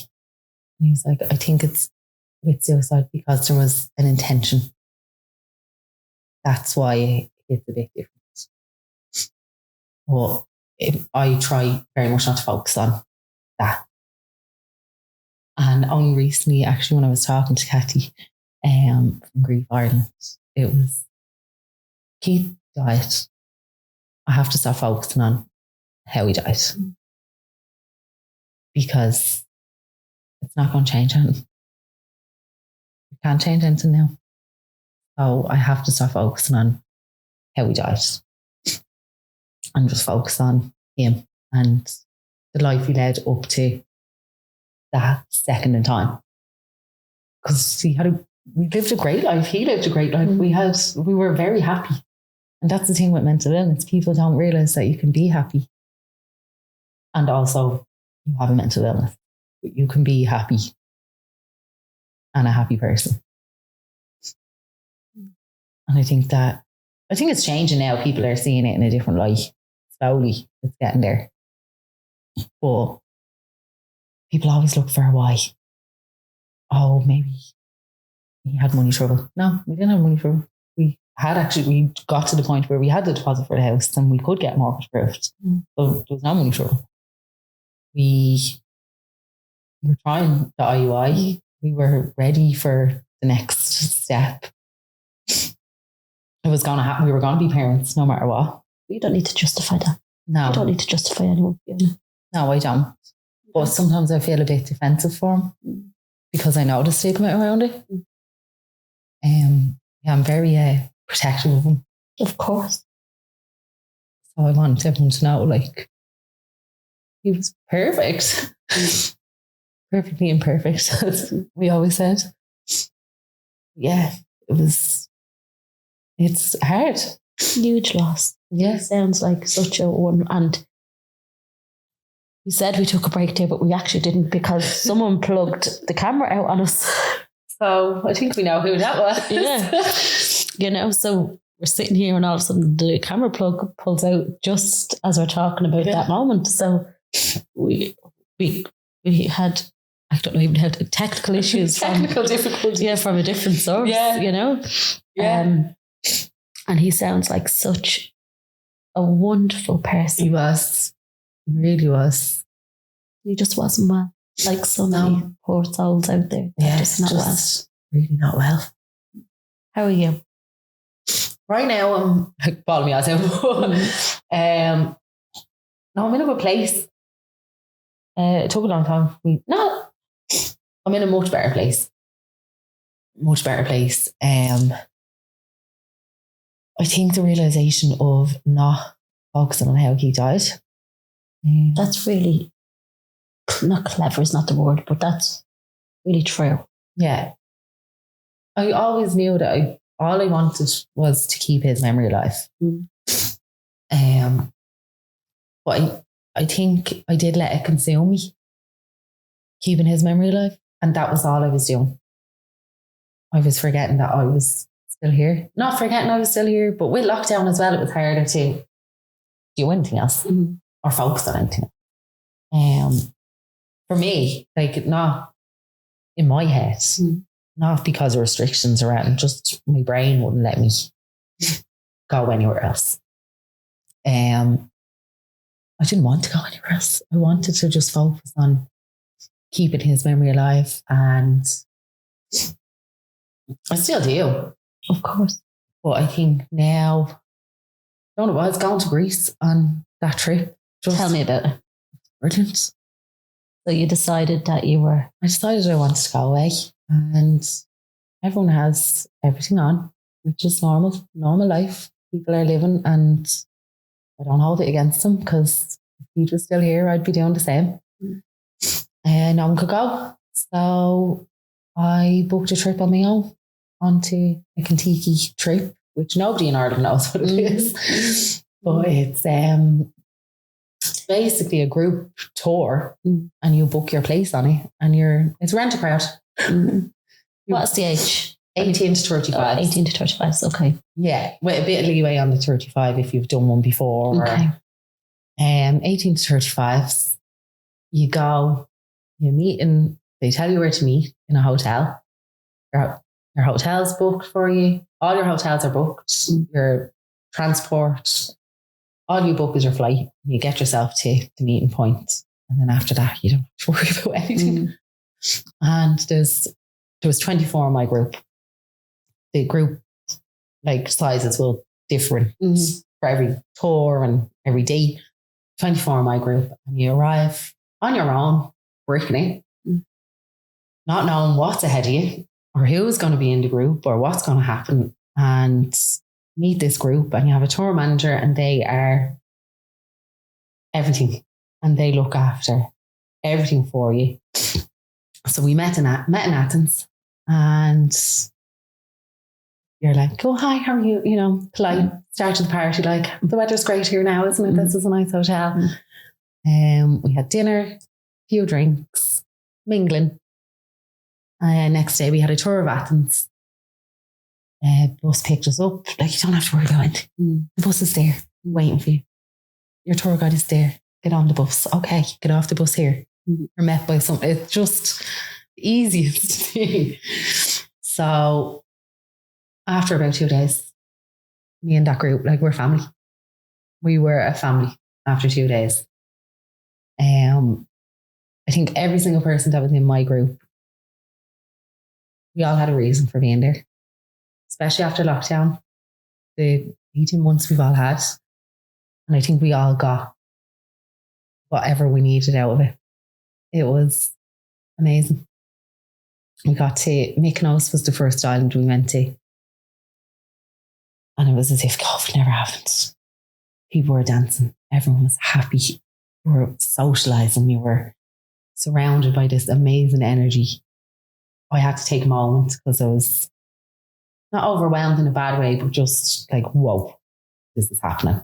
and he was like, I think it's with suicide because there was an intention. That's why it's a bit different. But I try very much not to focus on that. And only recently, actually, when I was talking to Kathy from Grief Ireland, it was Kieth died. I have to stop focusing on how he died. Because it's not going to change anything. You can't change anything now. So I have to stop focusing on how he died. And just focus on him and the life he led up to that second in time. Because we lived a great life. He lived a great life. We were very happy. And that's the thing with mental illness. People don't realise that you can be happy. And also you have a mental illness. But you can be happy and a happy person. And I think it's changing now. People are seeing it in a different light. Slowly, it's getting there. But people always look for a why. Oh, maybe he had money trouble. No, we didn't have money trouble. We got to the point where we had the deposit for the house and we could get mortgage approved. So there was no money trouble. We were trying the IUI. We were ready for the next step. It was going to happen. We were going to be parents no matter what. You don't need to justify that. No. You don't need to justify anyone. No, I don't. But sometimes I feel a bit defensive for him because I know the stigma around it. I'm very protective of him. Of course. So I want everyone to know, like, he was perfect. Perfectly imperfect, as we always said. Yeah, it's hard. Huge loss. Yeah. Sounds like such a one. And we said we took a break there, but we actually didn't because someone plugged the camera out on us. So I think we know who that was. Yeah. So we're sitting here and all of a sudden the camera plug pulls out just as we're talking about that moment. So we had, I don't know even how to, technical issues. Technical difficulties. Yeah, from a different source, Yeah. And he sounds like such a wonderful person. He was. He really was. He just wasn't well. Like so many poor souls out there. Yeah, just not well. Really not well. How are you? Right now, I'm balling my ass out. No, I'm in a good place. It took a long time. I'm in a much better place. Much better place. I think the realization of not focusing on how he died. That's really, not clever is not the word, but that's really true. Yeah. I always knew that all I wanted was to keep his memory alive. But I think I did let it consume me, keeping his memory alive. And that was all I was doing. I was forgetting that I was still here. Not forgetting I was still here, but with lockdown as well, it was harder to do anything else or focus on anything else. For me, like, not in my head, not because of restrictions around, just my brain wouldn't let me go anywhere else. I didn't want to go anywhere else. I wanted to just focus on keeping his memory alive, and I still do. Of course. But I think now, I don't know, I was going to Greece on that trip. Tell me about it. Brilliant. So you decided that I decided I wanted to go away, and everyone has everything on, which is normal life. People are living, and I don't hold it against them, because if he was still here, I'd be doing the same. And no one could go. So I booked a trip on my own onto a Kentucky trip, which nobody in Ireland knows what it is. But it's basically a group tour, and you book your place on it, and it's rent a crowd. What's the age? 18 to 35. 18 to 35, okay. Yeah, with a bit of leeway on the 35 if you've done one before. Okay. 18 to 35s, you go, you meet, and they tell you where to meet in a hotel. Your hotel's booked for you. All your hotels are booked. Your transport, all you book is your flight. You get yourself to the meeting point, and then after that, you don't have to worry about anything. And there was 24 in my group. The group, like, sizes will differ for every tour and every day. 24 in my group, and you arrive on your own, working it, not knowing what's ahead of you or who's going to be in the group or what's going to happen, and meet this group, and you have a tour manager, and they are everything, and they look after everything for you. So we met in Athens, and you're like, oh, hi, how are you? You know, polite, started the party like, the weather's great here now, isn't it? This is a nice hotel. We had dinner, a few drinks, mingling. Next day we had a tour of Athens. Bus picked us up. Like, you don't have to worry about it. The bus is there, waiting for you. Your tour guide is there. Get on the bus. Okay, get off the bus here. You're met by something. It's just the easiest thing. So after about 2 days, me and that group, like, we're family. We were a family after 2 days. I think every single person that was in my group, we all had a reason for being there, especially after lockdown, the 18 months we've all had. And I think we all got whatever we needed out of it. It was amazing. We got to, Mykonos was the first island we went to. And it was as if COVID never happened. People were dancing. Everyone was happy. We were socializing. We were surrounded by this amazing energy. I had to take a moment because I was not overwhelmed in a bad way, but just like, whoa, this is happening.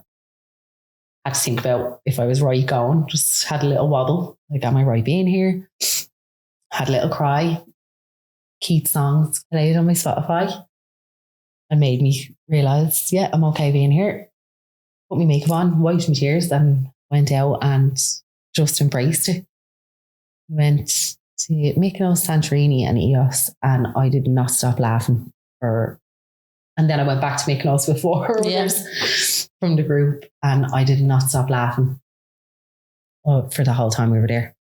I had to think about if I was right going. Just had a little wobble. Like, am I right being here? Had a little cry. Kieth songs played on my Spotify and made me realise, yeah, I'm okay being here. Put my makeup on, wiped my tears, and went out and just embraced it. We went to Mykonos, Santorini and Eos, and I did not stop laughing and then I went back to Mykonos with 4 others from the group, and I did not stop laughing for the whole time we were there.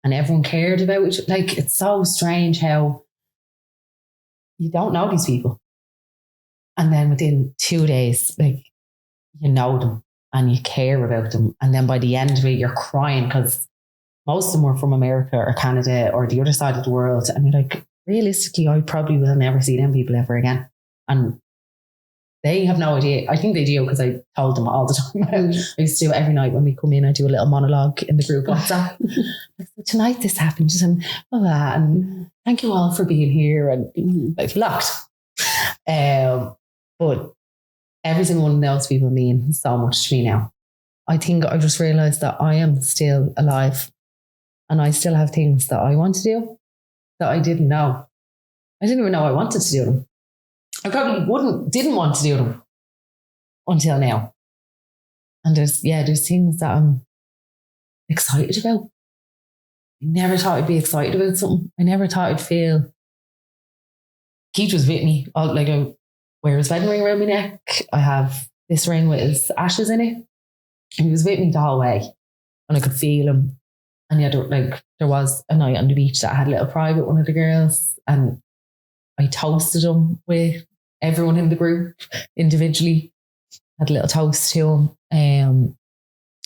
And everyone cared about each other. Like, it's so strange how you don't know these people. And then within 2 days, like, you know them and you care about them. And then by the end of it, you're crying because most of them were from America or Canada or the other side of the world. And you're like, realistically, I probably will never see them people ever again. And they have no idea. I think they do because I told them all the time. I used to do it every night when we come in. I do a little monologue in the group WhatsApp. Like, so tonight this happened, and blah, blah, and thank you all for being here, and like, locked. But every single one of those people mean so much to me now. I think I just realised that I am still alive, and I still have things that I want to do that I didn't know. I didn't even know I wanted to do them. I probably didn't want to do them until now. And there's things that I'm excited about. I never thought I'd be excited about something. I never thought I'd feel. Kieth was with me. I wear his wedding ring around my neck. I have this ring with his ashes in it. And he was with me the whole way. And I could feel him. And there was a night on the beach that I had a little private with one of the girls. And I toasted him with everyone in the group individually. Had a little toast to him.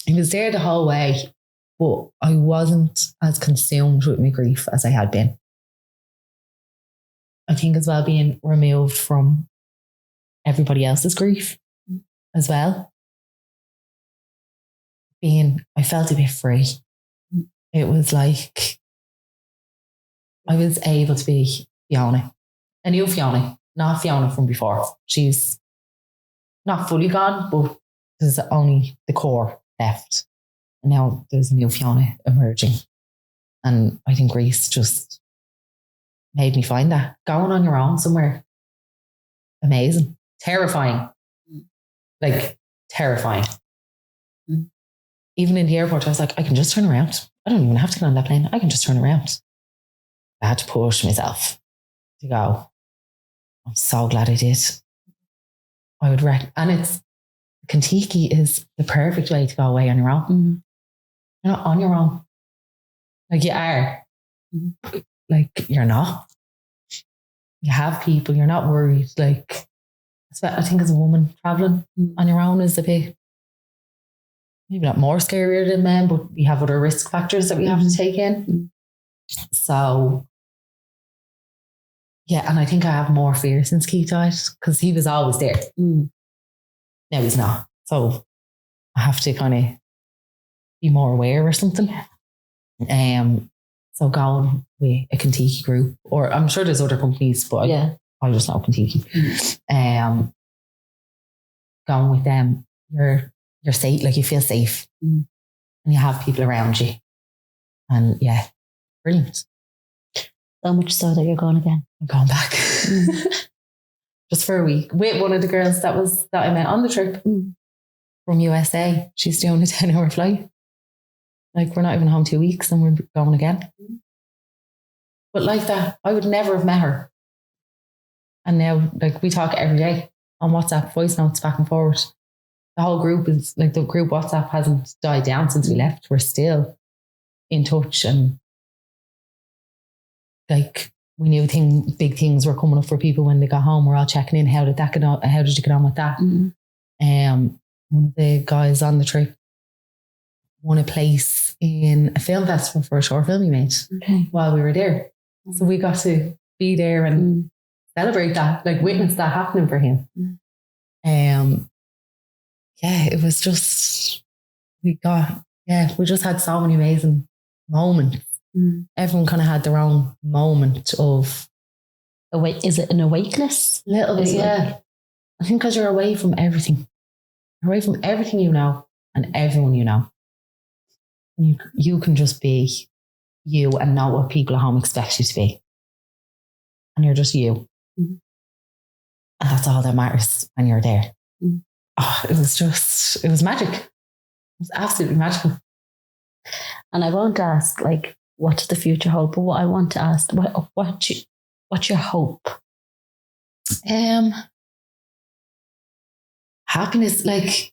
He was there the whole way, but I wasn't as consumed with my grief as I had been. I think as well, being removed from everybody else's grief as well. I felt a bit free. It was like I was able to be Fiona. A new Fiona, not Fiona from before. She's not fully gone, but there's only the core left. And now there's a new Fiona emerging. And I think Greece just made me find that. Going on your own somewhere, amazing. Terrifying. Like, terrifying. Even in the airport, I was like, I can just turn around. I don't even have to get on that plane. I can just turn around. I had to push myself to go. I'm so glad I did. I would and Kentucky is the perfect way to go away on your own. You're not on your own. Like, you are. Like, you're not. You have people. You're not worried. Like, I think as a woman, traveling on your own is a bit, maybe not more scarier than men, but we have other risk factors that we have to take in. So, yeah, and I think I have more fear since Kieth died because he was always there. Now he's not. So I have to kind of be more aware or something. So going with a Kentucky group, or I'm sure there's other companies, but I just know Kentucky. Going with them, you're safe, like, you feel safe, and you have people around you, and yeah, brilliant. So much so that you're going again. I'm going back just for a week with one of the girls that I met on the trip from USA. She's doing a 10-hour flight. Like, we're not even home 2 weeks and we're going again. But like that, I would never have met her. And now, like, we talk every day on WhatsApp, voice notes back and forward. The whole group is like, the group WhatsApp hasn't died down since we left. We're still in touch, and like, we knew big things were coming up for people when they got home. We're all checking in. How did that get on? How did you get on with that? One of the guys on the trip won a place in a film festival for a short film he made while we were there. So we got to be there and celebrate that, like, witness that happening for him. It was just, we just had so many amazing moments. Everyone kind of had their own moment of, Is it an awakeness? Little bit, yeah. Like, I think because you're away from everything. You're away from everything you know and everyone you know. You can just be you and not what people at home expect you to be. And you're just you. And that's all that matters when you're there. Oh, it was magic. It was absolutely magical. And I won't ask, like, what does the future hold? But what I want to ask, what's your hope? Happiness, like,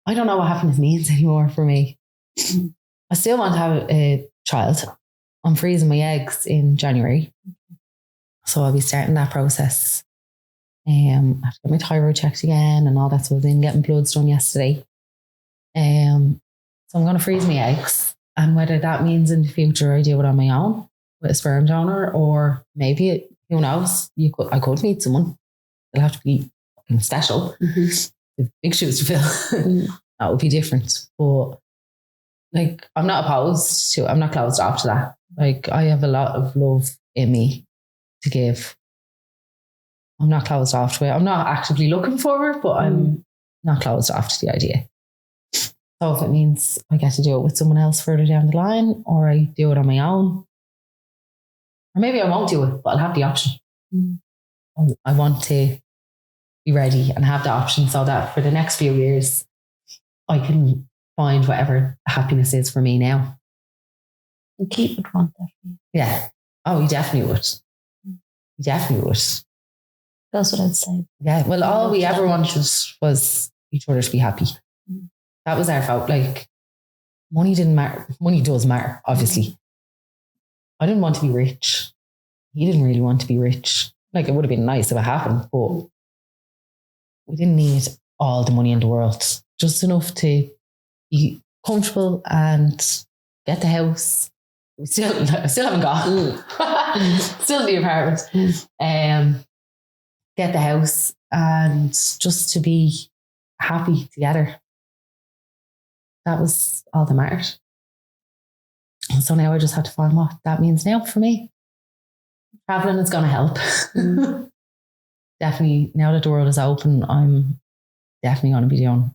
I don't know what happiness means anymore for me. I still want to have a child. I'm freezing my eggs in January. So I'll be starting that process. I have to get my thyroid checked again and all that. So I've been getting bloods done yesterday. So I'm going to freeze my eggs. And whether that means in the future I do it on my own with a sperm donor, or maybe, who knows, I could meet someone. It'll have to be special. Big shoes to fill. That would be different. But like, I'm not closed off to that. Like, I have a lot of love in me to give. I'm not closed off to it. I'm not actively looking for it, but I'm not closed off to the idea. So if it means I get to do it with someone else further down the line, or I do it on my own, or maybe I won't do it, but I'll have the option. I want to be ready and have the option so that for the next few years, I can find whatever happiness is for me now. And Keith would want that for you. Yeah. Oh, you definitely would. You definitely would. That's what I'd say. Yeah. Well, all we ever wanted was each other to be happy. That was our fault. Like, money didn't matter. Money does matter, obviously. I didn't want to be rich. He didn't really want to be rich. Like, it would have been nice if it happened, but we didn't need all the money in the world. Just enough to be comfortable and get the house. I still haven't got still in the apartment. Get the house and just to be happy together. That was all that mattered. And so now I just have to find what that means now for me. Traveling is going to help. Definitely, now that the world is open, I'm definitely going to be doing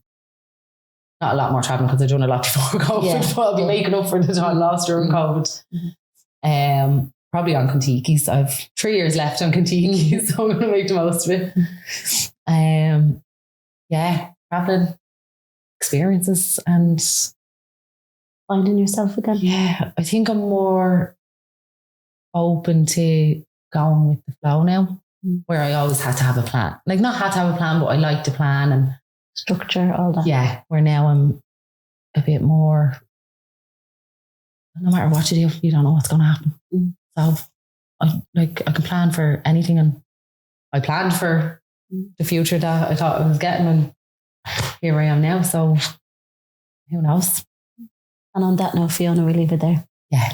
not a lot more traveling because I've done a lot before COVID, but I'll be making up for the time lost during COVID. Probably on Kentucky's. I've 3 years left on Kentucky, so I'm going to make the most of it. Traveling, experiences, and finding yourself again. Yeah, I think I'm more open to going with the flow now, where I always had to have a plan. Like, not had to have a plan, but I like to plan and structure, all that. Yeah, where now I'm a bit more, no matter what you do, you don't know what's going to happen. So I can plan for anything, and I planned for the future that I thought I was getting, and here I am now. So who knows? And on that note, Fiona, we leave it there. Yeah.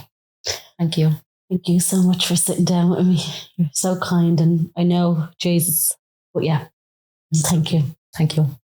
Thank you. Thank you so much for sitting down with me. You're so kind, and I know Jesus, but yeah, thank you. Thank you.